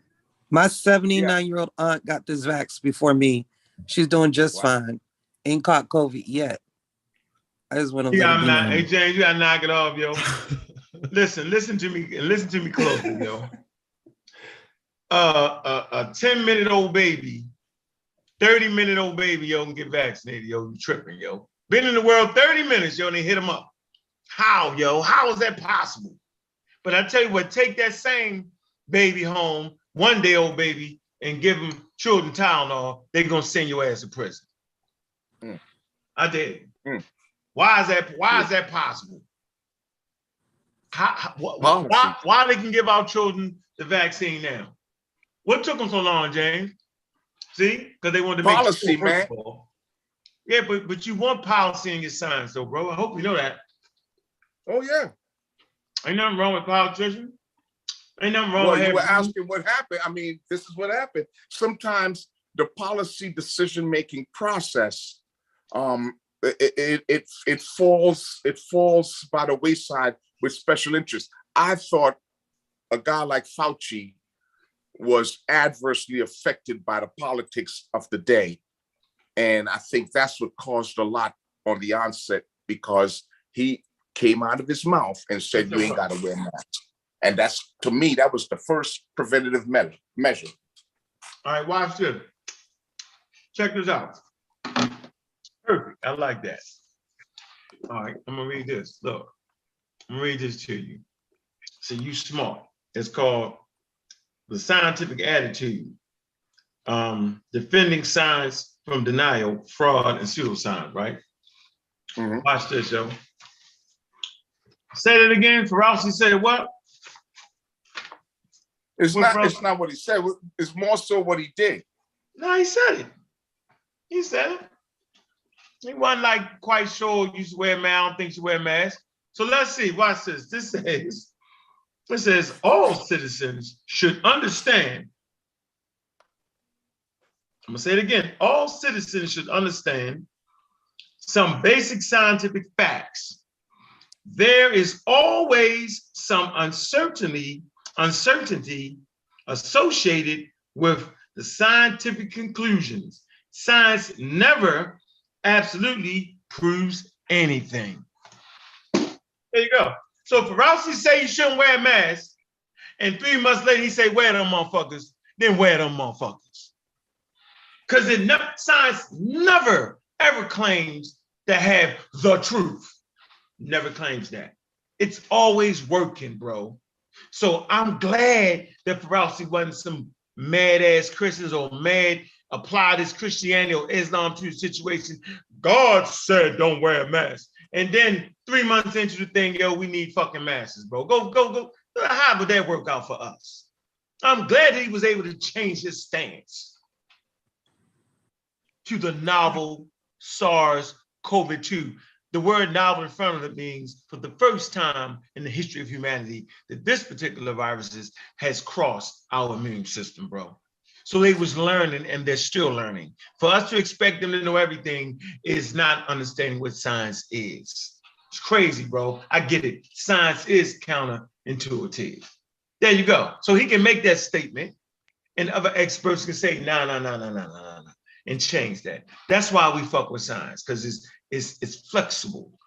my 79-year-old aunt got this vax before me. She's doing just fine. Ain't caught COVID yet. I just want to Hey James, you gotta knock it off, yo. listen to me closely, yo. A 10-minute-old baby, 30-minute-old baby, yo, can get vaccinated, yo. You tripping, yo. Been in the world 30 minutes, yo, and they hit them up. How, yo? How is that possible? But I tell you what, take that same baby home, 1-day-old baby, and give them children Tylenol, they're gonna send your ass to prison. I did. Why is that possible? Why they can give our children the vaccine now? What took them so long, James? See, because they wanted to make policy, sure, man. Yeah, but you want policy in your science, though, bro. I hope you know that. Oh yeah. Ain't nothing wrong with politicians. Ain't nothing wrong with. Well, you were asking what happened. I mean, this is what happened. Sometimes the policy decision-making process, it falls by the wayside with special interests. I thought a guy like Fauci was adversely affected by the politics of the day. And I think that's what caused a lot on the onset, because he came out of his mouth and said, you ain't got to wear masks. And that's, to me, that was the first preventative measure. All right, watch this. Check this out. Perfect. I like that. All right, I'm gonna read this. Look, I'm gonna read this to you. So you smart. It's called The Scientific Attitude. Defending science from denial, fraud, and pseudoscience, right? Watch this, yo. Say that again. Ferrausi said what? It's not what he said. It's more so what he did. No, he said it. He said it. He wasn't like quite sure you should wear a mask. I don't think you should wear a mask. So let's see. Watch this. This says all citizens should understand. I'm gonna say it again. All citizens should understand some basic scientific facts there is always some uncertainty associated with the scientific conclusions. Science never absolutely proves anything. There you go. So if Fauci say you shouldn't wear a mask, and 3 months later he say wear them motherfuckers, then wear them motherfuckers. Because science never ever claims to have the truth. Never claims that. It's always working, bro. So I'm glad that Fauci wasn't some mad ass Christians or mad applied his Christianity or Islam to the situation. God said don't wear a mask. And then 3 months into the thing, yo, we need fucking masks, bro. Go. How would that work out for us? I'm glad that he was able to change his stance to the novel SARS-CoV-2. The word novel in front of it means for the first time in the history of humanity that this particular virus has crossed our immune system, bro. So they was learning and they're still learning. For us to expect them to know everything is not understanding what science is. It's crazy, bro. I get it. Science is counterintuitive. There you go. So he can make that statement and other experts can say, no, and change that. That's why we fuck with science, because it's flexible.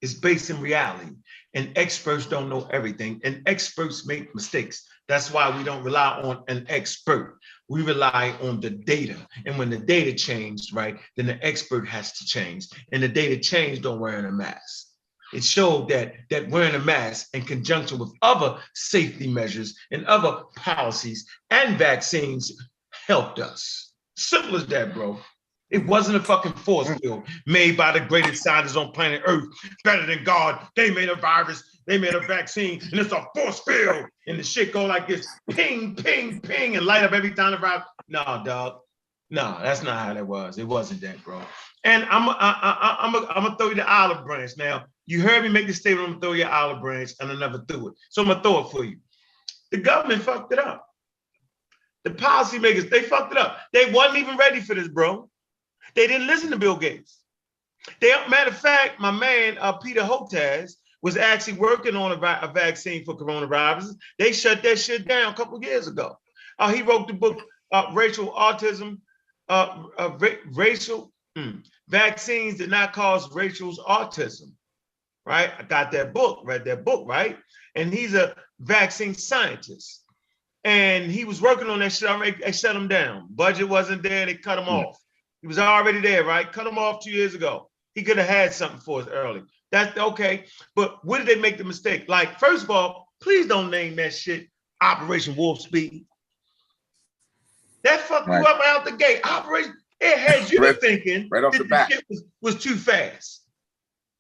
It's based in reality. And experts don't know everything. And experts make mistakes. That's why we don't rely on an expert. We rely on the data. And when the data changed, right, then the expert has to change. And the data changed on wearing a mask. It showed that wearing a mask in conjunction with other safety measures and other policies and vaccines helped us. Simple as that, bro. It wasn't a fucking force field made by the greatest scientists on planet Earth, better than God. They made a virus, they made a vaccine, and it's a force field. And the shit go like this, ping, ping, ping, and light up every time the virus. No, dog. No, that's not how that was. It wasn't that, bro. And I'm gonna throw you the olive branch. Now, you heard me make the statement, I'm gonna throw you an olive branch, and I never threw it. So I'm gonna throw it for you. The government fucked it up. The policymakers, they fucked it up. They wasn't even ready for this, bro. They didn't listen to Bill Gates. Matter of fact, my man, Peter Hotez, was actually working on a vaccine for coronavirus. They shut that shit down a couple of years ago. He wrote the book, Racial Autism, Vaccines Did Not Cause Racial Autism, right? I got that book, read that book, right? And he's a vaccine scientist. And he was working on that shit already. They shut him down. Budget wasn't there, they cut him off. He was already there, right? Cut him off 2 years ago. He could have had something for us early. That's okay. But where did they make the mistake? Like, first of all, please don't name that shit Operation Warp Speed. That fucked you up out the gate. Operation, it had you thinking right off the bat. Shit was too fast.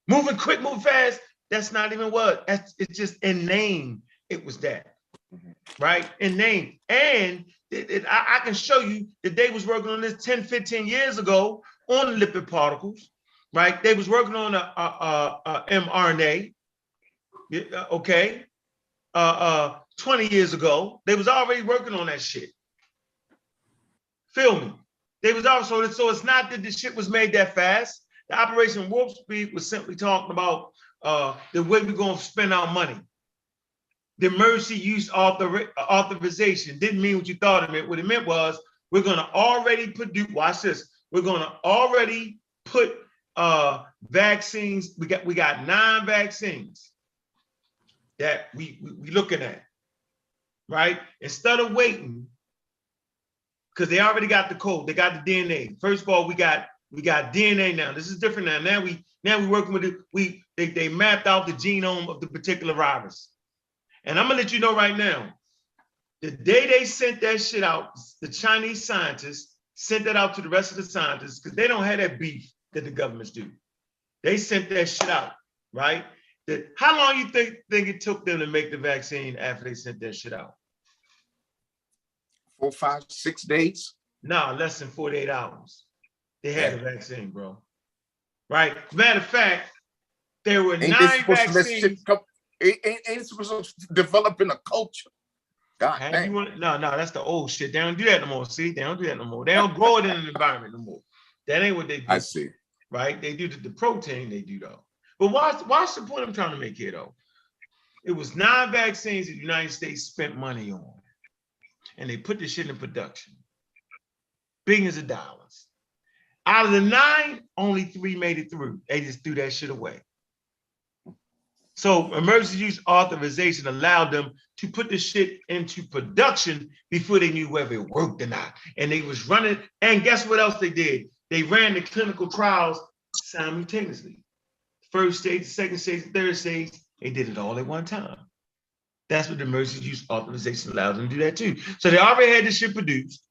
Moving quick, moving fast. That's not even what. It's just in name. It was that. Right? In name. And I can show you that they was working on this 10, 15 years ago on lipid particles, right? They was working on a mRNA, okay? 20 years ago, they was already working on that shit. Feel me? They was also, so it's not that this shit was made that fast. The Operation Warp Speed was simply talking about the way we're gonna spend our money. The emergency use authorization didn't mean what you thought it meant. What it meant was we're going to already produce, watch this, we're going to already put vaccines. We got 9 vaccines that we looking at, right? Instead of waiting, because they already got the code, they got the DNA. First of all, we got DNA now. This is different now. Now we working with it. They mapped out the genome of the particular virus. And I'm gonna let you know right now, the day they sent that shit out, the Chinese scientists sent that out to the rest of the scientists because they don't have that beef that the governments do. They sent that shit out, right? How long you think it took them to make the vaccine after they sent that shit out? 4, 5, 6 days? No, less than 48 hours. They had the vaccine, bro. Right? Matter of fact, there were 9 vaccines. Ain't supposed to develop in a culture. God dang. No, that's the old shit. They don't do that no more. See, they don't do that no more. They don't grow it in an environment no more. That ain't what they do. I see. Right? They do the protein. They do though. But watch the point I'm trying to make here, though. It was 9 vaccines the United States spent money on, and they put this shit in production. Billions of dollars. Out of the 9, only 3 made it through. They just threw that shit away. So emergency use authorization allowed them to put the shit into production before they knew whether it worked or not. And they was running, and guess what else they did? They ran the clinical trials simultaneously. First stage, the second stage, the third stage, they did it all at one time. That's what the emergency use authorization allowed them to do that too. So they already had this shit produced,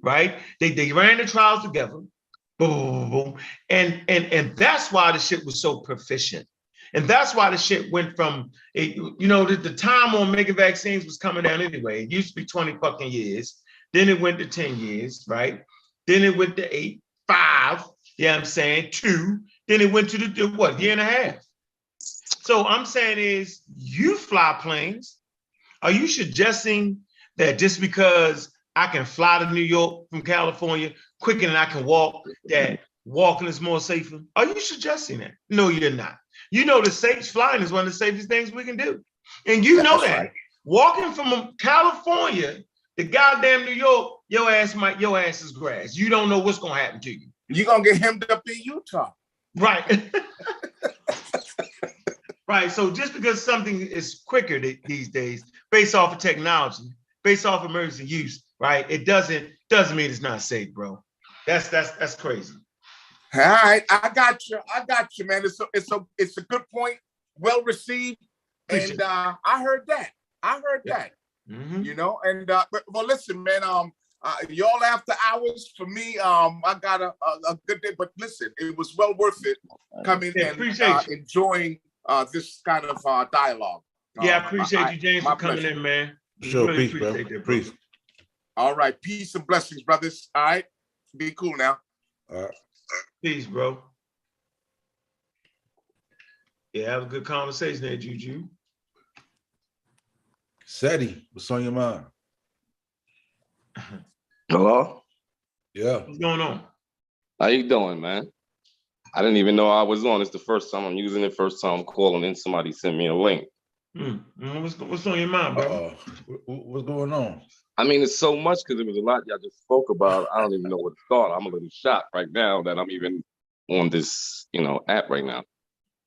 right? They ran the trials together, boom, boom, boom. And that's why the shit was so proficient. And that's why the shit went from, the time on making vaccines was coming down anyway. It used to be 20 fucking years. Then it went to 10 years, right? Then it went to 8, 5, yeah, I'm saying 2. Then it went to the year and a half. So I'm saying is, you fly planes. Are you suggesting that just because I can fly to New York from California quicker than I can walk, that walking is more safer? Are you suggesting that? No, you're not. You know flying is one of the safest things we can do. And you know that. Right. Walking from California to goddamn New York, your ass is grass. You don't know what's gonna happen to you. You're gonna get hemmed up in Utah. Right. Right. So just because something is quicker these days, based off of technology, based off emergency use, right? It doesn't mean it's not safe, bro. That's crazy. All right, I got you, man. It's a good point, well received, and I heard that. Mm-hmm. And well, listen, man. Y'all after hours for me. I got a good day, but listen, it was well worth it coming and enjoying this kind of dialogue. Yeah, I appreciate you, James, for coming in, man. Sure, really peace, bro. That, peace. All right, peace and blessings, brothers. All right, be cool now. All right. Peace, bro. Yeah, have a good conversation there, Juju. Seti, what's on your mind? Hello? Yeah. What's going on? How you doing, man? I didn't even know I was on. It's the first time I'm using it, first time I'm calling in. Somebody sent me a link. What's on your mind, bro? What's going on? I mean, it's so much because it was a lot y'all just spoke about. I don't even know where to start. I'm a little shocked right now that I'm even on this, app right now.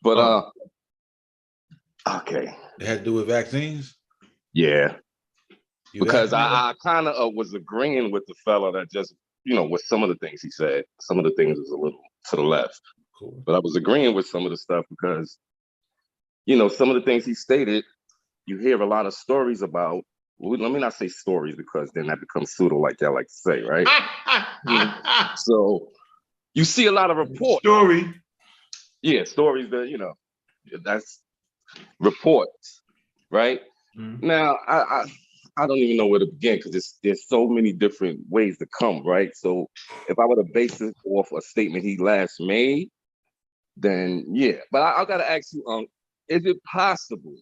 But okay. It had to do with vaccines? Yeah. Because I kind of was agreeing with the fella that just, with some of the things he said. Some of the things was a little to the left. Cool. But I was agreeing with some of the stuff because, some of the things he stated, you hear a lot of stories about. Well, let me not say stories because then that becomes pseudo, like y'all like to say, right? So you see a lot of reports. Story. Yeah, stories that, that's reports, right? Mm-hmm. Now, I don't even know where to begin because there's so many different ways to come, right? So if I were to base it off a statement he last made, then yeah. But I got to ask you, is it possible,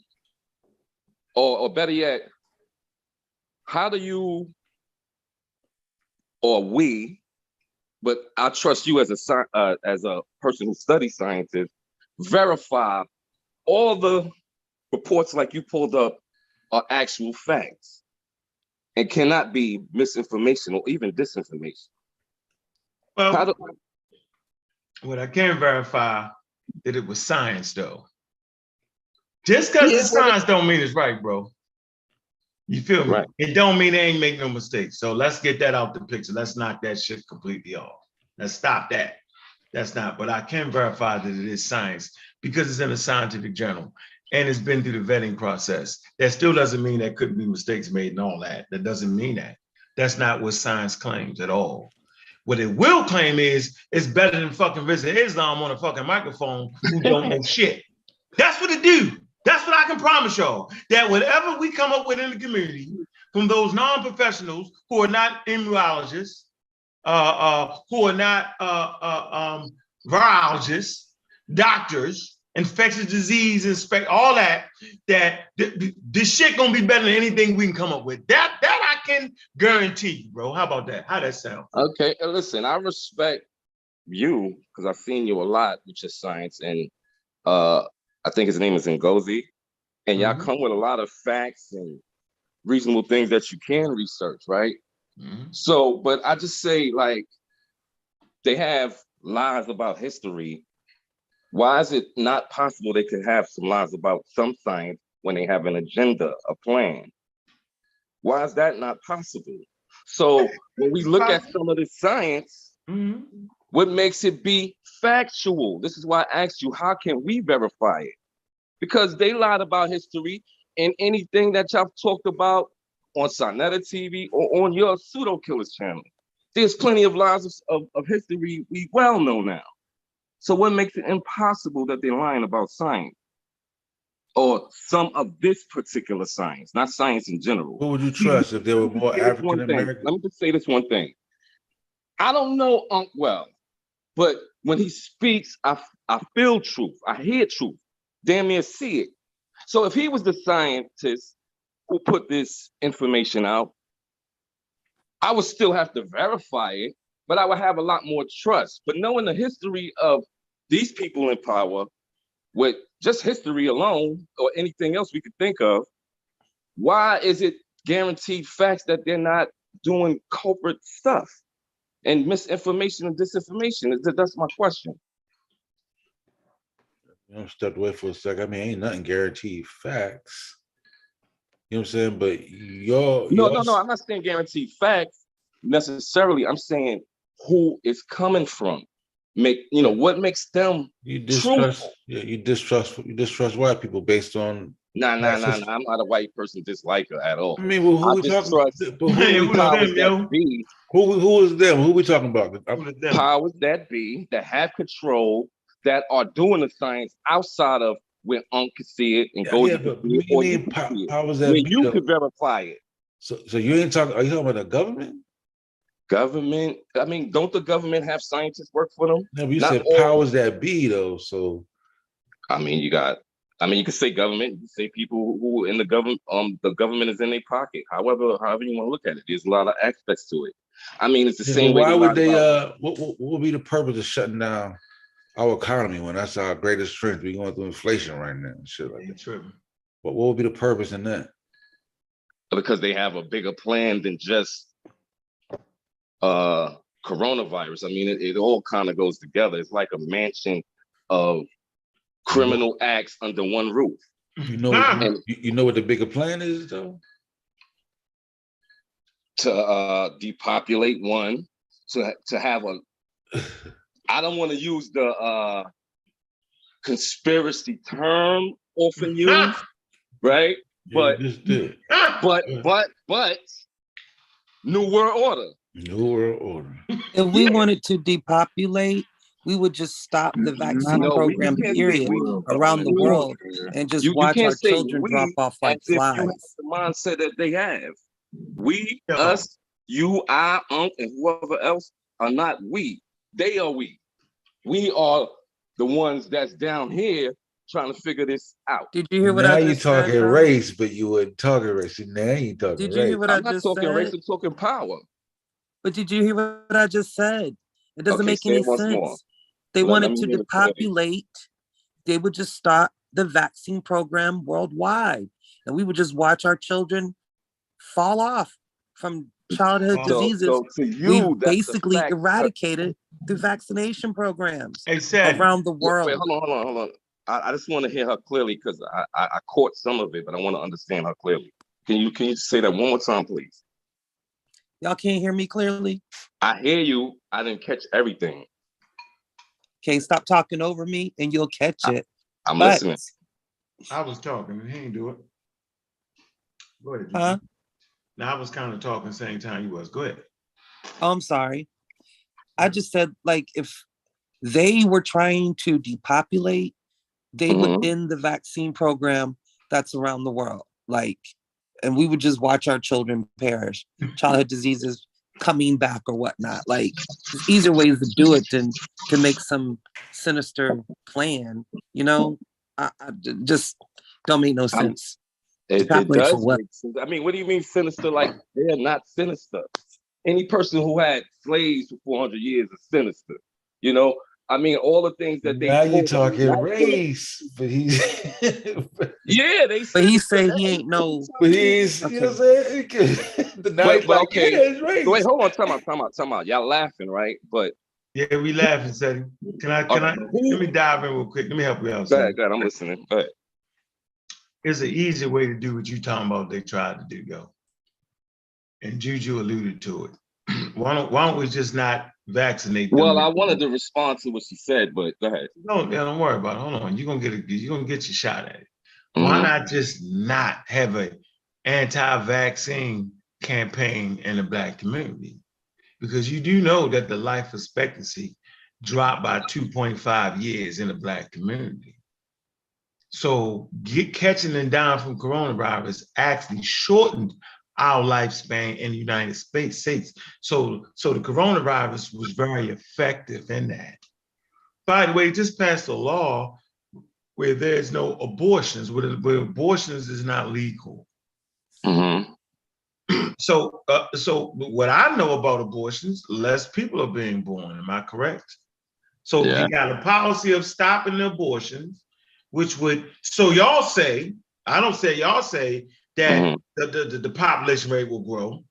or better yet, how do you, or we, but I trust you as a person who studies sciences, verify all the reports like you pulled up are actual facts and cannot be misinformation or even disinformation? Well, what I can verify that it was science, though. Just because it's science don't mean it's right, bro. You feel me? Right. It don't mean they ain't make no mistakes. So let's get that out the picture. Let's knock that shit completely off. Let's stop that. That's not, but I can verify that it is science because it's in a scientific journal and it's been through the vetting process. That still doesn't mean there couldn't be mistakes made and all that. That doesn't mean that. That's not what science claims at all. What it will claim is it's better than fucking Rizza Islam on a fucking microphone who don't know shit. That's what it do. That's what I can promise y'all, that whatever we come up with in the community from those non-professionals who are not immunologists, who are not virologists, doctors, infectious disease, all that this shit gonna be better than anything we can come up with. That I can guarantee you, bro. How about that? How that sound? Okay, listen, I respect you because I've seen you a lot with your science, and I think his name is Ngozi, and y'all Mhm. come with a lot of facts and reasonable things that you can research, right? So, but I just say, like, they have lies about history. Why is it not possible they could have some lies about some science when they have an agenda, a plan? Why is that not possible? So when we look at some of the science, what makes it be factual? This is why I asked you, how can we verify it? Because they lied about history, and anything that y'all talked about on Sonetta TV or on your pseudo killers channel, there's plenty of lies of history we well know now. So what makes it impossible that they're lying about science or some of this particular science, not science in general? Who would you trust if there were more African American? Let me just say this one thing. I don't know Unc well, but when he speaks, I feel truth. I hear truth. Damn near see it. So if he was the scientist who put this information out, I would still have to verify it, but I would have a lot more trust. But knowing the history of these people in power, with just history alone or anything else we could think of, why is it guaranteed facts that they're not doing culprit stuff and misinformation and disinformation? That's my question. I'm stepped away for a second. I mean, ain't nothing guaranteed facts. You know what I'm saying? But No, I'm not saying guaranteed facts necessarily. I'm saying who it's coming from. What makes them truthful? You distrust white people based on Nah. I'm not a white person disliker at all. I mean, well, who I we talking distrust about? powers that be. Who is them? Who we talking about? Powers that be that have control, that are doing the science outside of where Unc can see it and go to see it, or you can see it, powers that where be, you could verify it. So you ain't talking? Are you talking about the government? Government. I mean, don't the government have scientists work for them? No, but you Not said all. powers that be though. So I mean, you can say government. You can say people who in the government. The government is in their pocket. However you want to look at it, there's a lot of aspects to it. I mean, it's the same way. Why would they? What would be the purpose of shutting down our economy when that's our greatest strength? We're going through inflation right now and shit like that. But what would be the purpose in that? Because they have a bigger plan than just coronavirus. I mean, it all kind of goes together. It's like a mansion of criminal acts under one roof. You know what the bigger plan is though? To depopulate one, to have a I don't want to use the conspiracy term often used, right? But New World Order. New World Order. If we wanted to depopulate, we would just stop the vaccine program, period, around the world, and just watch our children drop off like flies. You have the mindset that they have. We, us, you, I, Unc, and whoever else are not we. They are we. We are the ones that's down here trying to figure this out. Did you hear what I just said? Now you talking race, but you wouldn't talking race. Now you talking race. Did you hear what I just said? I'm not talking race, I'm talking power. But did you hear what I just said? It doesn't make any sense. They wanted to depopulate. They would just stop the vaccine program worldwide. And we would just watch our children fall off from childhood diseases. So to you, we basically eradicated the vaccination programs around the world. Wait, hold on. I just want to hear her clearly because I caught some of it, but I want to understand her clearly. Can you say that one more time, please? Y'all can't hear me clearly? I hear you. I didn't catch everything. Okay, stop talking over me and you'll catch it. I'm listening. I was talking. He ain't do it. Go ahead. Huh? Now I was kind of talking same time you was. Go ahead. Oh, I'm sorry. I just said, like, if they were trying to depopulate, they would end the vaccine program that's around the world. Like, and we would just watch our children perish, childhood diseases coming back or whatnot. Like, there's easier ways to do it than to make some sinister plan, you know? I just don't make no sense. It does make sense. I mean, what do you mean sinister? Like, they're not sinister. Any person who had slaves for 400 years is sinister. You know, I mean, all the things that they now you pulled, talking like, race, but he's yeah, they But said he it, say but he ain't no. but he's you know what I'm saying. Now he's like, okay. yeah, it's race. Wait, hold on, time out. Y'all laughing, right? But Yeah, we laughing, Seti. Can I let me dive in real quick. Let me help you out. Go ahead, I'm listening. Go ahead. It's an easy way to do what you talking about they tried to do, yo. And Juju alluded to it. Why don't we just not vaccinate them? Well, I wanted to respond to what she said, but go ahead. Don't worry about it. Hold on. You're gonna get your shot at it. Why not just not have a anti-vaccine campaign in the Black community? Because you do know that the life expectancy dropped by 2.5 years in the Black community. So catching them down from coronavirus actually shortened our lifespan in the United States. So the coronavirus was very effective in that. By the way, just passed a law where there's no abortions, where abortions is not legal. So what I know about abortions, less people are being born. Am I correct? So you got a policy of stopping the abortions, which would, so y'all say, I don't say, y'all say that the population rate will grow.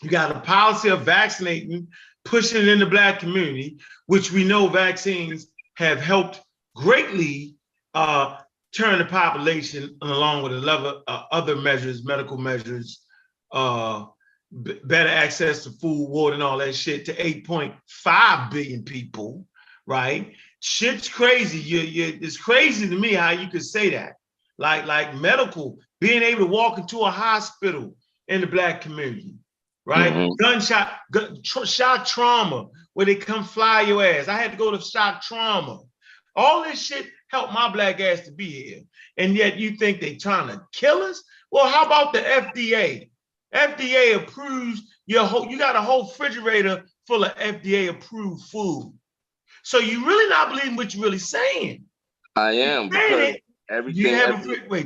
You got a policy of vaccinating, pushing it in the Black community, which we know vaccines have helped greatly turn the population, along with a level of other measures, medical measures, better access to food, water, and all that shit to 8.5 billion people, right? Shit's crazy. It's crazy to me how you could say that. Like medical, being able to walk into a hospital in the Black community, right? Gunshot, shock trauma, where they come fly your ass. I had to go to shock trauma. All this shit helped my Black ass to be here. And yet you think they trying to kill us? Well, how about the FDA? FDA approves you got a whole refrigerator full of FDA approved food. So you really not believing what you're really saying. I am, because everything.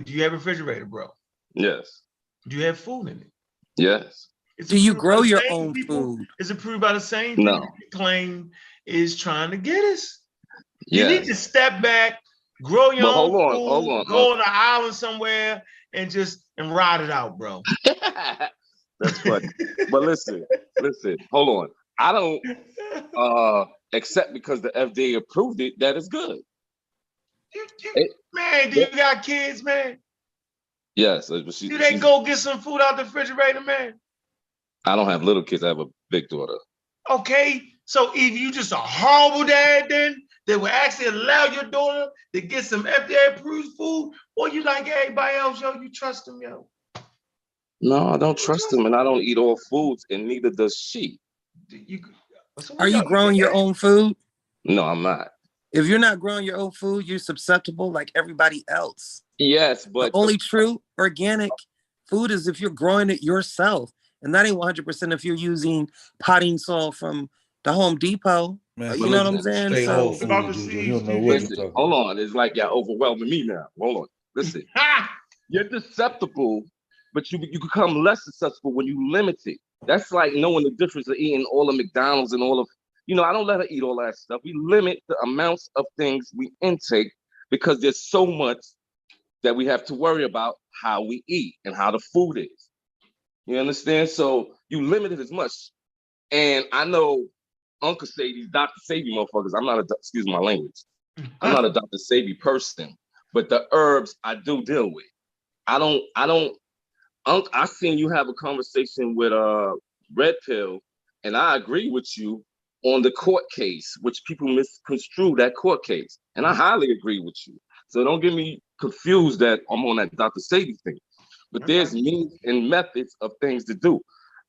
Do you have a refrigerator, bro? Yes. Do you have food in it? Yes. Do you grow your own food? It's approved by the same people you claim is trying to get us. You need to step back, grow your own food, go on an island somewhere and ride it out, bro. That's funny. But listen, hold on. I don't accept because the FDA approved it, that is good. Man, do you got kids, man? Yes. Do they go get some food out the refrigerator, man? I don't have little kids. I have a big daughter. Okay, so if you just a horrible dad then, that will actually allow your daughter to get some FDA-approved food, or you like everybody else, yo, you trust them, yo? No, I don't trust them, and I don't eat all foods, and neither does she. Are you growing your own food? No, I'm not. If you're not growing your own food, you're susceptible like everybody else. Yes, but the only true organic food is if you're growing it yourself. And that ain't 100% if you're using potting soil from the Home Depot. Man, you know what I'm saying? So, you don't know what you're talking about. Hold on. It's like y'all overwhelming me now. Hold on. Listen. You're susceptible, but you become less susceptible when you limit it. That's like knowing the difference of eating all of McDonald's and all of, I don't let her eat all that stuff. We limit the amounts of things we intake because there's so much that we have to worry about how we eat and how the food is. You understand? So you limit it as much. And I know Uncle say these Dr. Sabi motherfuckers. I'm not excuse my language. I'm not a Dr. Sabi person, but the herbs I do deal with. I seen you have a conversation with Red Pill, and I agree with you on the court case, which people misconstrue that court case. And I highly agree with you. So don't get me confused that I'm on that Dr. Sabi thing. But there's means and methods of things to do.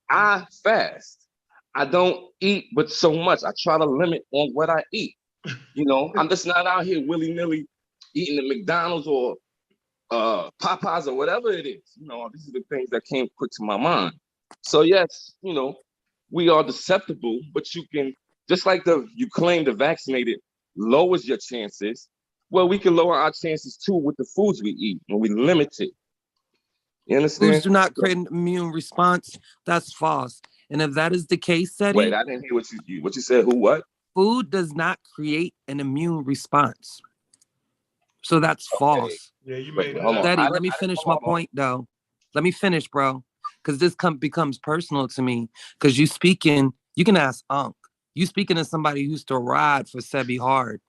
I fast. I don't eat but so much. I try to limit on what I eat. I'm just not out here willy-nilly eating the McDonald's or Popeyes or whatever it is. These are the things that came quick to my mind. So yes, we are susceptible, but you can, just like you claim the vaccinated lowers your chances, well, we can lower our chances too with the foods we eat when we limit it. You understand? Foods do not create an immune response. That's false. And if that is the case, Wait, I didn't hear what you said. Who, what? Food does not create an immune response. So that's false. Yeah, you Wait, made it hold on. up. Steady, let me finish my hold on. point, though. Let me finish, bro. Because this becomes personal to me. Because you speaking, you can ask Unc. You speaking to somebody who used to ride for Sebi Hard.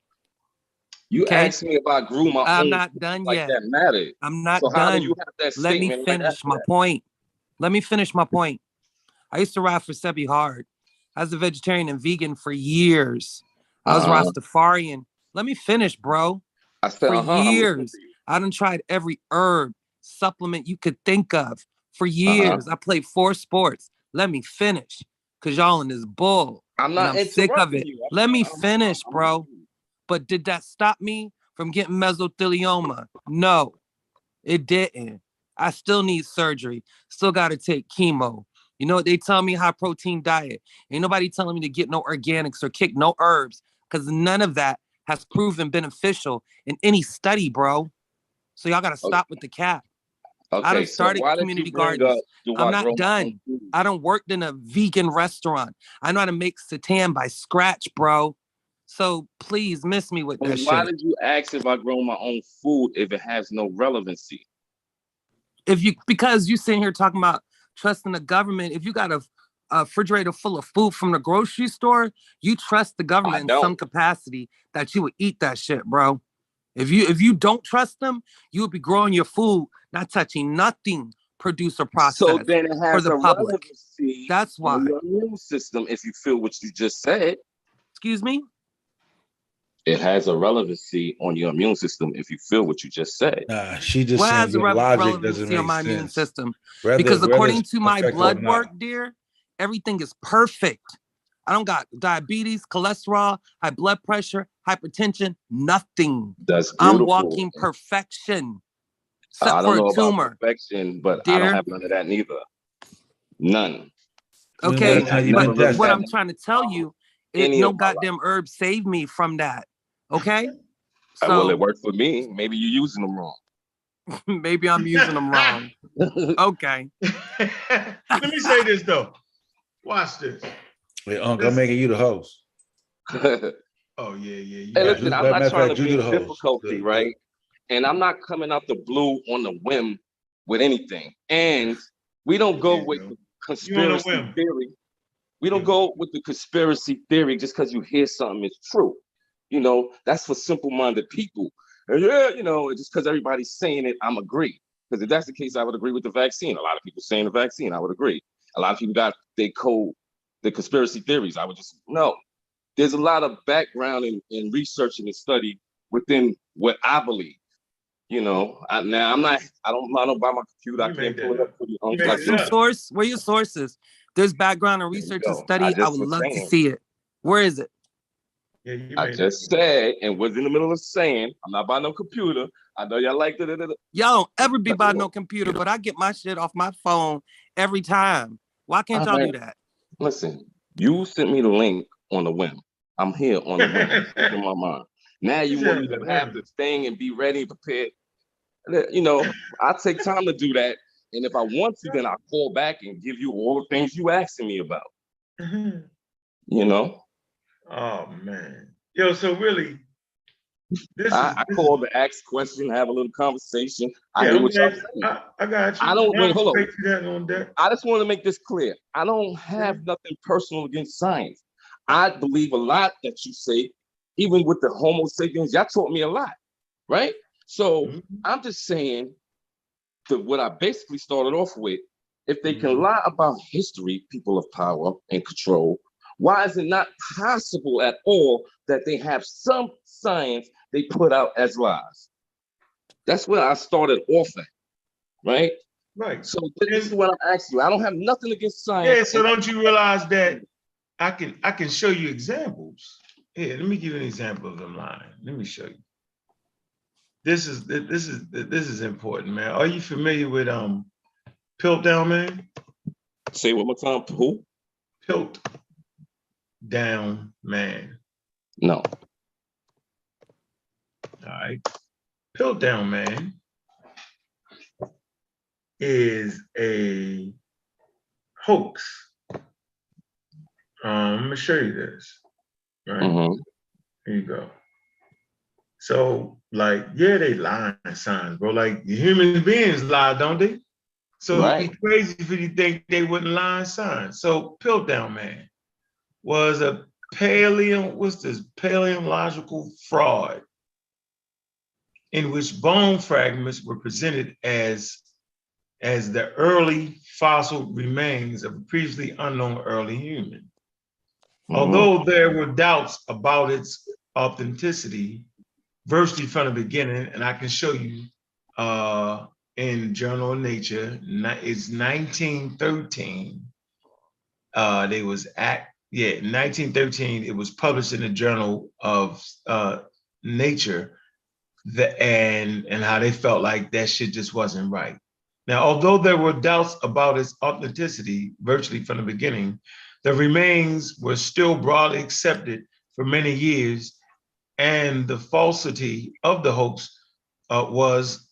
You Okay? asked me if I grew my I'm own not food done like yet. that mattered. I'm not So how do you done. have that Let me statement right finish after my that? point. Let me finish my point. I used to ride for Sebi Hard. I was a vegetarian and vegan for years. I was Rastafarian. Let me finish, bro. I said, For I'm listening years, to you. I done tried every herb, supplement you could think of. For years, I played 4 sports. Let me finish, because y'all in this bull. I'm And not I'm sick of interrupting it. you. Let me finish, bro. But did that stop me from getting mesothelioma? No, it didn't. I still need surgery. Still got to take chemo. You know what they tell me? High protein diet. Ain't nobody telling me to get no organics or kick no herbs, because none of that has proven beneficial in any study, bro. So y'all got to stop with the cap. I Okay, done so started why did you community bring up gardens. do I'm I grow not my own done. food? I done worked in a vegan restaurant. I know how to make seitan by scratch, bro. So please miss me with that Why shit. did you ask if I grow my own food if it has no relevancy? Because you sitting here talking about trusting the government. If you got a refrigerator full of food from the grocery store, you trust the government in some capacity that you would eat that shit, bro. If you don't trust them, you would be growing your food, not touching nothing produced or processed So then it for has the a public. relevancy That's why. on your immune system if you feel what you just said. Excuse me? It has a relevancy on your immune system if you feel what you just said. Nah, she just What saying has a your logic doesn't relevancy on make my immune sense. system? Whether Because according it's to my effective or blood not. work, dear, everything is perfect. I don't got diabetes, cholesterol, high blood pressure, hypertension, nothing. That's I'm beautiful. walking perfection, I except don't for a know about tumor. perfection, but I Dear. don't have none of that neither. None. Okay, Last time you but been tested. what I'm trying to tell you is Any no of my life. goddamn herb saved me from that. Okay? Well, it So worked for me. Maybe you're using them wrong. maybe I'm using them wrong. Okay. Let me say this though. Watch this. Wait, Uncle, I'm making you the host. Oh yeah. Hey, listen, I'm not trying to you do bring the host. difficulty, right? And I'm not coming out the blue on the whim with anything. And we don't go with the conspiracy theory. We don't go with the conspiracy theory just because you hear something is true. You know, that's for simple-minded people. And yeah, you know, just because everybody's saying it, I'm agree. Because if that's the case, I would agree with the vaccine. A lot of people saying the vaccine, I would agree. A lot of people got the conspiracy theories. I would just no. There's a lot of background in research and study within what I believe. You know, I don't buy my computer. I can't pull it up for you. Where your sources? There's background and research and study. I would love to see it. Where is it? I just said, and was in the middle of saying, I'm not buying no computer. I know y'all like that. Y'all don't ever be by no computer, but I get my shit off my phone every time. Why can't y'all do that? Listen, you sent me the link on the whim. I'm here on the whim. In my mind. Now you want me to have this thing and be ready and prepared. You know, I take time to do that. And if I want to, then I'll call back and give you all the things you asking me about. You know? Oh man. Yo, so really, I call to ask question, have a little conversation. I hear what y'all saying. I got you. I don't wait, hold on. I just want to make this clear. I don't have nothing personal against science. I believe a lot that you say, even with the Homo sapiens, y'all taught me a lot, right? So I'm just saying that what I basically started off with, if they can lie about history, people of power and control, why is it not possible at all that they have some science they put out as lies? That's where I started off at, right? Right. So this is what I'm asking you. I don't have nothing against science. Yeah, so don't you realize that I can show you examples? Here, let me give you an example of them lying. Let me show you. This is important, man. Are you familiar with Piltdown Man? Say one more time. Who? Piltdown Man. No. All right. Piltdown Man is a hoax. I'm gonna show you this. right? Mm-hmm. There you go. So, like, yeah, they lying signs, bro. Like, human beings lie, don't they? So it'd Right. be crazy if you think they wouldn't lie in signs. So Piltdown Man was a paleontological fraud in which bone fragments were presented as the early fossil remains of a previously unknown early human. Mm-hmm. Although there were doubts about its authenticity, virtually from the beginning, and I can show you in Journal of Nature, it's 1913. They was 1913. It was published in the Journal of Nature, and how they felt like that shit just wasn't right. Now, although there were doubts about its authenticity virtually from the beginning, the remains were still broadly accepted for many years, and the falsity of the hoax was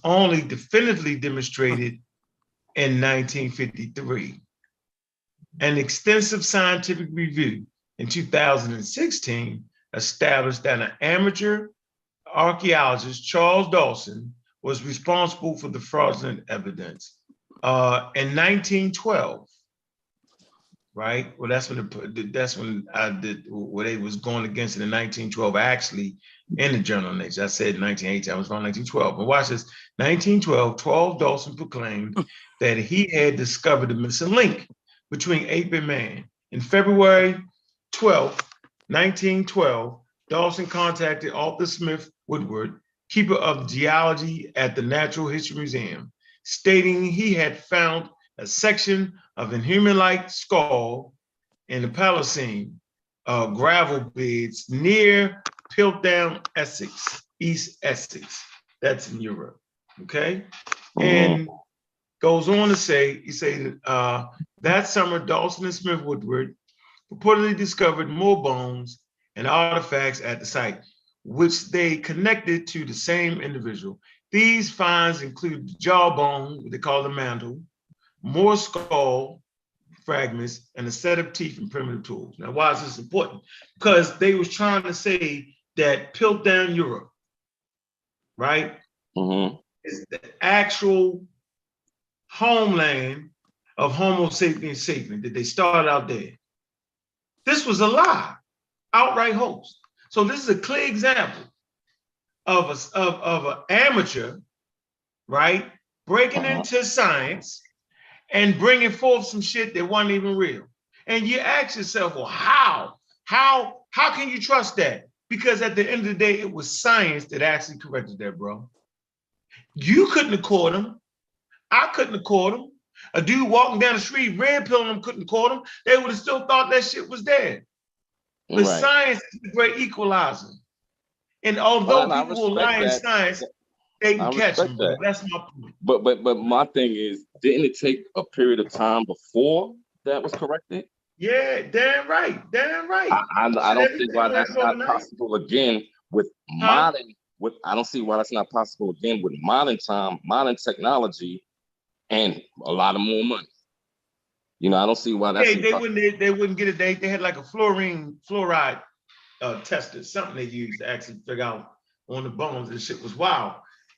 only definitively demonstrated in 1953. An extensive scientific review in 2016 established that an amateur archaeologist, Charles Dawson, was responsible for the fraudulent evidence. In 1912, right? Well, that's when I did what they was going against it in 1912, actually in the Journal of Nature. I said 1918, I was going 1912. But watch this. 1912, Charles Dawson proclaimed that he had discovered the missing link between ape and man. In February 12th, 1912, Dawson contacted Arthur Smith Woodward, keeper of geology at the Natural History Museum, stating he had found a section of a human-like skull in the Paleocene gravel beds near Piltdown, Essex, East Essex. That's in Europe, okay? And goes on to say, he said, that summer, Dawson and Smith Woodward reportedly discovered more bones and artifacts at the site, which they connected to the same individual. These finds include the jawbone, what they call the mantle, more skull fragments, and a set of teeth and primitive tools. Now, why is this important? Because they was trying to say that Piltdown Europe, right, is the actual homeland of Homo sapiens sapiens, that they started out there. This was a lie, outright hoax. So this is a clear example of an amateur, right, breaking into science and bringing forth some shit that wasn't even real. And you ask yourself, well, how can you trust that? Because at the end of the day, it was science that actually corrected that, bro. You couldn't have caught him. I couldn't have caught him. A dude walking down the street, red pilling him, couldn't have caught him. They would have still thought that shit was there. But science is the great equalizer. And although people will lie in science, they can catch them, bro. That's my point. But my thing is, didn't it take a period of time before that was corrected? Yeah, damn right. I don't see why that's not possible again with modern. I don't see why that's not possible again with modern time, modern technology, and a lot of more money. You know, I don't see why that's. They wouldn't get it. They had like a fluoride tester, something they used to actually figure out on the bones. And shit was wild.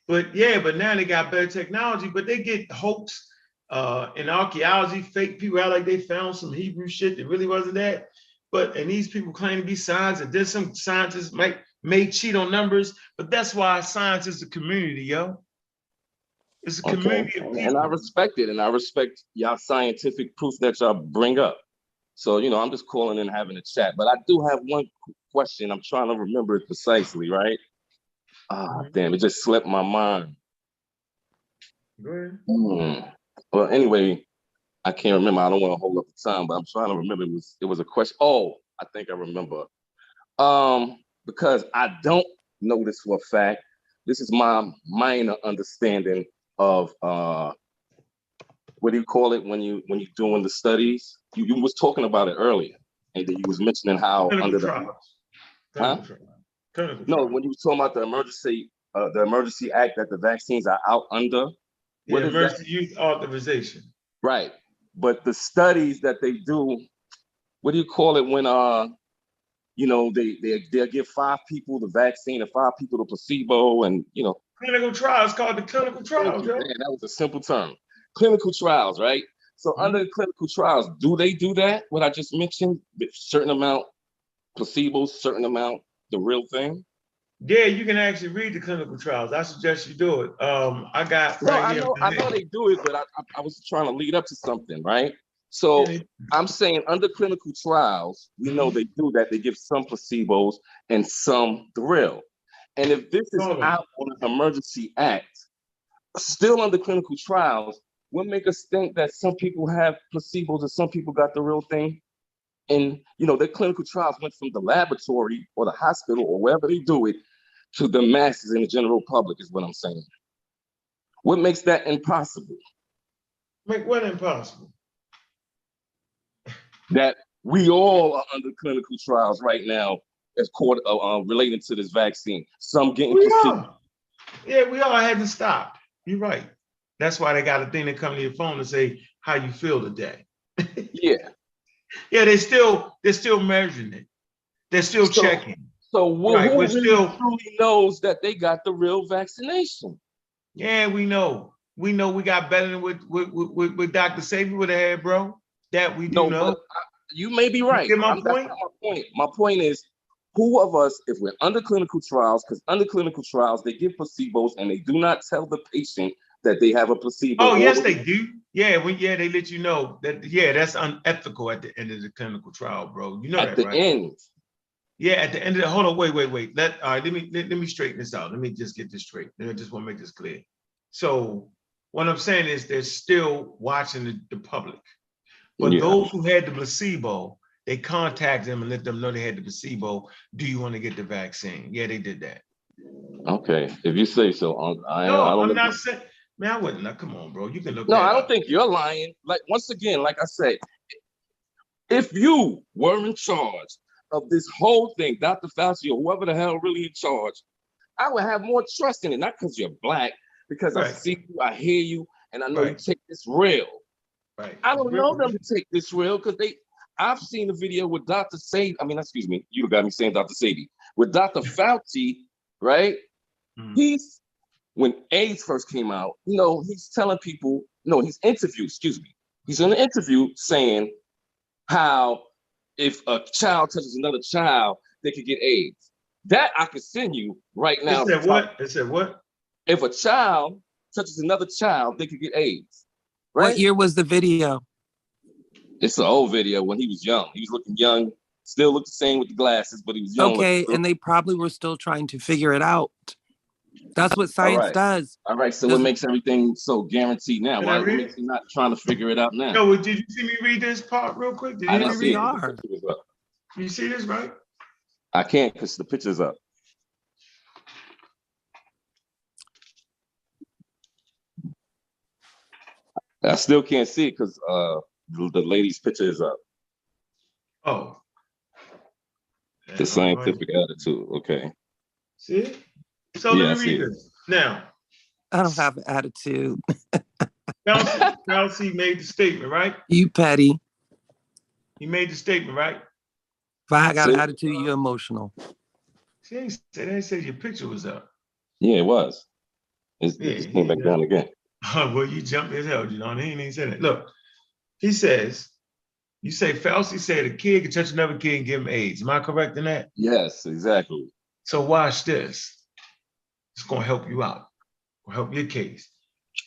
But now they got better technology. But they get hoax in archaeology. Fake people out like they found some Hebrew shit that really wasn't that. And these people claim to be science, and then some scientists may cheat on numbers. But that's why science is a community, yo. It's a community of people. And I respect it, and I respect y'all scientific proof that y'all bring up. So, you know, I'm just calling and having a chat. But I do have one question. I'm trying to remember it precisely, right? Damn, it just slipped my mind. Go ahead. Well, anyway, I can't remember. I don't want to hold up the time, but I'm trying to remember. It was a question. Oh, I think I remember. Because I don't know this for a fact. This is my minor understanding of what do you call it when you're doing the studies? You was talking about it earlier, and then you was mentioning how Clinical under trials. When you was talking about the emergency act that the vaccines are out under. What is emergency use authorization? Right, but the studies that they do, what do you call it when they'll give 5 people the vaccine and 5 people the placebo, and clinical trials, called the clinical trials, man, that was a simple term. Clinical trials, right? So under the clinical trials, do they do that? What I just mentioned, certain amount placebo, certain amount the real thing. Yeah, you can actually read the clinical trials. I suggest you do it. I got I know they do it, but I was trying to lead up to something, right? So I'm saying under clinical trials, we know they do that. They give some placebos and some the real. And if this is out on an emergency act, still under clinical trials, what make us think that some people have placebos and some people got the real thing? And their clinical trials went from the laboratory or the hospital or wherever they do it to the masses in the general public, is what I'm saying. What makes that impossible? Make what impossible? That we all are under clinical trials right now as relating to this vaccine. Some getting placebo. Yeah, we all had to stop. You're right. That's why they got a thing that come to your phone to say how you feel today. Yeah. Yeah, they're still measuring it. They're still checking. So who really truly knows that they got the real vaccination? Yeah, we know. We know we got better than what Dr. Sabi would have had, bro. That we do know. You may be right. That's not my point. My point is, who of us, if we're under clinical trials, because under clinical trials, they give placebos and they do not tell the patient that they have a placebo. Oh, yes, they do. Yeah, they let you know that, that's unethical at the end of the clinical trial, bro. You know that, right? At the end. Yeah, at the end of the, hold on, wait. All right, let me straighten this out. Let me just get this straight. I just want to make this clear. So what I'm saying is they're still watching the public. But those who had the placebo, they contact them and let them know they had the placebo. Do you want to get the vaccine? Yeah, they did that. Okay, if you say so. I'm not saying, man, I wouldn't. Come on, bro. You can look. No, I don't think you're lying. Like, once again, like I said, if you were in charge of this whole thing, Dr. Fauci or whoever the hell really in charge, I would have more trust in it. Not because you're black, because I see you, I hear you, and I know you take this real. Right. I don't know them to take this real because I've seen the video with Dr. Sabi. I mean, excuse me, you got me saying Dr. Sabi. With Dr. Fauci, right? When AIDS first came out, he's telling people, he's in an interview saying how if a child touches another child, they could get AIDS. That I could send you right now. It said what? If a child touches another child, they could get AIDS. Right? What year was the video? It's an old video when he was young. He was looking young, still looked the same with the glasses, but he was young. Okay, and they probably were still trying to figure it out. That's what science does. All right, so what makes everything so guaranteed now? Why makes he not trying to figure it out now? No, did you see me read this part real quick? I didn't see it. You see this, right? I can't because the picture's up. I still can't see it because the lady's picture is up. Oh. The scientific attitude. Okay. See? So let me read this. Now. I don't have an attitude. Fauci made the statement, right? You petty. He made the statement, right? If I got an attitude, you're emotional. She ain't said, they said your picture was up. Yeah, it was. It just came back down again. Well, you jumped his hell, he ain't even said it. Look, he says, you say Fauci said a kid can touch another kid and give him AIDS. Am I correct in that? Yes, exactly. So watch this. It's going to help you out. Will help your case.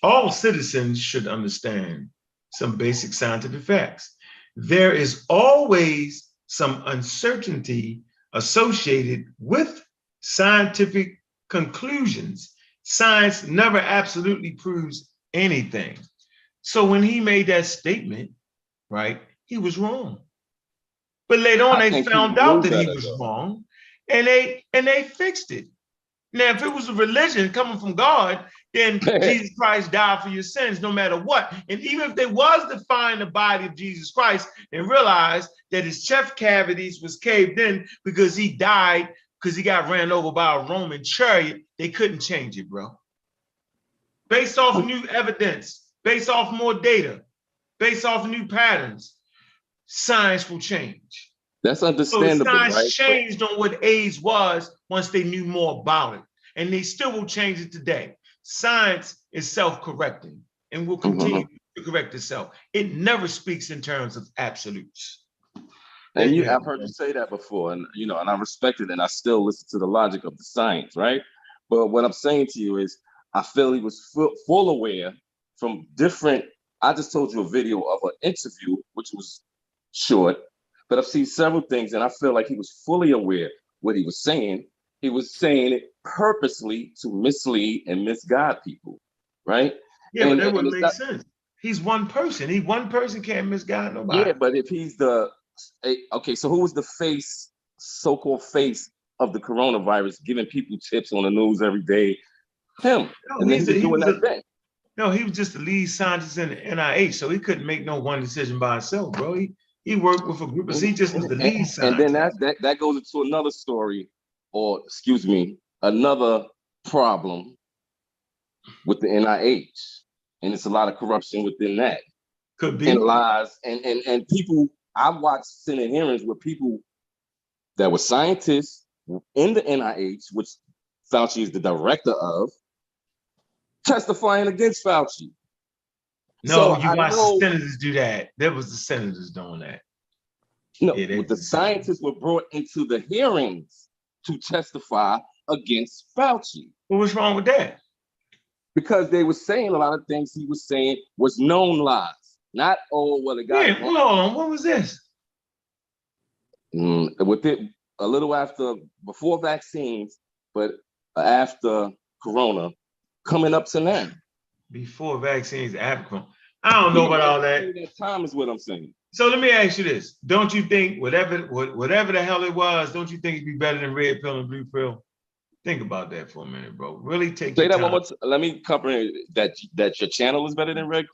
All citizens should understand some basic scientific facts. There is always some uncertainty associated with scientific conclusions. Science never absolutely proves anything. So when he made that statement, right, he was wrong. But later on, they found out that he was wrong, and they fixed it. Now, if it was a religion coming from God, then Jesus Christ died for your sins no matter what. And even if they was to find the body of Jesus Christ and realize that his chest cavities was caved in because he died because he got ran over by a Roman chariot, they couldn't change it, bro. Based off new evidence, based off more data, based off new patterns, science will change. That's So the understandable, science right? changed on what AIDS was once they knew more about it. And they still will change it today. Science is self-correcting and will continue to correct itself. It never speaks in terms of absolutes. And I've heard you say that before, and and I respect it, and I still listen to the logic of the science, right? But what I'm saying to you is, I feel he was full aware from different. I just told you a video of an interview, which was short, but I've seen several things, and I feel like he was fully aware what he was saying. He was saying it purposely to mislead and misguide people, right? Yeah, but that wouldn't make sense. He's one person. One person can't misguide nobody. Yeah, but if he's okay, so who was the so-called face of the coronavirus, giving people tips on the news every day? Him. No, he was just the lead scientist in the NIH, so he couldn't make no one decision by himself, bro. He worked with a group of, he just was the lead scientist. And then that goes into another story, or excuse me, another problem with the NIH. And it's a lot of corruption within that. Could be. And lies. And people, I've watched Senate hearings where people that were scientists in the NIH, which Fauci is the director of, testifying against Fauci. No, you watch the senators do that. There was the senators doing that. No, the scientists were brought into the hearings to testify against Fauci. Well, what's wrong with that? Because they were saying a lot of things he was saying was known lies. Not, the guy. Yeah, hold on. What was this? With it a little after, before vaccines, but after Corona, coming up to now. Before vaccines, after Corona. I don't know about all that. That time is what I'm saying. So let me ask you this: don't you think whatever the hell it was, don't you think it'd be better than red pill and blue pill? Think about that for a minute, bro. Really take your time. One more let me cover that your channel is better than red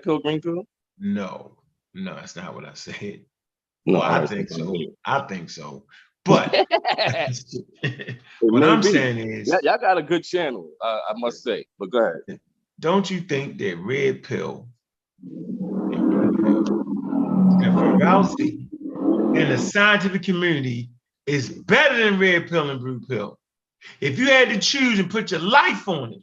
pill, green pill. No, that's not what I said. No, well, I think so. I think so. But what I'm saying is, y'all got a good channel, I must say. But go ahead. Don't you think that red pill and blue pill and Fauci in the scientific community is better than red pill and blue pill? If you had to choose and put your life on it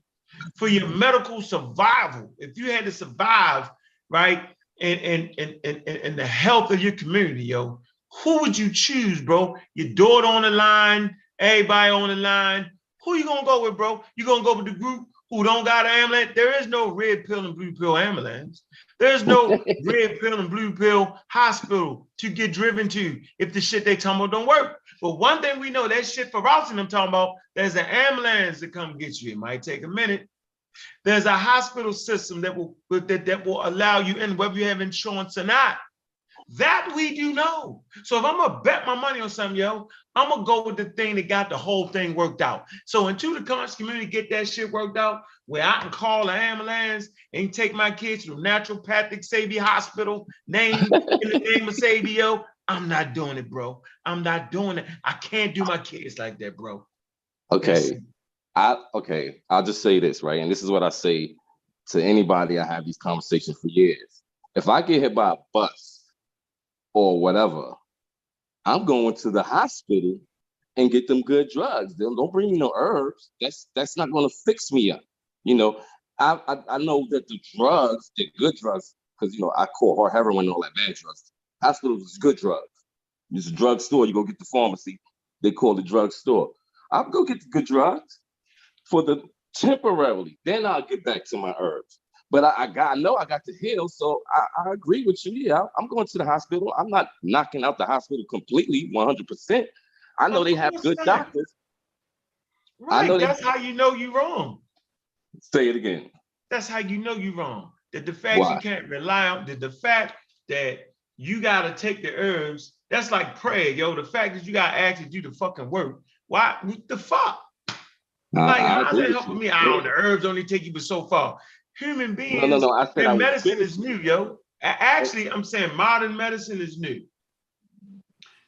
for your medical survival, if you had to survive, right, and the health of your community, yo, who would you choose, bro? Your daughter on the line, everybody on the line. Who you gonna go with, bro? You gonna go with the group who don't got an ambulance? There is no red pill and blue pill ambulance. There's no red pill and blue pill hospital to get driven to if the shit they talking about don't work. But one thing we know, that shit for Rouse and them talking about, there's an ambulance to come get you. It might take a minute. There's a hospital system that will allow you in, whether you have insurance or not. That we do know. So if I'm gonna bet my money on something, yo, I'm gonna go with the thing that got the whole thing worked out. So until the conscious community get that shit worked out, where I can call an ambulance and take my kids to the naturopathic Savior Hospital, named in the name of Savior, I'm not doing it, bro. I'm not doing it. I can't do my kids like that, bro. Okay. I'll just say this, right? And this is what I say to anybody I have these conversations for years. If I get hit by a bus or whatever, I'm going to the hospital and get them good drugs. Don't bring me no herbs. That's not going to fix me up. I know that the drugs, the good drugs, because I call heroin and all that bad drugs. Hospitals is good drugs. It's a drug store. You go get the pharmacy. They call the drug store. I'll go get the good drugs for the temporarily. Then I'll get back to my herbs. But I know I got to heal, so I agree with you. Yeah, I'm going to the hospital. I'm not knocking out the hospital completely, 100%. I know they have good doctors. Right, that's how you know you're wrong. Say it again. That's how you know you're wrong. That the fact you can't rely on, the fact that you got to take the herbs, that's like prayer, yo. The fact that you got to actually do the fucking work. Why? What the fuck? Like, how's that helping me? The herbs only take you but so far. Human beings, no. I said medicine is new, yo. Actually, I'm saying modern medicine is new.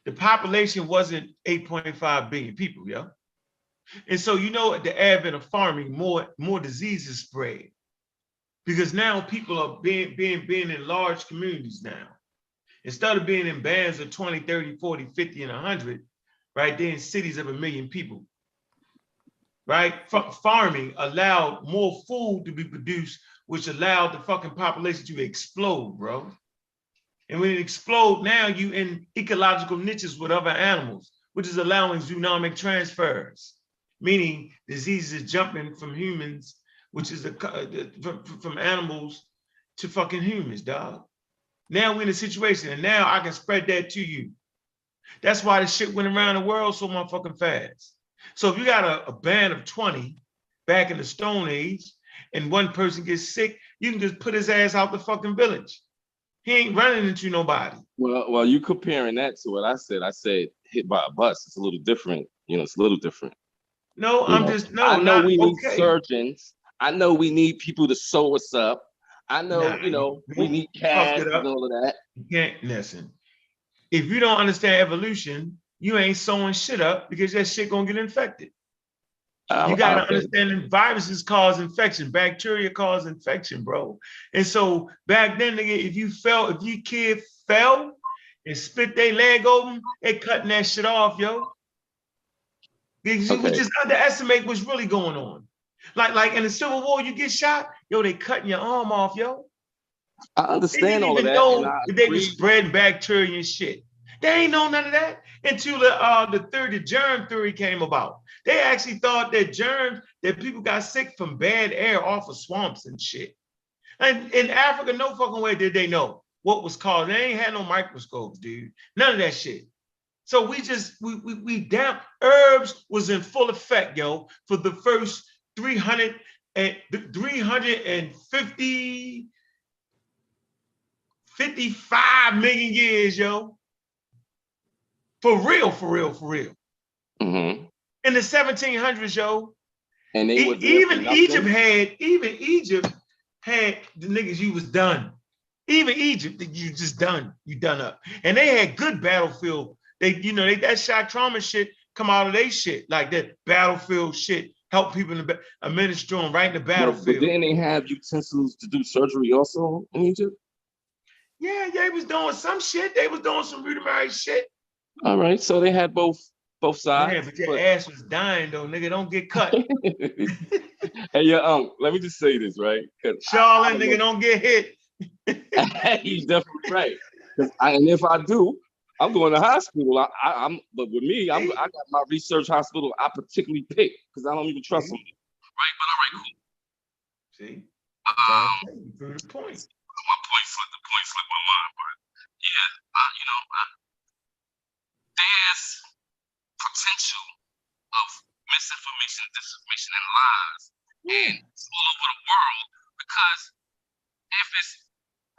The population wasn't 8.5 billion people, yo. And so, at the advent of farming, more diseases spread. Because now people are being in large communities now. Instead of being in bands of 20, 30, 40, 50, and 100, right? They're in cities of 1 million people, right? Farming allowed more food to be produced, which allowed the fucking population to explode, bro. And when it explodes, now you in ecological niches with other animals, which is allowing zoonotic transfers, meaning diseases jumping from humans, which is from animals to fucking humans, dog. Now we're in a situation, and now I can spread that to you. That's why the shit went around the world so motherfucking fast. So if you got a band of 20 back in the Stone Age, and one person gets sick, you can just put his ass out the fucking village. He ain't running into nobody. Well, you comparing that to what I said. I said hit by a bus. It's a little different. You know, it's a little different. No, I'm just no. I know not, we need okay. surgeons. I know we need people to sew us up. I know, Nah, we need casts and all of that. You can't listen. If you don't understand evolution, you ain't sewing shit up because that shit gonna get infected. You gotta understand that viruses cause infection, bacteria cause infection, bro. And so back then, nigga, if your kid fell and split their leg open, they cutting that shit off, yo. Because we just underestimate what's really going on. Like in the Civil War, you get shot, yo, they cutting your arm off, yo. I understand all of that. They didn't even know that they were spreading bacteria and shit. They ain't know none of that until the germ theory came about. They actually thought that people got sick from bad air off of swamps and shit. And in Africa, no fucking way did they know what was caused. They ain't had no microscopes, dude. None of that shit. So we down. Herbs was in full effect, yo, for the first 55 million years, yo. For real. Mm-hmm. In the 1700s, yo. And they even Egypt had the niggas, you was done. Even Egypt, you just done. You done up. And they had good battlefield. That shock trauma shit come out of their shit. Like that battlefield shit help people administer them right in the battlefield. But didn't they have utensils to do surgery also in Egypt? Yeah, they was doing some shit. They was doing some rudimentary shit. All right, so they had both sides. Yeah, but your ass was dying though, nigga. Don't get cut. Hey, let me just say this, right? Charlotte, nigga, don't get hit. He's definitely right. And if I do, I'm going to hospital. But with me, I got my research hospital I particularly pick because I don't even trust them. Right, but all right, cool. See? Through the point. My point slipped my mind, but yeah, there's potential of misinformation, disinformation, and lies, and it's all over the world because if it's,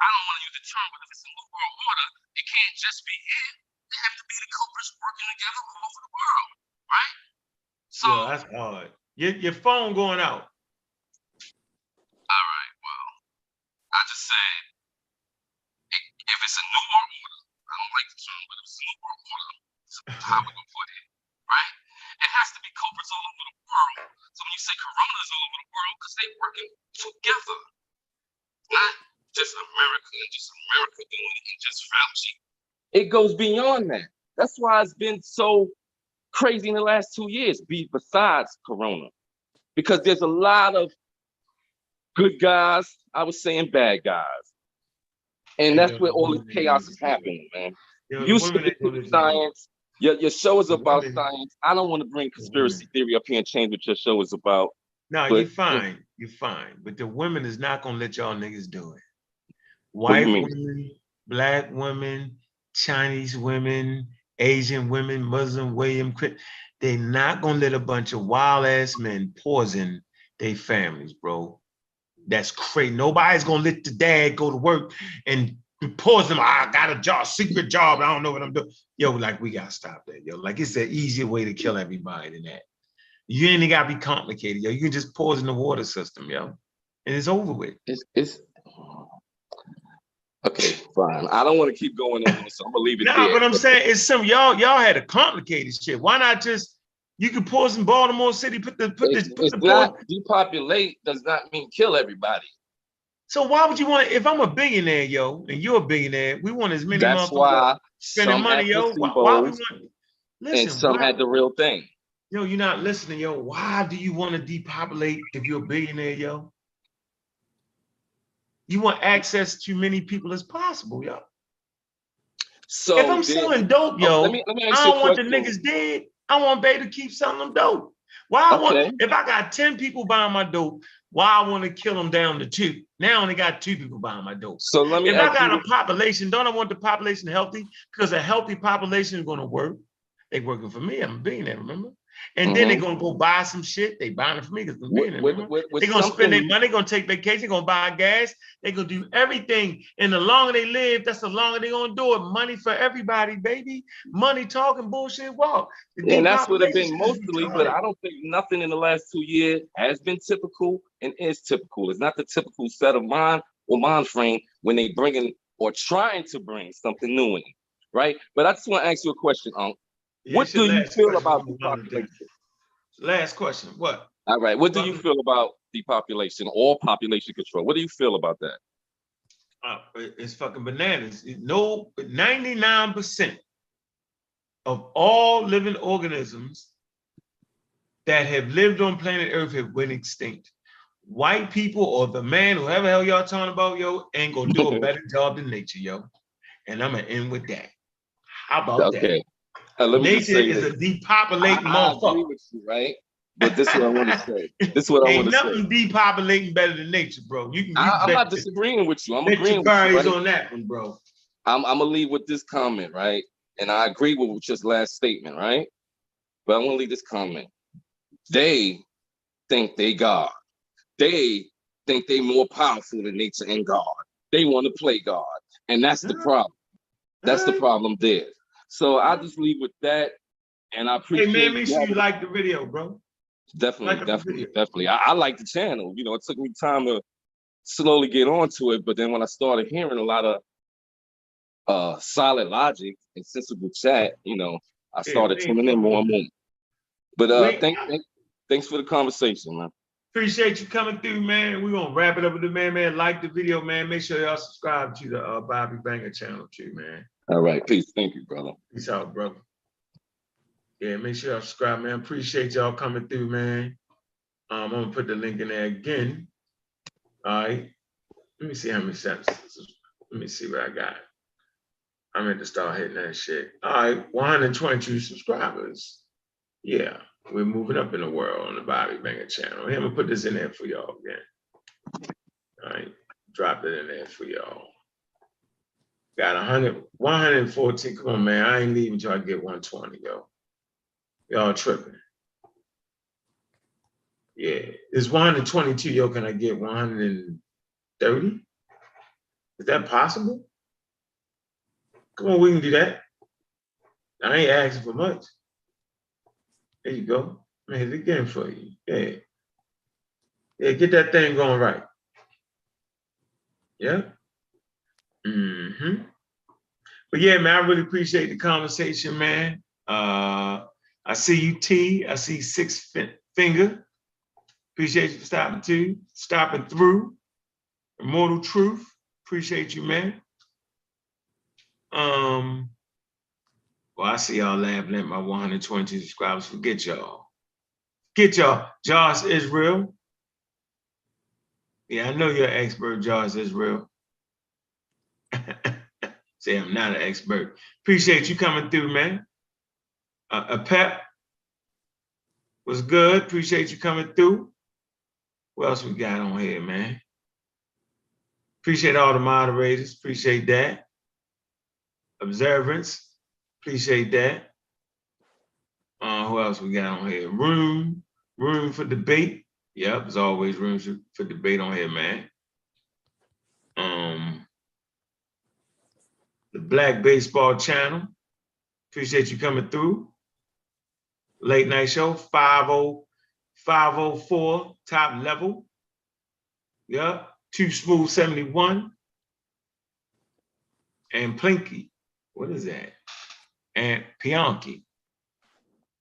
I don't want to use the term, but if it's a new world order, it can't just be here. They have to be the culprits working together all over the world, right? So that's hard. Your phone going out. All right, well, I just said, if it's a new world order, I don't like the term, but if it's a new world order, how we gonna put it, right? It has to be culprits all over the world. So when you say coronas all over the world, because they're working together, not just America and just America doing it and just Fauci. It goes beyond that. That's why it's been so crazy in the last 2 years, besides corona, because there's a lot of good guys, I was saying bad guys. And that's where all this chaos is happening, man. You stick to the science. Your show is about science. I don't want to bring conspiracy theory up here and change what your show is about. No, you're fine. You're fine. But the women is not gonna let y'all niggas do it. White women, black women, Chinese women, Asian women, Muslim, they're not gonna let a bunch of wild ass men poison their families, bro. That's crazy. Nobody's gonna let the dad go to work and poison them. I got a job, secret job. I don't know what I'm doing. Yo, like we gotta stop that, yo. Like it's an easier way to kill everybody than that. You ain't gotta be complicated, yo. You can just poison the water system, yo, and it's over with. It's okay, fine. I don't want to keep going on, so I'm gonna leave it there. But I'm saying it's some y'all had a complicated shit. Why not just you can poison Baltimore City? Depopulate does not mean kill everybody. So why would you want to, if I'm a billionaire, yo, and you're a billionaire, we want as many That's motherfuckers why spending some money, had yo. Why we placebos want, and listen, some why, had the real thing. yo, you're not listening, yo. Why do you want to depopulate if you're a billionaire, yo? You want access to many people as possible, yo. So If I'm selling dope, yo, let me ask I you a don't want the question. niggas dead. I want Bay to keep selling them dope. Why I want, Okay. if I got 10 people buying my dope, why I want to kill them down to 2? Now I only got 2 people buying my dope. So let me If I ask got you a population, don't I want the population healthy? Because a healthy population is going to work. They working for me. I'm a billionaire, remember? And then they're going to go buy some shit. They buying it for me because I'm a billionaire, remember? They're going to spend their money, going to take vacation, going to buy gas. They're going to do everything. And the longer they live, that's the longer they're going to do it. Money for everybody, baby. Money talking, bullshit walk. And that's what it's been mostly, but I don't think nothing in the last 2 years has been typical and is typical. It's not the typical set of mind or mind frame when they bringing or trying to bring something new in, right? But I just want to ask you a question, Unc. What do you feel about depopulation? Last question. What? All right. What do you feel about depopulation or population control? What do you feel about that? It's fucking bananas. No, 99% of all living organisms that have lived on planet Earth have went extinct. White people or the man, whoever the hell y'all talking about, yo, ain't gonna do a better job than nature, yo. And I'm gonna end with that. How about that? Let me just Nature say is this. a depopulating I motherfucker. agree with you, right? But this is what I want to say. This is what I want Ain't to say. nothing depopulating better than nature, bro. I'm not disagreeing with you. I'm bet agreeing your with you, right? on that one, bro. I'm gonna leave with this comment, right? And I agree with your last statement, right? But I'm gonna leave this comment. They think they God. They think they more powerful than nature and God. They want to play God. And that's the problem. That's the problem there. So I'll just leave with that. And I appreciate. Hey man, make sure you like the video, bro. Definitely. I like the channel. You know, it took me time to slowly get onto it, but then when I started hearing a lot of solid logic and sensible chat, you know, I started tuning in more and more. But thanks for the conversation, man. Appreciate you coming through, man. We're gonna wrap it up with the man. Like the video, man. Make sure y'all subscribe to the Bobby Banger channel too, man. All right, peace. Thank you, brother. Peace out, brother. Yeah, make sure y'all subscribe, man. Appreciate y'all coming through, man. I'm gonna put the link in there again. All right. Let me see how many sentences. Let me see what I got. I'm ready to start hitting that shit. All right, 122 subscribers. Yeah, we're moving up in the world on the Bobby Banger channel. I'm gonna put this in there for y'all again. All right, drop it in there for y'all. Got 114. Come on, man. I ain't leaving till I get 120, yo. Y'all tripping. Yeah, it's 122, yo. Can I get 130? Is that possible? Come on, we can do that. I ain't asking for much. There you go. Man, hit it again for you. Yeah. Yeah, get that thing going right. Yeah. Mm-hmm. But yeah, man, I really appreciate the conversation, man. I see you, T. I see Six Finger. Appreciate you for stopping through. Immortal Truth. Appreciate you, man. Well, I see y'all laughing at my 122 subscribers. Forget y'all. Get y'all. Josh Israel. Yeah, I know you're an expert, Josh Israel. Say I'm not an expert. Appreciate you coming through, man. A Pep was good. Appreciate you coming through. What else we got on here, man? Appreciate all the moderators. Appreciate that. Observance. Appreciate that. Who else we got on here? Room for debate. Yep, there's always room for debate on here, man. The Black Baseball Channel. Appreciate you coming through. Late night show, 504 top level. Yep, Too Smooth 71. And Plinky. What is that? And Pianki.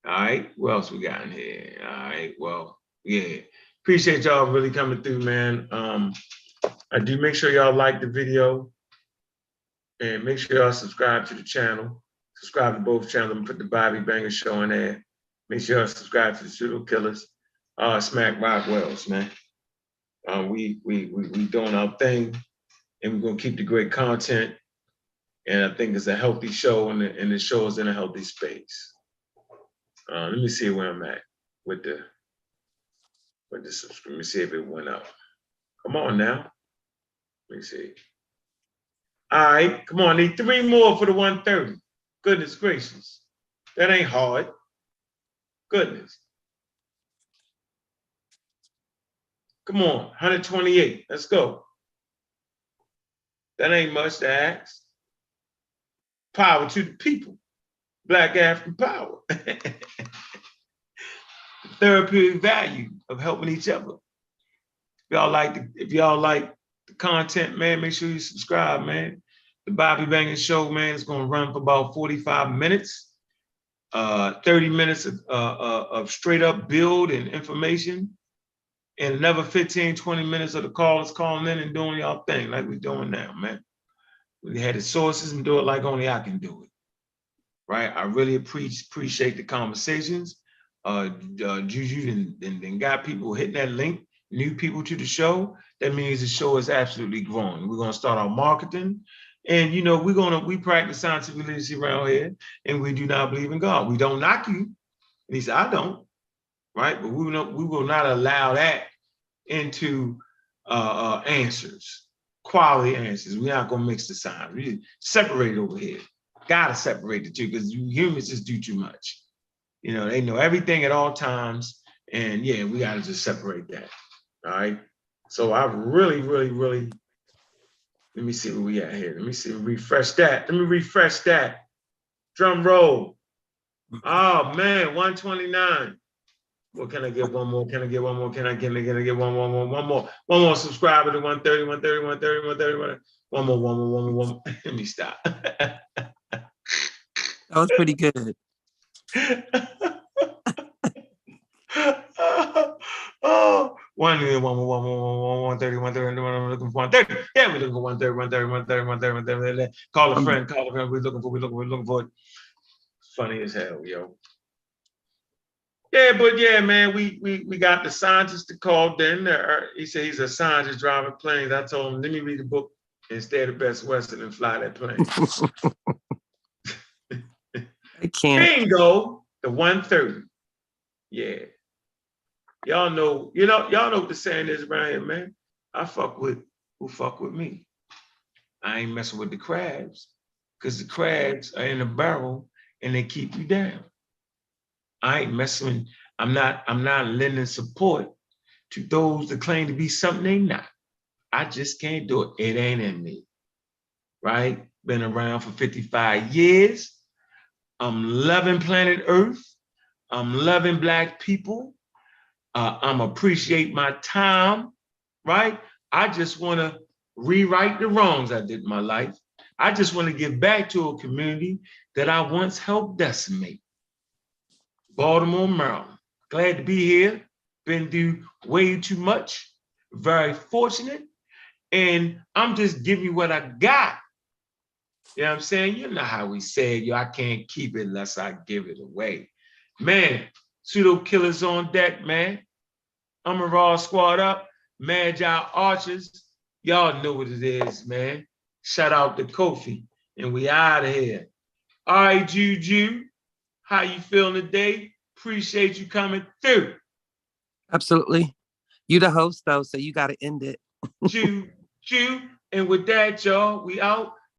All right, what else we got in here? All right, well, yeah. Appreciate y'all really coming through, man. Do make sure y'all like the video and make sure y'all subscribe to the channel. Subscribe to both channels. I'm gonna put the Bobby Banger Show in there. Make sure y'all subscribe to the Pseudo Killers. Smack Rockwells, man. We doing our thing, and we're gonna keep the great content. And I think it's a healthy show, and the show is in a healthy space. Let me see where I'm at with the subscription. Let me see if it went up. Come on now. Let me see. All right, come on. Need 3 more for the 130. Goodness gracious. That ain't hard. Goodness. Come on, 128. Let's go. That ain't much to ask. Power to the people. Black African power. The therapeutic value of helping each other. If y'all like the content, man, make sure you subscribe, man. The Bobby Banger Show, man, is gonna run for about 45 minutes. 30 minutes of straight up build and information. And another 15, 20 minutes of the callers calling in and doing y'all thing like we're doing now, man. We had the sources and do it like only I can do it. Right? I really appreciate the conversations. Juju and got people hitting that link, new people to the show. That means the show is absolutely growing. We're gonna start our marketing. And you know, we practice scientific literacy around here, and we do not believe in God. We don't knock you. And he said, I don't, right? But we will not allow that into answers, quality answers. We're not gonna mix the signs. We separate it over here. Gotta separate the two because humans just do too much. You know, they know everything at all times, and yeah, we gotta just separate that. All right. So I really, let me see where we at here. Let me see, refresh that. Let me refresh that. Drum roll. Oh man, 129. Well, can I get one more? Can I get one more? Can I get one more? One more subscriber to 130, 130, 130, 130. One more. Let me stop. That was pretty good. Oh, 130, 130, I'm looking for 130. Yeah, we're looking for 130. Call a friend. We're looking for it. Funny as hell, yo. Yeah, but yeah, man, we got the scientist that called in. He said he's a scientist driving planes. I told him, let me read the book and stay at the Best Western and fly that plane. I can't. Bingo, the 130. Yeah. Y'all know what the saying is around here, man. I fuck with who fuck with me. I ain't messing with the crabs, because the crabs are in a barrel and they keep you down. I ain't messing. I'm not lending support to those that claim to be something they not. I just can't do it. It ain't in me. Right? Been around for 55 years. I'm loving planet Earth. I'm loving Black people. I'm appreciate my time. Right? I just want to rewrite the wrongs I did in my life. I just want to give back to a community that I once helped decimate. Baltimore, Maryland. Glad to be here. Been through way too much. Very fortunate. And I'm just giving you what I got. You know what I'm saying? You know how we say, yo, I can't keep it unless I give it away. Man, Pseudo Killers on deck, man. I'm a raw squad up. Magi Archers. Y'all know what it is, man. Shout out to Kofi. And we out of here. All right, Juju. How you feeling today? Appreciate you coming through. Absolutely. You the host, though, so you got to end it. Chew. And with that, y'all, we out.